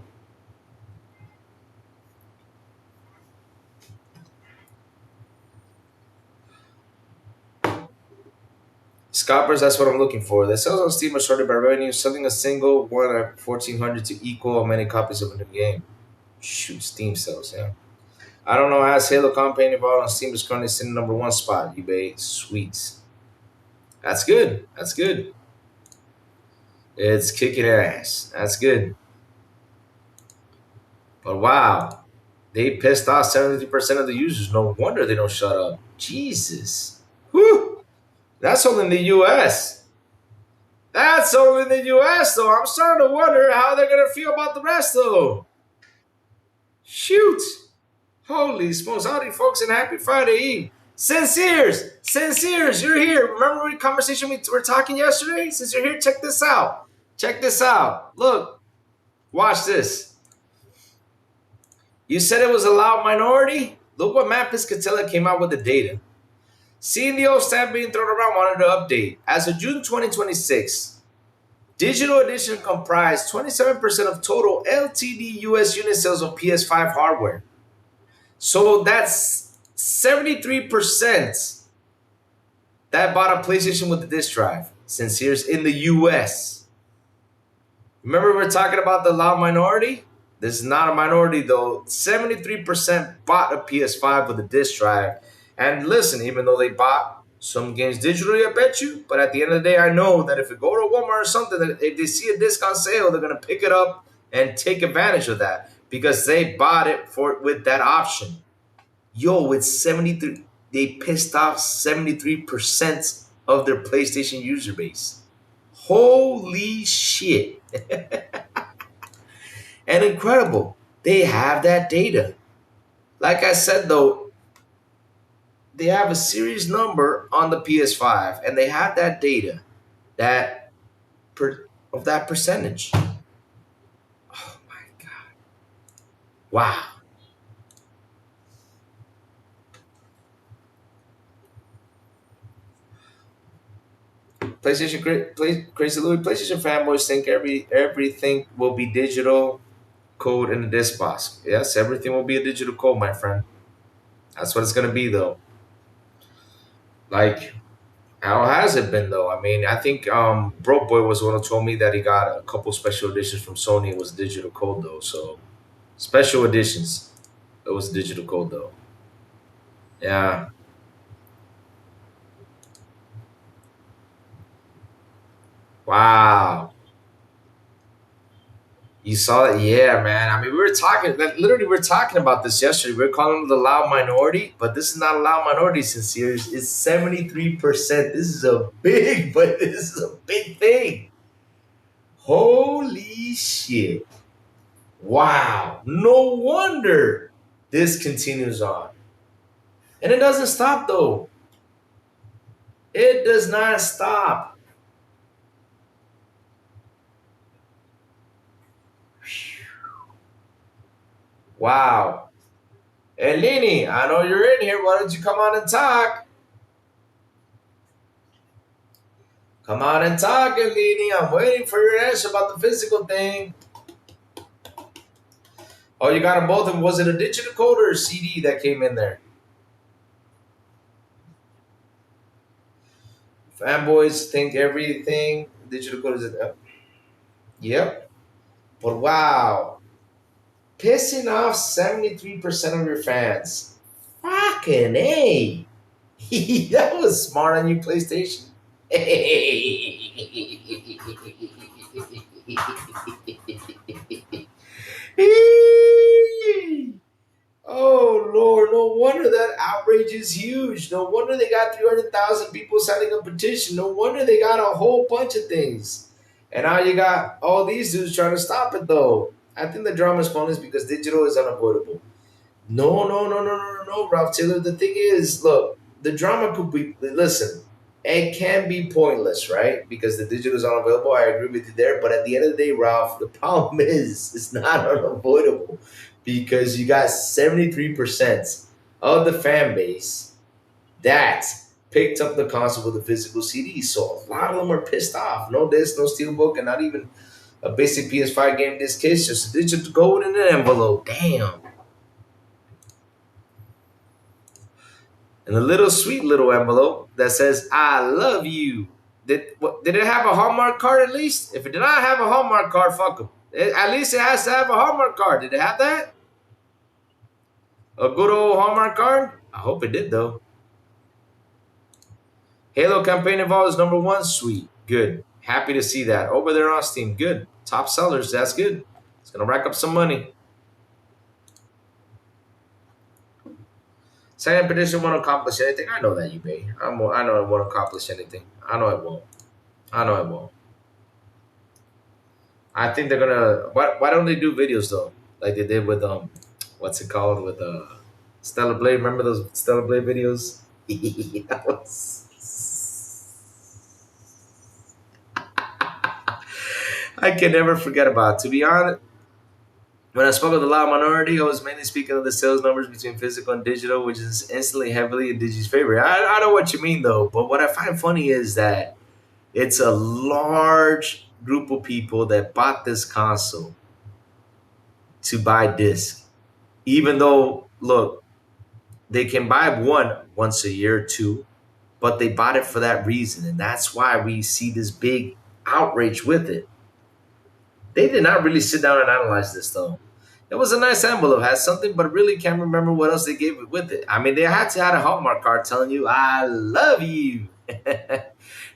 Scalpers, that's what I'm looking for. The sales on Steam are sorted by revenue, selling a single one at $1,400 to equal many copies of a new game. Shoot, Steam sales, yeah. I don't know, as Halo campaign involved on Steam is currently sitting number 1 spot. eBay, sweets. That's good. That's good. It's kicking ass. That's good. But wow, they pissed off 73% of the users. No wonder they don't shut up. Jesus. Whew. That's only in the U.S. That's only in the U.S., though. I'm starting to wonder how they're going to feel about the rest, though. Shoot. Holy smokes. Howdy, folks, and happy Friday Eve. Sinceres, you're here. Remember the conversation we were talking yesterday? Since you're here, check this out. Check this out. Look. Watch this. You said it was a loud minority? Look what Matt Piscatella came out with the data. Seeing the old stat being thrown around, wanted to update. As of June 2026, digital edition comprised 27% of total LTD US unit sales of PS5 hardware. So that's 73% that bought a PlayStation with the disc drive, since here's in the US. Remember we were talking about the loud minority? This is not a minority though. 73% bought a PS5 with a disc drive. And listen, even though they bought some games digitally, I bet you, but at the end of the day, I know that if you go to Walmart or something, that if they see a discount sale, they're going to pick it up and take advantage of that because they bought it with that option. Yo, with 73, they pissed off 73% of their PlayStation user base. Holy shit. And incredible. They have that data. Like I said, though, they have a series number on the PS5, and they have that data of that percentage. Oh my God! Wow. Crazy Louis. PlayStation fanboys think everything will be digital code in the disc box. Yes, everything will be a digital code, my friend. That's what it's gonna be, though. Like, How has it been though? I mean, I think Broke Boy was the one who told me that he got a couple special editions from Sony. It was digital code though, so special editions. It was digital code though. Yeah. Wow. You saw it? Yeah, man. I mean, we were talking, like, literally, we were talking about this yesterday. We are calling it the loud minority, but this is not a loud minority since years. It's 73%. This is a big, but this is a big thing. Holy shit. Wow. No wonder this continues on. And it doesn't stop, though. It does not stop. Wow. Eleni, I know you're in here. Why don't you come on and talk? Come on and talk, Eleni. I'm waiting for your answer about the physical thing. Oh, you got them both. And was it a digital code or a CD that came in there? Fanboys think everything digital code is. Yep. But wow, pissing off 73% of your fans. Fucking A. That was smart on you, PlayStation. Oh Lord, no wonder that outrage is huge. No wonder they got 300,000 people signing a petition. No wonder they got a whole bunch of things. And now you got all these dudes trying to stop it though. I think the drama is fun is because digital is unavoidable. No, no, no, no, no, no, no, Ralph Taylor. The thing is, look, the drama could be, listen, it can be pointless, right? Because the digital is unavailable. I agree with you there. But at the end of the day, Ralph, the problem is it's not unavoidable because you got 73% of the fan base that picked up the concept of the physical CD. So a lot of them are pissed off. No disc, no steelbook, and not even a basic PS5 game disc case, just a digital code in an envelope. Damn. And a little sweet little envelope that says "I love you." Did it have a Hallmark card at least? If it did not have a Hallmark card, fuck them. At least it has to have a Hallmark card. Did it have that? A good old Hallmark card? I hope it did though. Halo campaign involved is #1. Sweet, good. Happy to see that over there on Steam. Good, top sellers. That's good. It's gonna rack up some money. Second petition won't accomplish anything. I know that, eBay. I know it won't accomplish anything. I know it won't. I know it won't. I think they're gonna. Why don't they do videos though, like they did with what's it called with Stellar Blade? Remember those Stellar Blade videos? That was. I can never forget about it. To be honest, when I spoke of the loud minority, I was mainly speaking of the sales numbers between physical and digital, which is instantly heavily in Digi's favor. I know what you mean though, but what I find funny is that it's a large group of people that bought this console to buy disc. Even though, look, they can buy one once a year or two, but they bought it for that reason. And that's why we see this big outrage with it. They did not really sit down and analyze this though. It was a nice envelope, had something, but really can't remember what else they gave it with it. I mean, they had to add a Hallmark card telling you, I love you.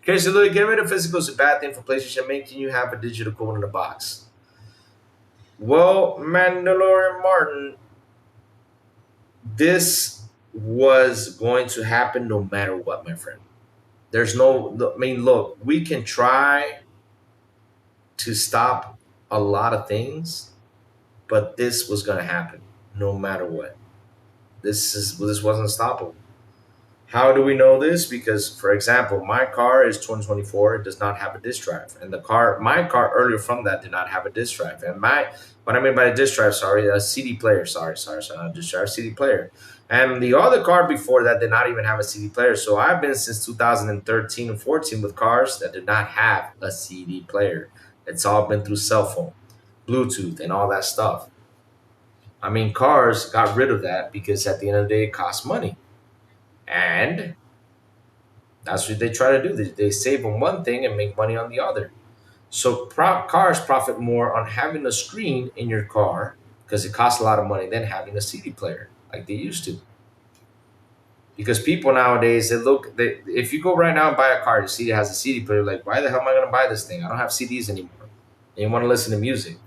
Christian Louis, getting rid of physical is a bad thing for PlayStation, making you have a digital code in the box. Well, Mandalorian Martin, this was going to happen no matter what, my friend. There's no, I mean, look, we can try to stop a lot of things, but this was going to happen no matter what. This wasn't stoppable. How do we know this? Because, for example, my car is 2024. It does not have a disk drive, and my car earlier from that did not have a disk drive. And what I mean by a disk drive, sorry, a CD player. Sorry, not disk drive, CD player. And the other car before that did not even have a CD player. So I've been since 2013 and 14 with cars that did not have a CD player. It's all been through cell phone, Bluetooth, and all that stuff. I mean, cars got rid of that because at the end of the day, it costs money. And That's what they try to do. They save on one thing and make money on the other. So cars profit more on having a screen in your car because it costs a lot of money than having a CD player like they used to. Because people nowadays, if you go right now and buy a car, you see it has a CD player, like, why the hell am I going to buy this thing? I don't have CDs anymore. And you want to listen to music.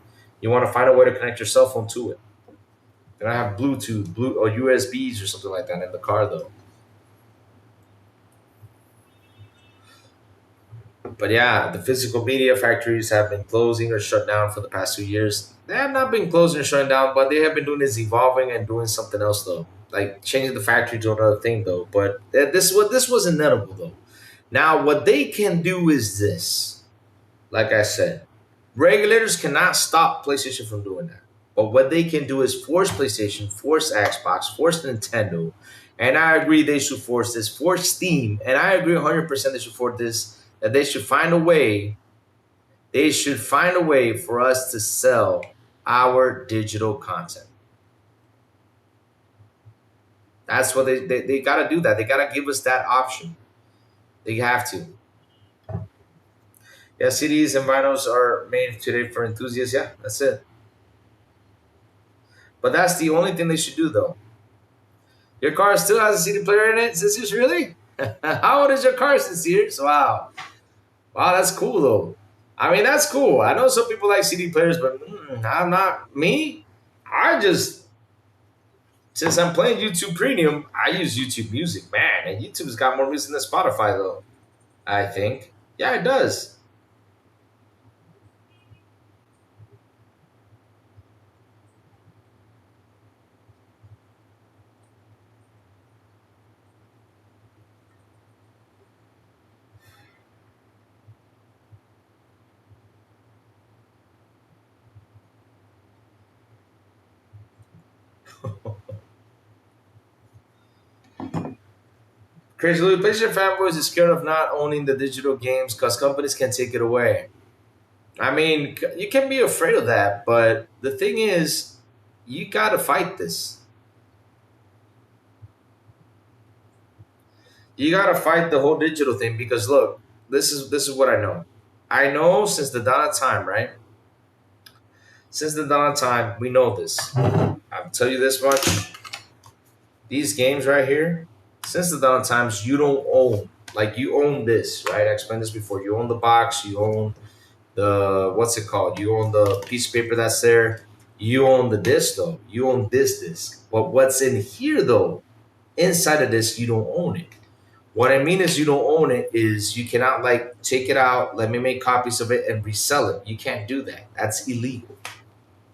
You want to find a way to connect your cell phone to it. You don't have Bluetooth, or USBs or something like that in the car, though. But yeah, the physical media factories have been closing or shut down for the past 2 years. They have not been closing or shutting down, but they have been doing is evolving and doing something else though, like changing the factory to another thing though. But this was inevitable though. Now what they can do is this. Like I said, regulators cannot stop PlayStation from doing that. But what they can do is force PlayStation, force Xbox, force Nintendo, and I agree they should force this, force Steam, and I agree 100% they should force this, that they should find a way, for us to sell our digital content. That's what they got to do that. They got to give us that option. They have to. Yeah, CDs and vinyls are made today for enthusiasts. Yeah, that's it. But that's the only thing they should do, though. Your car still has a CD player in it, Sisters? Really? How old is your car, Sisters? Wow. Wow, that's cool, though. I mean, that's cool. I know some people like CD players, but I'm not. Me, I just, since I'm playing YouTube Premium, I use YouTube Music. Man, and YouTube's got more music than Spotify, though, I think. Yeah, it does. Crazy Louis, PlayStation fanboys is scared of not owning the digital games because companies can take it away. I mean, you can be afraid of that, but the thing is, you gotta fight this. You gotta fight the whole digital thing because look, this is what I know. I know since the dawn of time, right? Since the dawn of time, we know this. I'll tell you this much: these games right here, since the dawn of times, you don't own. Like you own this, right? I explained this before. You own the box. You own the what's it called? You own the piece of paper that's there. You own the disc though. You own this disc. But what's in here though? Inside of this, you don't own it. What I mean is you don't own it is you cannot like take it out, let me make copies of it and resell it. You can't do that. That's illegal.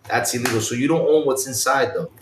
That's illegal. So you don't own what's inside though.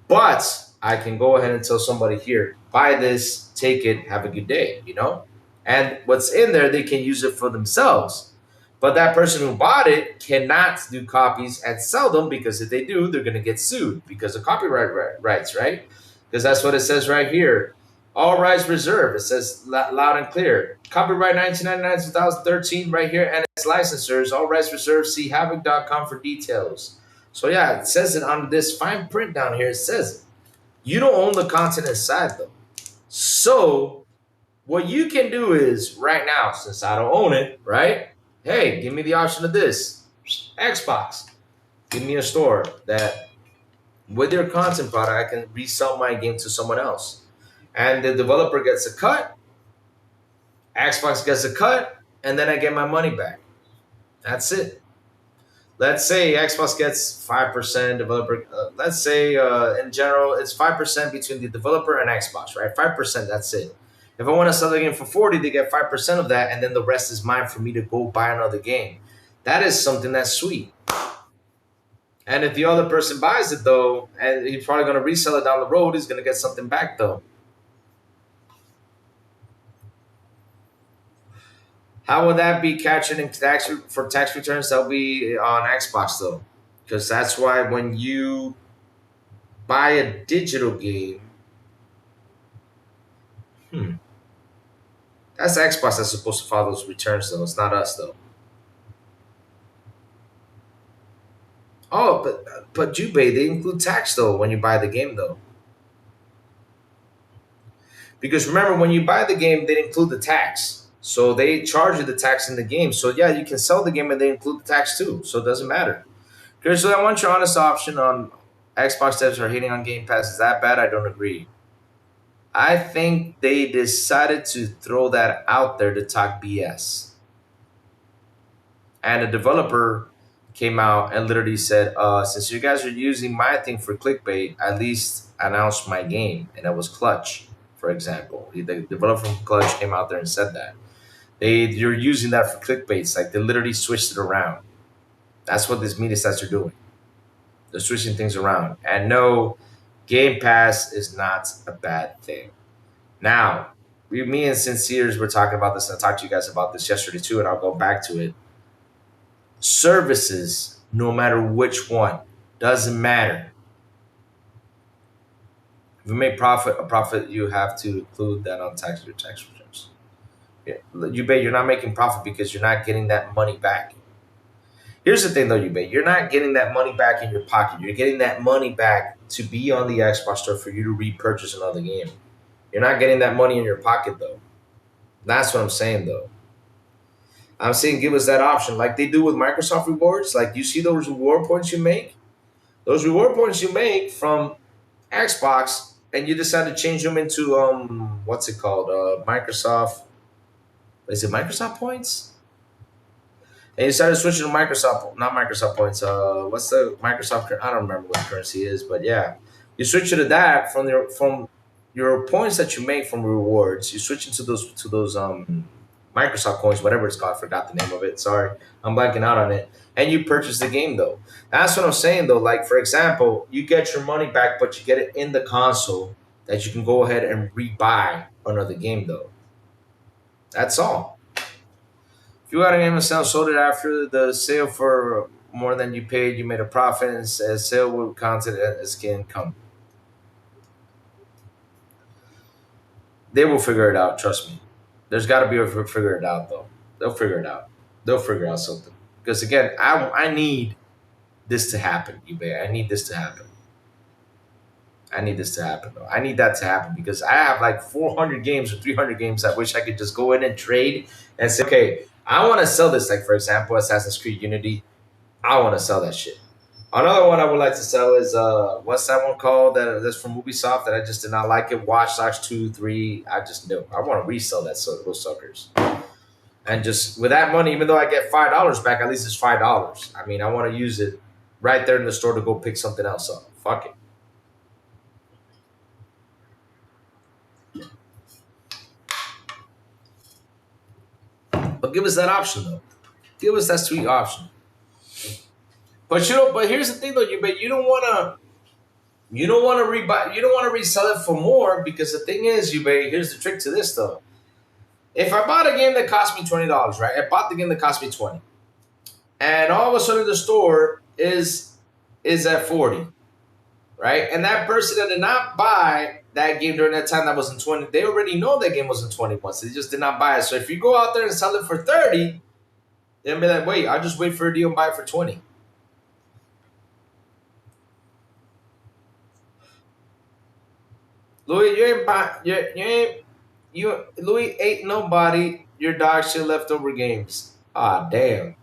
But I can go ahead and tell somebody here, buy this, take it, have a good day, you know? And what's in there, they can use it for themselves. But that person who bought it cannot do copies and sell them because if they do, they're going to get sued because of copyright rights, right? Because that's what it says right here. All rights reserved. It says loud and clear. Copyright 1999 2013 right here and its licensors. All rights reserved. See havoc.com for details. So yeah, it says it on this fine print down here. It says it. You don't own the content inside though. So what you can do is right now, since I don't own it, right? Hey, give me the option of this. Xbox. Give me a store that with your content product, I can resell my game to someone else. And the developer gets a cut, Xbox gets a cut, and then I get my money back. That's it. Let's say Xbox gets 5%, developer, let's say in general, it's 5% between the developer and Xbox, right? 5%, that's it. If I want to sell the game for 40, they get 5% of that, and then the rest is mine for me to go buy another game. That is something that's sweet. And if the other person buys it, though, and he's probably going to resell it down the road, he's going to get something back, though. How will that be captured in for tax returns? That'll be on Xbox, though. Because that's why when you buy a digital game, that's Xbox that's supposed to file those returns, though. It's not us, though. Oh, but Jubei, they include tax though when you buy the game though. Because remember, when you buy the game, they include the tax. So they charge you the tax in the game. So yeah, you can sell the game and they include the tax too. So it doesn't matter. Okay, so I want your honest option on Xbox devs are hating on Game Pass. Is that bad? I don't agree. I think they decided to throw that out there to talk BS. And a developer came out and literally said, since you guys are using my thing for clickbait, at least announce my game. And that was Clutch, for example. The developer from Clutch came out there and said that. You're using that for clickbaits. Like, they literally switched it around. That's what these media sites are doing. They're switching things around. And no, Game Pass is not a bad thing. Now, me and Sinceres were talking about this, and I talked to you guys about this yesterday too, and I'll go back to it. Services, no matter which one, doesn't matter. If you make a profit, you have to include that on your tax returns. You're not making profit because you're not getting that money back. Here's the thing though, you're not getting that money back in your pocket. You're getting that money back to be on the Xbox store for you to repurchase another game. You're not getting that money in your pocket though. That's what I'm saying though. I'm saying give us that option like they do with Microsoft rewards. Like, you see those reward points you make? Those reward points you make from Xbox, and you decide to change them into what's it called? Microsoft. Is it Microsoft points? And you started switching to Microsoft, not Microsoft points. What's the Microsoft? I don't remember what the currency is, but yeah, you switch it to that from your points that you make from rewards. You switch into those Microsoft coins, whatever it's called. I forgot the name of it. Sorry, I'm blanking out on it. And you purchase the game though. That's what I'm saying though. Like, for example, you get your money back, but you get it in the console that you can go ahead and rebuy another game though. That's all. If you got a game and sold it after the sale for more than you paid, you made a profit, and says sale will count it as income. They will figure it out. Trust me. There's got to be a way to figure it out, though. They'll figure it out. They'll figure out something. Because again, I need this to happen, eBay. I need this to happen. I need this to happen, though. I need that to happen because I have like 400 games or 300 games. I wish I could just go in and trade and say, okay, I want to sell this. Like, for example, Assassin's Creed Unity. I want to sell that shit. Another one I would like to sell is what's that one called that's from Ubisoft that I just did not like it? Watch Dogs 2, 3. I just know. I want to resell those suckers. And just with that money, even though I get $5 back, at least it's $5. I mean, I want to use it right there in the store to go pick something else up. Fuck it. But give us that option though. Give us that sweet option. But here's the thing though, you don't wanna rebuy, you don't wanna resell it for more, because the thing is, here's the trick to this though. If I bought a game that cost me $20, right? I bought the game that cost me $20. And all of a sudden the store is at $40, right? And that person that did not buy that game during that time that wasn't $20, they already know that game wasn't $20, so they just did not buy it. So if you go out there and sell it for $30, they'll be like, wait, I'll just wait for a deal and buy it for $20. Louis, Louis ain't nobody. Your dog shit leftover games. Ah, damn.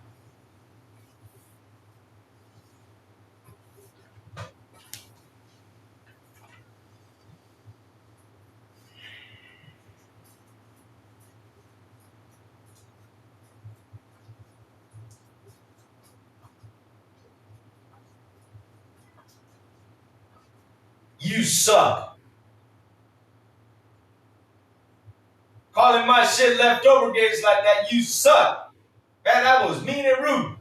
You suck. Calling my shit leftover games like that, you suck. Man, that was mean and rude.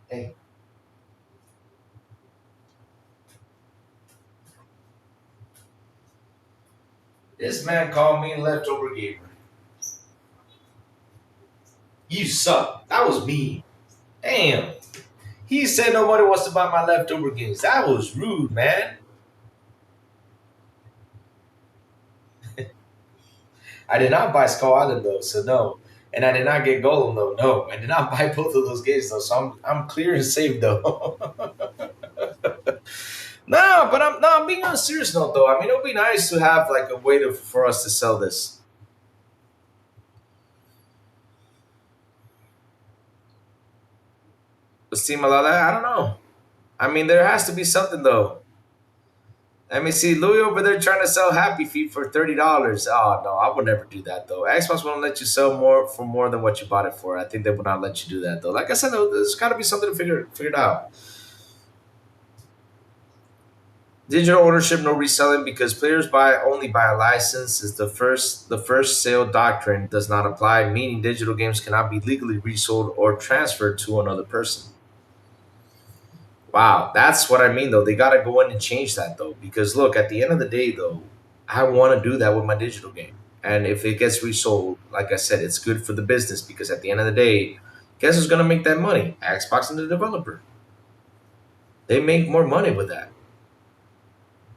Hey. This man called me leftover gamer. You suck. That was mean. Damn. He said nobody wants to buy my leftover games. That was rude, man. I did not buy Skull Island though, so no. And I did not get Golem though, no. I did not buy both of those games though, so I'm clear and safe though. No, but I'm being on a serious note though. I mean, it would be nice to have like a way for us to sell this. Steam a lot of that? I don't know. I mean, there has to be something though. Let me see, Louis over there trying to sell Happy Feet for $30. Oh no, I would never do that though. Xbox won't let you sell more for more than what you bought it for. I think they would not let you do that though. Like I said, though, there's got to be something to figured out. Digital ownership, no reselling because players only buy a license. Is the first sale doctrine does not apply, meaning digital games cannot be legally resold or transferred to another person. Wow, that's what I mean though. They gotta go in and change that though, because look, at the end of the day though, I want to do that with my digital game, and if it gets resold, like I said, it's good for the business because at the end of the day, guess who's gonna make that money? Xbox and the developer. They make more money with that.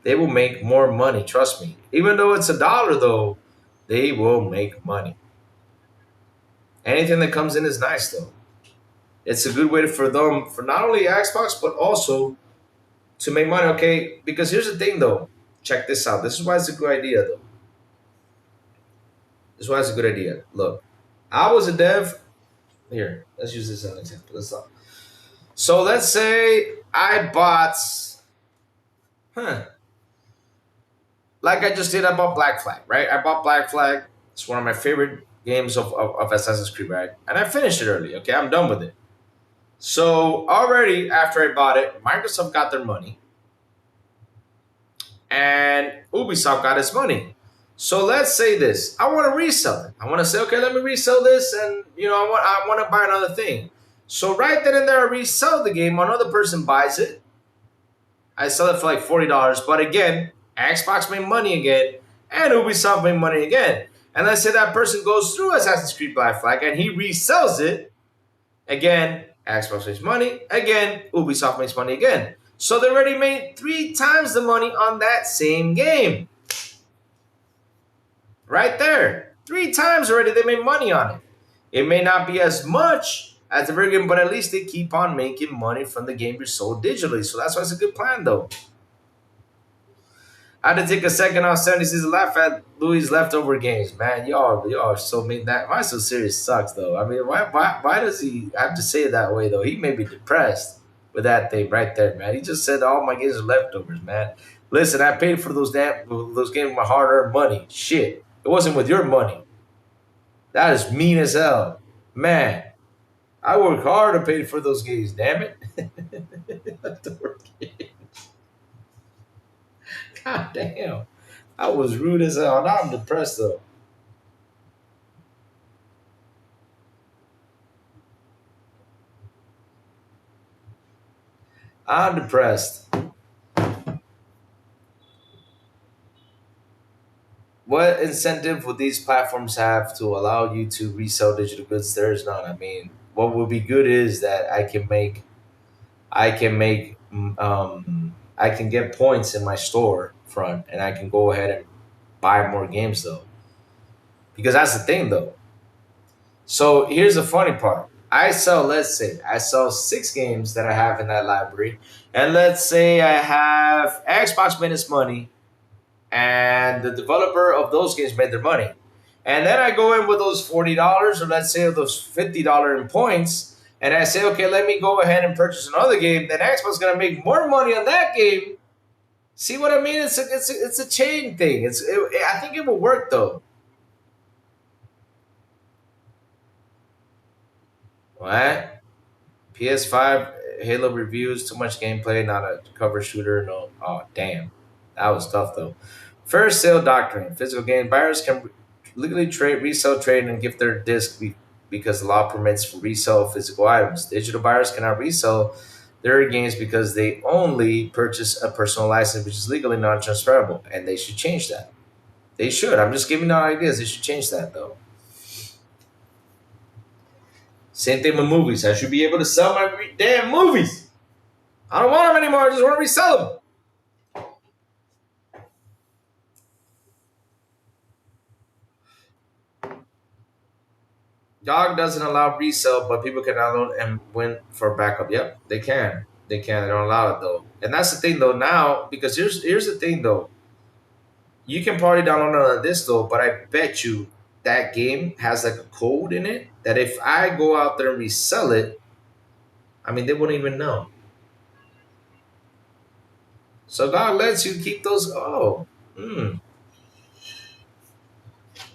They will make more money. Trust me. Even though it's $1 though, they will make money. Anything that comes in is nice though. It's a good way for them for not only Xbox but also to make money, okay? Because here's the thing, though. Check this out. This is why it's a good idea, though. This is why it's a good idea. Look, I was a dev. Here, let's use this as an example. So let's say I bought, like I just did. I bought Black Flag, right? I bought Black Flag. It's one of my favorite games of Assassin's Creed, right? And I finished it early. Okay, I'm done with it. So already after I bought it, Microsoft got their money and Ubisoft got its money. So let's say this: I want to resell it. I want to say, okay, let me resell this, and I want to buy another thing. So right then and there, I resell the game. Another person buys it. I sell it for like $40. But again, Xbox made money again, and Ubisoft made money again. And let's say that person goes through Assassin's Creed Black Flag and he resells it. Again, Xbox makes money. Again, Ubisoft makes money again. So they already made 3 times the money on that same game. Right there. 3 times already they made money on it. It may not be as much as the very game, but at least they keep on making money from the game you sold digitally. So that's why it's a good plan, though. I had to take a second off 76 to laugh at Louis' leftover games, man. Y'all are so mean. That why so serious sucks though. I mean, why does he have to say it that way though? He may be depressed with that thing right there, man. He just said all my games are leftovers, man. Listen, I paid for those games with my hard-earned money. Shit, it wasn't with your money. That is mean as hell, man. I worked hard to pay for those games. Damn it. Leftover games. God damn. I was rude as hell. Now I'm depressed though. I'm depressed. What incentive would these platforms have to allow you to resell digital goods? There is none. I mean, what would be good is that I can make, I can get points in my store front, and I can go ahead and buy more games though. Because that's the thing though. So here's the funny part. Let's say, I sell 6 games that I have in that library. And let's say I have Xbox made its money and the developer of those games made their money. And then I go in with those $40 or let's say those $50 in points. And I say, okay, let me go ahead and purchase another game. Then Xbox is going to make more money on that game. See what I mean? It's a chain thing. I think it will work though. What? PS5 Halo reviews, too much gameplay, not a cover shooter. No. Oh, damn. That was tough, though. First sale doctrine. Physical game buyers can legally resell, trade, and gift their disc because the law permits for resale of physical items. Digital buyers cannot resell their games because they only purchase a personal license, which is legally non-transferable, and they should change that. They should. I'm just giving out ideas. They should change that, though. Same thing with movies. I should be able to sell my damn movies. I don't want them anymore. I just want to resell them. Dog doesn't allow resale, but people can download and win for backup. Yep, they can. They can't. They don't allow it though. And that's the thing though now, because here's the thing though. You can probably download it on this though, but I bet you that game has like a code in it that if I go out there and resell it, I mean they wouldn't even know. So God lets you keep those. Oh,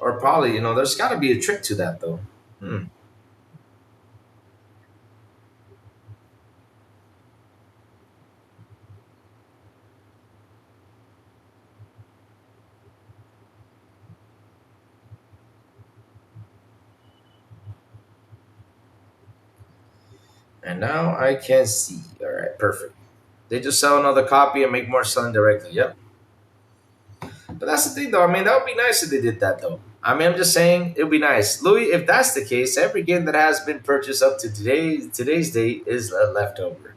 or probably there's got to be a trick to that though. And now I can see. All right, perfect. They just sell another copy and make more selling directly. Yep. But that's the thing, though. I mean, that would be nice if they did that, though. I mean, I'm just saying it would be nice, Louis. If that's the case, every game that has been purchased up to today's date is a leftover.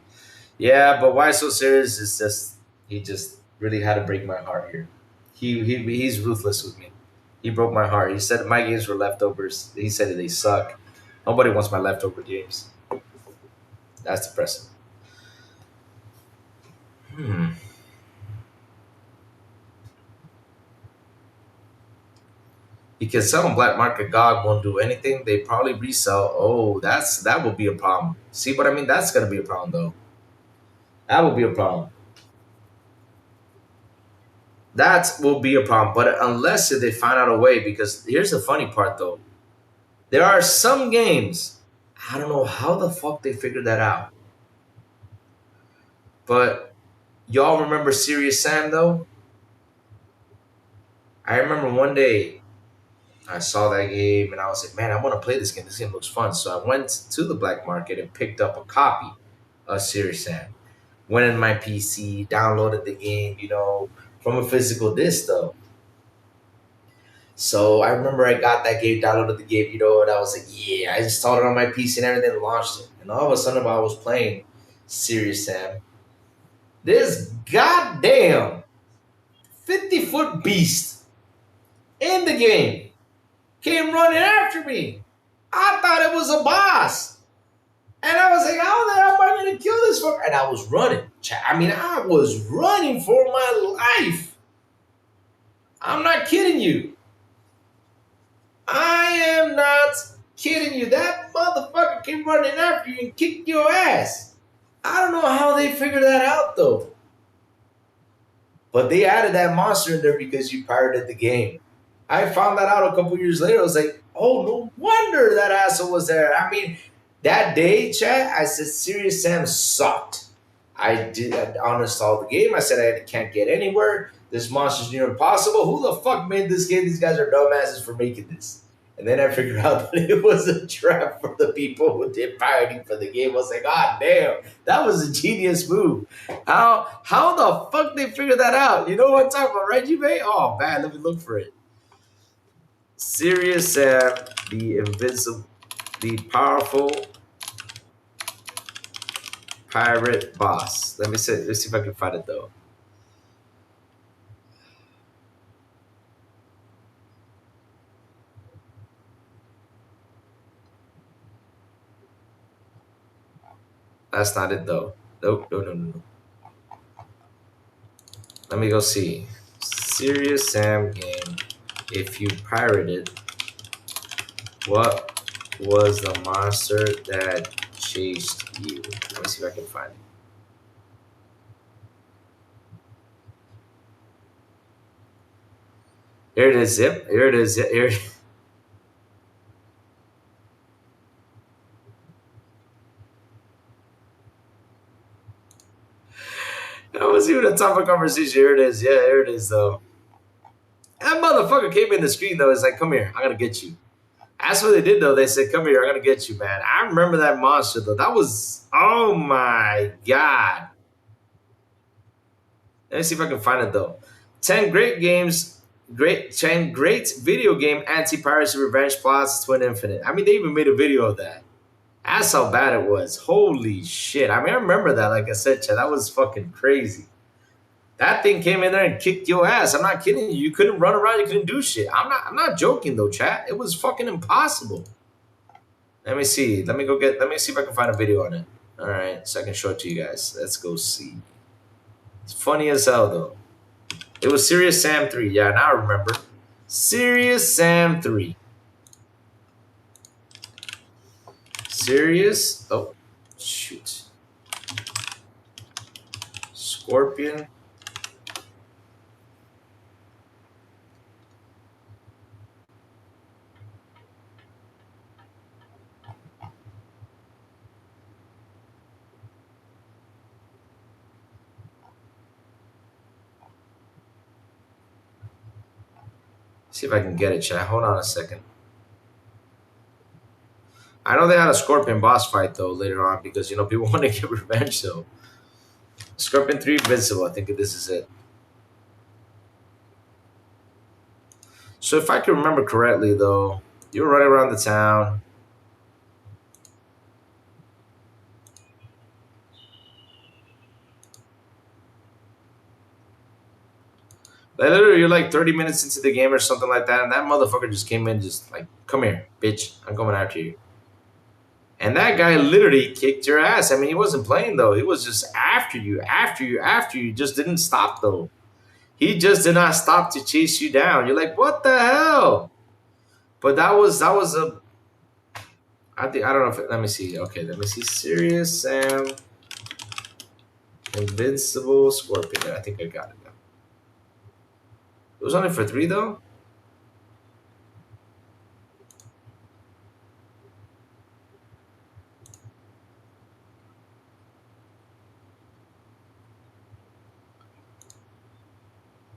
Yeah, but why so serious? It's just he just really had to break my heart here. He's ruthless with me. He broke my heart. He said my games were leftovers. He said that they suck. Nobody wants my leftover games. That's depressing. Because selling black market GOG won't do anything. They probably resell. Oh, that will be a problem. See what I mean? That's gonna be a problem though. That will be a problem. That will be a problem. But unless they find out a way, because here's the funny part though. There are some games, I don't know how the fuck they figured that out. But y'all remember Serious Sam though? I remember one day I saw that game and I was like, man, I want to play this game. This game looks fun. So I went to the black market and picked up a copy of Serious Sam. Went in my PC, downloaded the game, from a physical disc though. So I remember I got that game, downloaded the game, and I was like, yeah, I installed it on my PC and everything, launched it. And all of a sudden while I was playing Serious Sam, this goddamn 50-foot beast in the game came running after me. I thought it was a boss. And I was like, how the hell am I going to kill this fucker? And I was running. I mean, I was running for my life. I'm not kidding you. I am not kidding you. That motherfucker came running after you and kicked your ass. I don't know how they figured that out, though. But they added that monster in there because you pirated the game. I found that out a couple years later. I was like, oh, no wonder that asshole was there. I mean, that day, chat, I said, Serious Sam sucked. I uninstalled the game. I said, I can't get anywhere. This monster's near impossible. Who the fuck made this game? These guys are dumbasses for making this. And then I figured out that it was a trap for the people who did pirating for the game. I was like, God damn, that was a genius move. How the fuck they figured that out? You know what I'm talking about, right, G-Bay? Oh, man, let me look for it. Serious Sam, the powerful pirate boss. Let's see if I can find it though. That's not it though. Nope, no. Let me go see. Serious Sam game. If you pirated, what was the monster that chased you? Let me see if I can find it. Here it is. Yep. Here it is. Here. That was even a tougher conversation. Here it is. Yeah, here it is though. That motherfucker came in the screen though. It's like, come here, I'm gonna get you. That's what they did though. They said, come here, I'm gonna get you, man. I remember that monster though. That was, oh my God. Let me see if I can find it though. 10 great video game anti-piracy revenge plots, Twin Infinite. I mean, they even made a video of that. That's how bad it was. Holy shit. I mean, I remember that, like I said, Chad, that was fucking crazy. That thing came in there and kicked your ass. I'm not kidding you. You couldn't run around. You couldn't do shit. I'm not joking though, chat. It was fucking impossible. Let me see. Let me see if I can find a video on it. All right, so I can show it to you guys. Let's go see. It's funny as hell though. It was Serious Sam 3. Yeah, now I remember. Serious Sam 3. Serious. Oh, shoot. Scorpion. See if I can get it, chat. Hold on a second. I know they had a Scorpion boss fight though later on because you know people want to get revenge. So Scorpion 3 Invincible. I think this is it. So if I can remember correctly though, you were running around the town. Like literally, you're like 30 minutes into the game or something like that, and that motherfucker just came in, just like, "Come here, bitch! I'm coming after you." And that guy literally kicked your ass. I mean, he wasn't playing though. He was just after you, after you, after you. Just didn't stop though. He just did not stop to chase you down. You're like, what the hell? But that was a. I think I don't know if let me see. Okay, let me see. Serious Sam, Invincible Scorpion. I think I got it now. It was only for 3 though.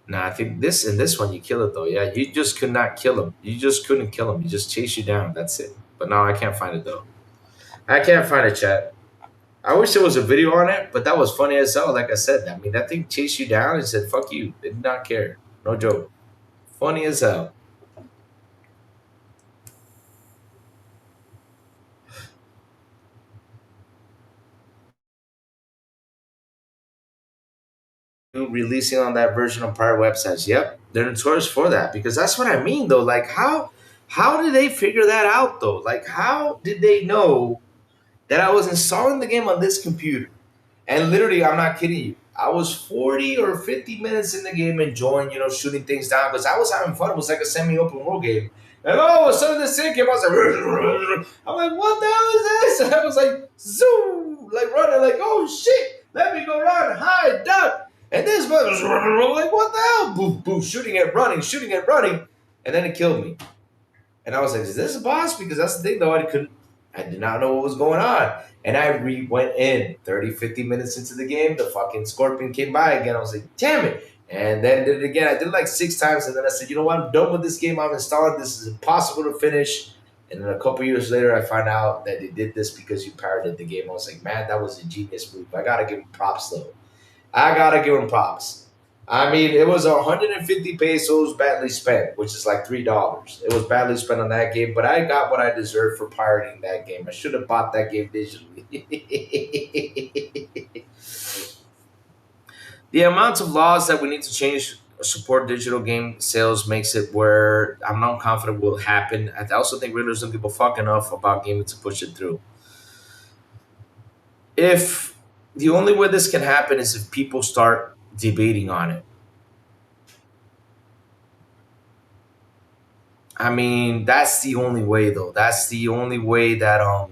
Nah, I think in this one you kill it though. Yeah, you just could not kill him. You just couldn't kill him. You just chase you down. That's it. But no, I can't find it though. I can't find it, chat. I wish there was a video on it, but that was funny as hell. Like I said, I mean that thing chased you down and said "fuck you." Did not care. No joke. Funny as hell. Releasing on that version on prior websites. Yep, they're notorious for that because that's what I mean though. Like how did they figure that out though? Like how did they know that I was installing the game on this computer? And literally, I'm not kidding you. I was 40 or 50 minutes in the game enjoying, you know, shooting things down because I was having fun. It was like a semi-open world game. And all of a sudden this thing came out. I was like, I'm like, what the hell is this? And I was like, zoom, like running, like, oh shit, let me go run, hide, duck. And this was like, what the hell? Boom, boom, shooting it, running. And then it killed me. And I was like, is this a boss? Because that's the thing, though. I did not know what was going on. And I went in 30, 50 minutes into the game. The fucking Scorpion came by again. I was like, damn it. And then did it again. I did it like 6 times. And then I said, you know what? I'm done with this game. I'm installing. This is impossible to finish. And then a couple years later, I found out that they did this because you pirated the game. I was like, man, that was a genius move. I got to give him props, though. I got to give him props. I mean, it was 150 pesos badly spent, which is like $3. It was badly spent on that game, but I got what I deserved for pirating that game. I should have bought that game digitally. The amount of laws that we need to change or support digital game sales makes it where I'm not confident will happen. I also think regulators don't give a fuck enough about gaming to push it through. If the only way this can happen is if people start debating on it. I mean, that's the only way though. That's the only way that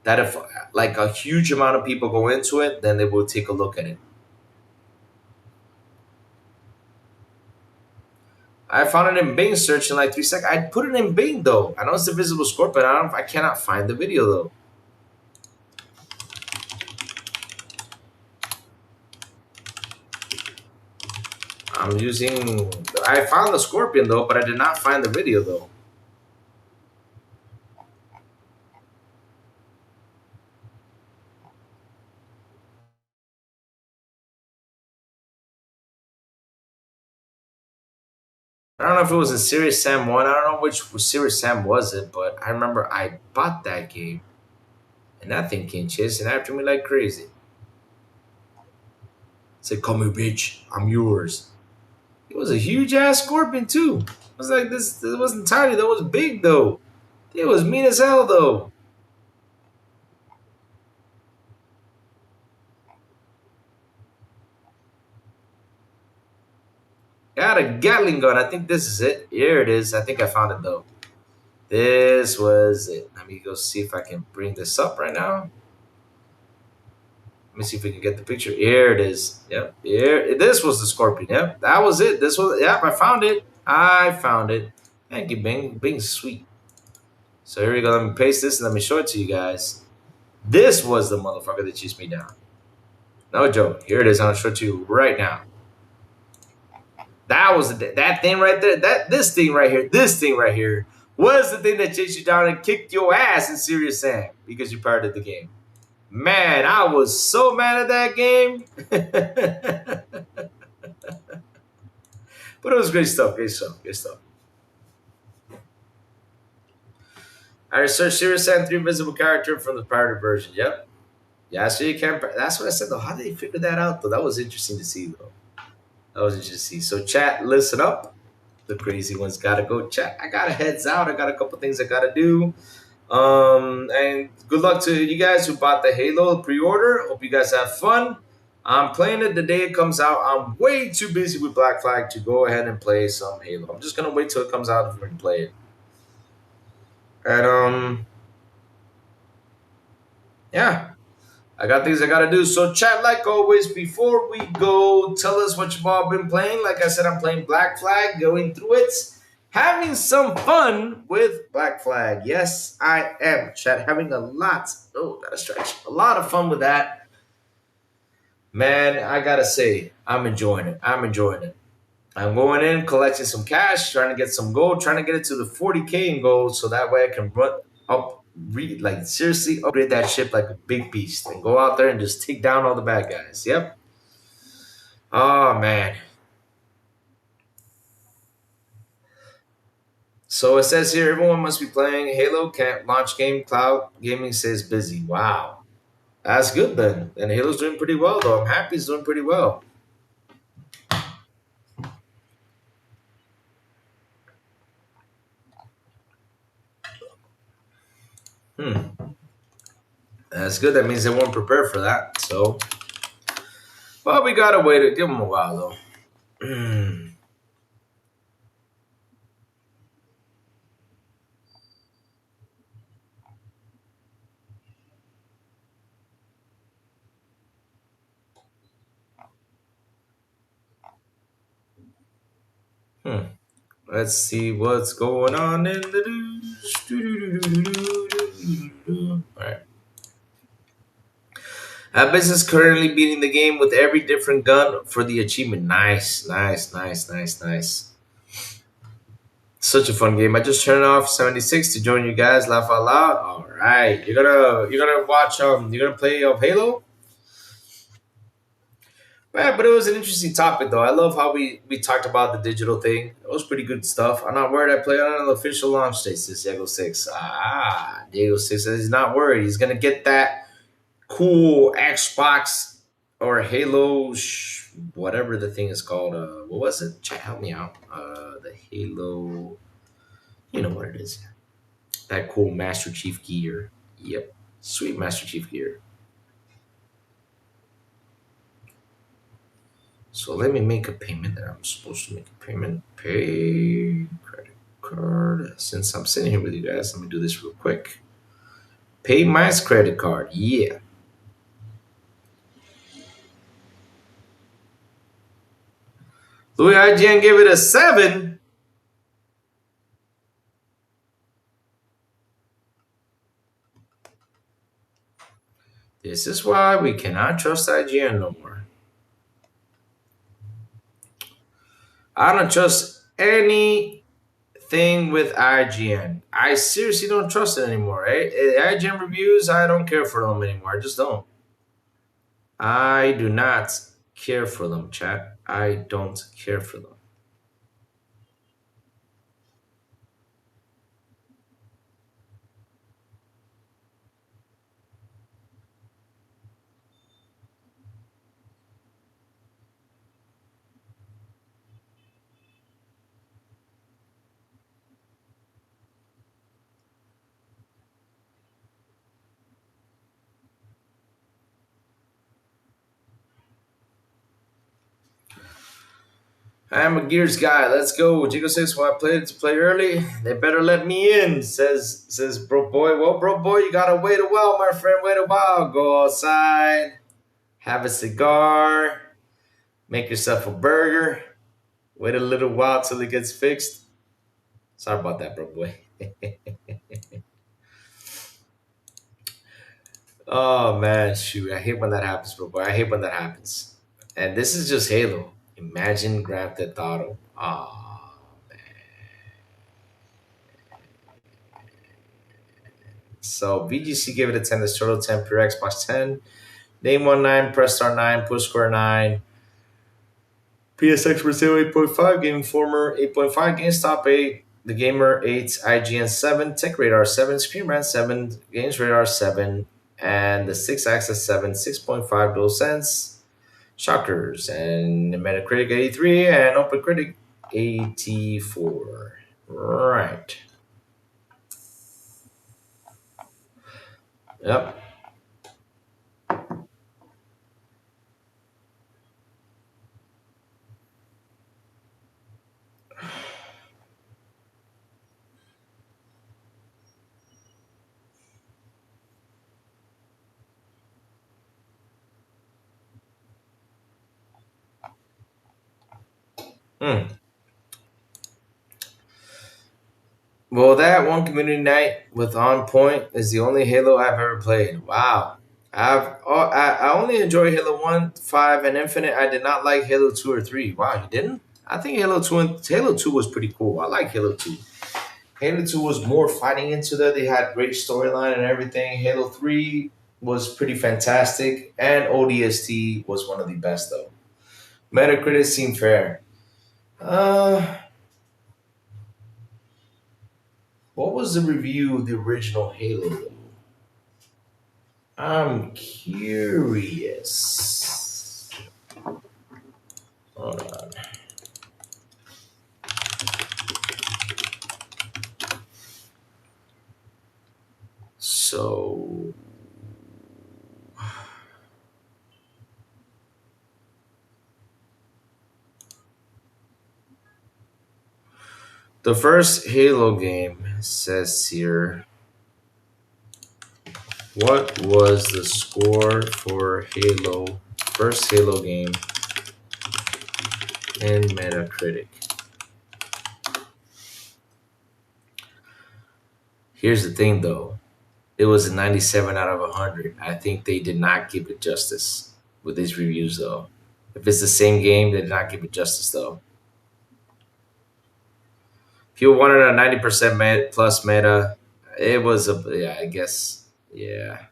that if like a huge amount of people go into it, then they will take a look at it. I found it in Bing search in like 3 seconds. I put it in Bing though. I know it's the Visible Scorpion. I cannot find the video though. I found the Scorpion though, but I did not find the video though. I don't know if it was in Serious Sam 1. I don't know which Serious Sam was it, but I remember I bought that game. And that thing came chasing after me like crazy. Said, "Come here, bitch. I'm yours." It was a huge ass Scorpion too. It was like this. It wasn't tiny. That was big though. It was mean as hell though. got a Gatling gun. I think this is it. Here it is. I think I found it though. This was it. Let me go see if I can bring this up right now. Let me see if we can get the picture. Here it is. Yep. Here. This was the Scorpion. Yep. That was it. This was. Yep. I found it. I found it. Thank you, Bing. Bing's sweet. So here we go. Let me paste this and let me show it to you guys. This was the motherfucker that chased me down. No joke. Here it is. I'll show it to you right now. That was that thing right there. This thing right here was the thing that chased you down and kicked your ass in Serious Sam because you pirated the game. Man, I was so mad at that game. But it was great stuff. Great stuff. Great stuff. I researched Serious Sam 3 visible character from the pirated version. Yep. Yeah, so you can't. That's what I said though. How did they figure that out though? That was interesting to see though. That was interesting to see. So chat, listen up. The crazy ones gotta go chat. I got a heads out. I got a couple things I gotta do. And good luck to you guys who bought the Halo pre-order. Hope you guys have fun. I'm playing it the day it comes out. I'm way too busy with Black Flag to go ahead and play some Halo. I'm just gonna wait till it comes out if we're gonna play it. And yeah. I got things I gotta do. So chat, like always, before we go, tell us what you've all been playing. Like I said, I'm playing Black Flag, going through it, having some fun with Black Flag. Yes, I am, chat, having a lot of fun with that. Man, I gotta say, I'm enjoying it. I'm going in, collecting some cash, trying to get some gold, trying to get it to the 40K in gold, so that way I can run up. Seriously upgrade that ship like a big beast and go out there and just take down all the bad guys. Yep. Oh man. So it says here everyone must be playing Halo. Can't launch game. Cloud Gaming says busy. Wow. That's good then. And Halo's doing pretty well though. I'm happy it's doing pretty well. That's good. That means they weren't prepared for that. So, but we gotta wait. Give them a while though. Let's see what's going on in the news. All right. Abyss is currently beating the game with every different gun for the achievement. Nice. Such a fun game. I just turned off 76 to join you guys. Laugh out loud. All right, you're gonna watch. You're gonna play Halo. Man, but it was an interesting topic though. I love how we talked about the digital thing. It was pretty good stuff. I'm not worried. I play on an official launch date. Says Diego 6. Diego 6 says he's not worried. He's gonna get that cool Xbox or Halo, whatever the thing is called. What was it? Chat, help me out. The Halo. You know what it is. That cool Master Chief gear. Yep. Sweet Master Chief gear. So let me make a payment that I'm supposed to make a payment. Pay credit card. Since I'm sitting here with you guys, let me do this real quick. Pay my credit card. Yeah. Louis IGN gave it a 7. This is why we cannot trust IGN no more. I don't trust anything with IGN. I seriously don't trust it anymore. IGN reviews, I don't care for them anymore. I just don't. I do not care for them, chat. I don't care for them. I'm a Gears guy. Let's go. Jigo says, "Well, I played to play early. They better let me in." Says bro boy. Well, bro boy, you gotta wait a while, my friend. Wait a while. Go outside, have a cigar, make yourself a burger. Wait a little while till it gets fixed. Sorry about that, bro boy. Oh man, shoot! I hate when that happens, bro boy. I hate when that happens. And this is just Halo. Imagine Grand Theft Auto. Ah. So VGC gave it a 10. This total 10 per Xbox 10. Name 1 9, press star 9, push square 9. PSX Brazil 8.5, Game Informer 8.5, GameStop 8, The Gamer 8, IGN 7, Tech Radar 7, Screen Rant 7, Games Radar 7, and the 6 Axis 7, 6.5 DualSense, Shockers, and Metacritic 83, and OpenCritic 84. Right. Yep. Well, that one community night with On Point is the only Halo I've ever played. Wow. I only enjoy Halo 1, 5, and Infinite. I did not like Halo 2 or 3. Wow, you didn't? I think Halo 2 was pretty cool. I like Halo 2. Halo 2 was more fighting into that. They had great storyline and everything. Halo 3 was pretty fantastic. And ODST was one of the best though. Metacritic seemed fair. What was the review of the original Halo? I'm curious. Hold on. So the first Halo game says here, what was the score for Halo, first Halo game in Metacritic? Here's the thing though, it was a 97 out of 100. I think they did not give it justice with these reviews though. If it's the same game, they did not give it justice though. People wanted a 90% plus meta. It was I guess, yeah.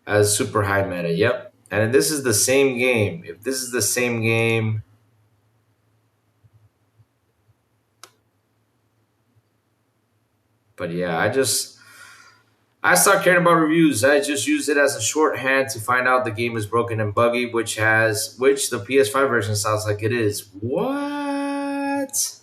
As super high meta, yep. And this is the same game. If this is the same game, but yeah, I stopped caring about reviews. I just use it as a shorthand to find out the game is broken and buggy, which the PS5 version sounds like it is. What?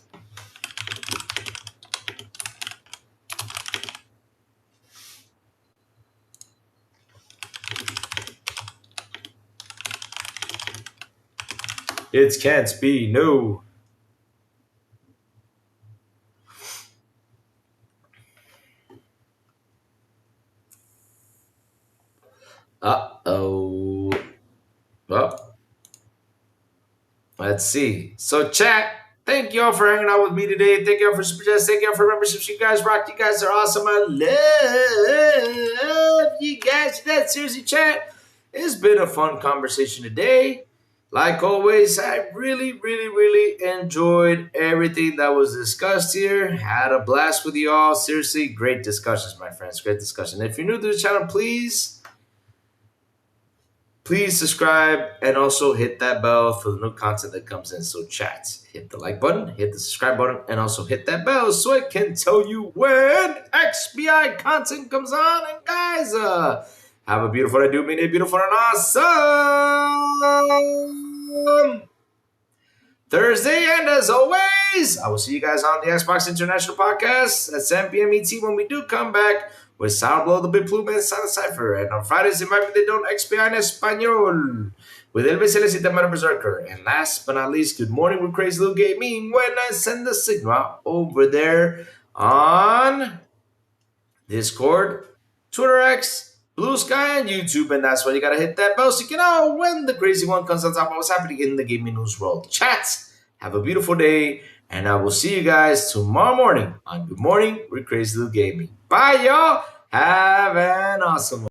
It can't be, no. Uh-oh. Well, let's see. So, chat, thank you all for hanging out with me today. Thank you all for super chats. Thank you all for memberships. You guys rock. You guys are awesome. I love you guys. That seriously, chat. It's been a fun conversation today. Like always, I really, really, really enjoyed everything that was discussed here. Had a blast with you all. Seriously, great discussions, my friends. Great discussion. If you're new to the channel, please subscribe and also hit that bell for the new content that comes in. So chats, hit the like button, hit the subscribe button, and also hit that bell so it can tell you when XBI content comes on. And guys, have a beautiful day. Do mean a beautiful and awesome Thursday. And as always, I will see you guys on the Xbox International Podcast at 7 p.m. ET when we do come back with Sound Blow, the Big Plume, and Silent Cypher. And on Fridays, it might be they don't XBI en Español. with El Celesita Man Berserker. And last but not least, good morning with Crazy Luke Gaming when I send the signal over there on Discord, Twitter X, Blue Sky, and YouTube. And that's why you gotta hit that bell so you can know when the crazy one comes on top of what's happening in the gaming news world. Chats, have a beautiful day, and I will see you guys tomorrow morning on Good Morning with Crazy Luke Gaming. Bye, y'all. Have an awesome one.